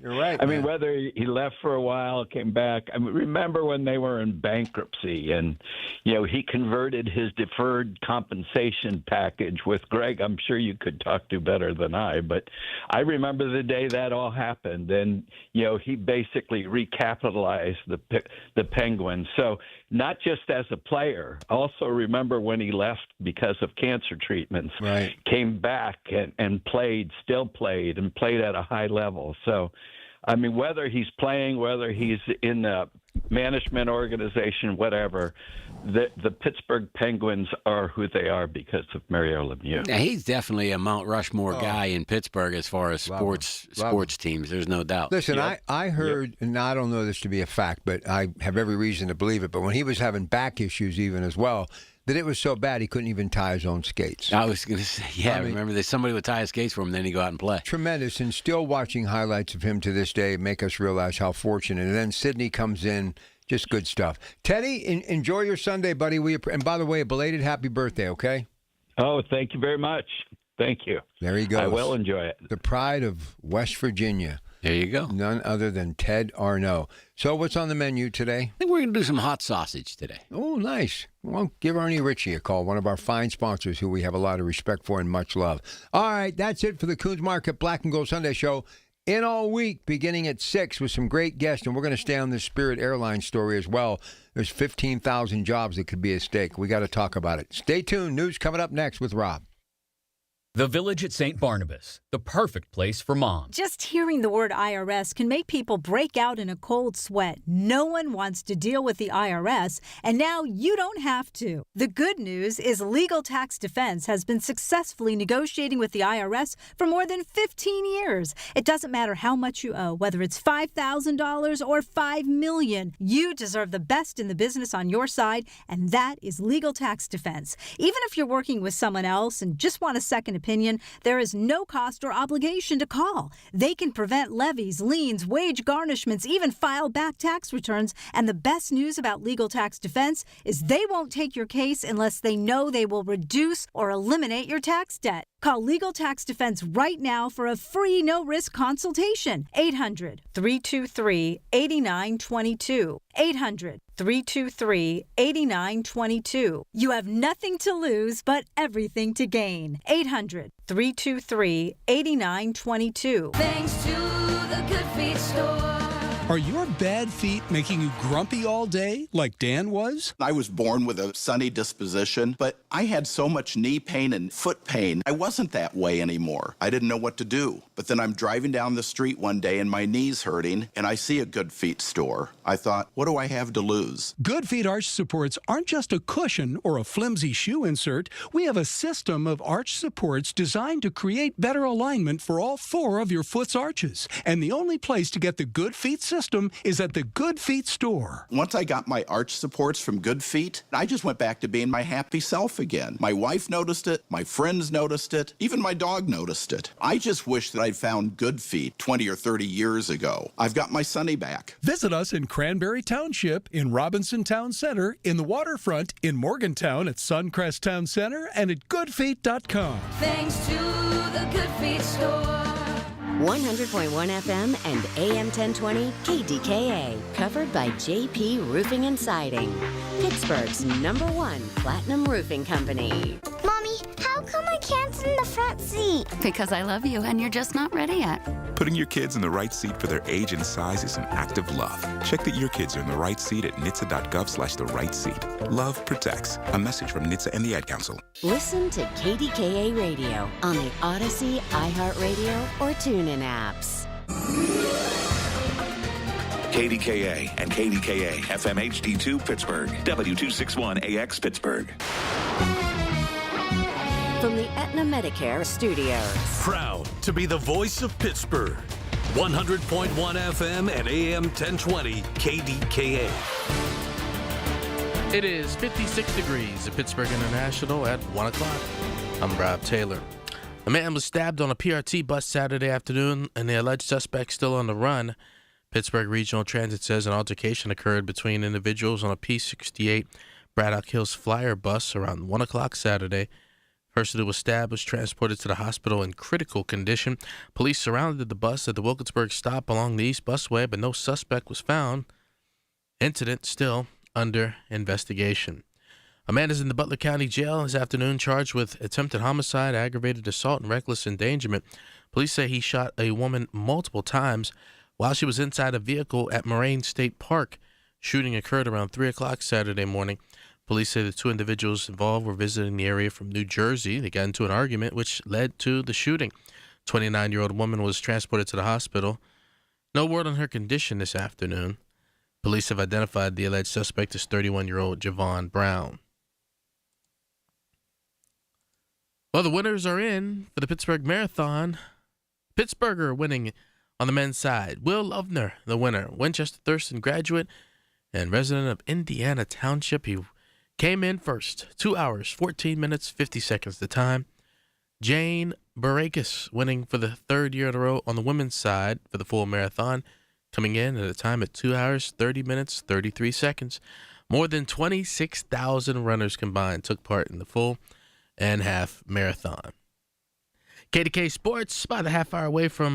You're right. I mean, whether he left for a while, came back. I mean, remember when they were in bankruptcy and, he converted his deferred compensation package with Greg. I'm sure you could talk to better than I, but I remember the day that all happened. And, he basically recapitalized the Penguins. So not just as a player, also remember when he left because of cancer treatments, right. Came back and played, still played, and played at a high level. So I mean, whether he's playing, whether he's in the management organization, whatever, the Pittsburgh Penguins are who they are because of Mario Lemieux. Yeah, he's definitely a Mount Rushmore guy in Pittsburgh as far as sports teams. There's no doubt. Listen, I heard, and I don't know this to be a fact, but I have every reason to believe it, but when he was having back issues even as well, that it was so bad he couldn't even tie his own skates. I was going to say, I remember that somebody would tie his skates for him, then he'd go out and play. Tremendous, and still watching highlights of him to this day make us realize how fortunate. And then Sidney comes in, just good stuff. Teddy, enjoy your Sunday, buddy. And by the way, a belated happy birthday, okay? Oh, thank you very much. Thank you. There he goes. I will enjoy it. The pride of West Virginia. There you go. None other than Ted Arnott. So what's on the menu today? I think we're going to do some hot sausage today. Oh, nice. Well, give Ernie Ritchie a call, one of our fine sponsors who we have a lot of respect for and much love. All right, that's it for the Coons Market Black and Gold Sunday Show. In all week, beginning at 6 with some great guests, and we're going to stay on this Spirit Airlines story as well. There's 15,000 jobs that could be at stake. We got to talk about it. Stay tuned. News coming up next with Rob. The Village at St. Barnabas, the perfect place for moms. Just hearing the word IRS can make people break out in a cold sweat. No one wants to deal with the IRS, and now you don't have to. The good news is Legal Tax Defense has been successfully negotiating with the IRS for more than 15 years. It doesn't matter how much you owe, whether it's $5,000 or $5 million. You deserve the best in the business on your side, and that is Legal Tax Defense. Even if you're working with someone else and just want a second opinion, there is no cost or obligation to call. They can prevent levies, liens, wage garnishments, even file back tax returns. And the best news about Legal Tax Defense is they won't take your case unless they know they will reduce or eliminate your tax debt. Call Legal Tax Defense right now for a free no-risk consultation. 800-323-8922. 800-323-8922. You have nothing to lose but everything to gain. 800-323-8922. Thanks to the Good Feet store. Are your bad feet making you grumpy all day, like Dan was? I was born with a sunny disposition, but I had so much knee pain and foot pain. I wasn't that way anymore. I didn't know what to do. But then I'm driving down the street one day and my knee's hurting, and I see a Good Feet store. I thought, what do I have to lose? Good Feet arch supports aren't just a cushion or a flimsy shoe insert. We have a system of arch supports designed to create better alignment for all 4 of your foot's arches. And the only place to get the Good Feet system is at the Good Feet store. Once I got my arch supports from Good Feet, I just went back to being my happy self again. My wife noticed it, my friends noticed it, even my dog noticed it. I just wish that I'd found Good Feet 20 or 30 years ago. I've got my Sonny back. Visit us in Cranberry Township, in Robinson Town Center, in the waterfront, in Morgantown at Suncrest Town Center, and at goodfeet.com. Thanks to the Good Feet store. 100.1 FM and AM 1020 KDKA, covered by JP Roofing and Siding, Pittsburgh's #1 platinum roofing company. Mommy, how come I can't sit in the front seat? Because I love you and you're just not ready yet. Putting your kids in the right seat for their age and size is an act of love. Check that your kids are in the right seat at nhtsa.gov/the right seat. Love protects. A message from NHTSA and the Ad Council. Listen to KDKA Radio on the Odyssey, iHeartRadio, or TuneIn apps. KDKA and KDKA FM HD2 Pittsburgh, W261AX Pittsburgh. From the Aetna Medicare studios. Proud to be the voice of Pittsburgh. 100.1 FM and AM 1020 KDKA. It is 56 degrees at Pittsburgh International at 1 o'clock. I'm Rob Taylor. A man was stabbed on a PRT bus Saturday afternoon, and the alleged suspect still on the run. Pittsburgh Regional Transit says an altercation occurred between individuals on a P68 Braddock Hills Flyer bus around 1 o'clock Saturday. The person who was stabbed was transported to the hospital in critical condition. Police surrounded the bus at the Wilkinsburg stop along the East Busway, but no suspect was found. Incident still under investigation. A man is in the Butler County Jail this afternoon charged with attempted homicide, aggravated assault, and reckless endangerment. Police say he shot a woman multiple times while she was inside a vehicle at Moraine State Park. Shooting occurred around 3 o'clock Saturday morning. Police say the 2 individuals involved were visiting the area from New Jersey. They got into an argument which led to the shooting. 29-year-old woman was transported to the hospital. No word on her condition this afternoon. Police have identified the alleged suspect as 31-year-old Javon Brown. Well, the winners are in for the Pittsburgh Marathon. Pittsburgher winning on the men's side. Will Lovner, the winner. Winchester Thurston graduate and resident of Indiana Township. He came in first. 2 hours, 14 minutes, 50 seconds the time. Jane Barakis winning for the third year in a row on the women's side for the full marathon, coming in at a time at 2 hours, 30 minutes, 33 seconds. More than 26,000 runners combined took part in the full and half marathon. KDK Sports, about a half hour away from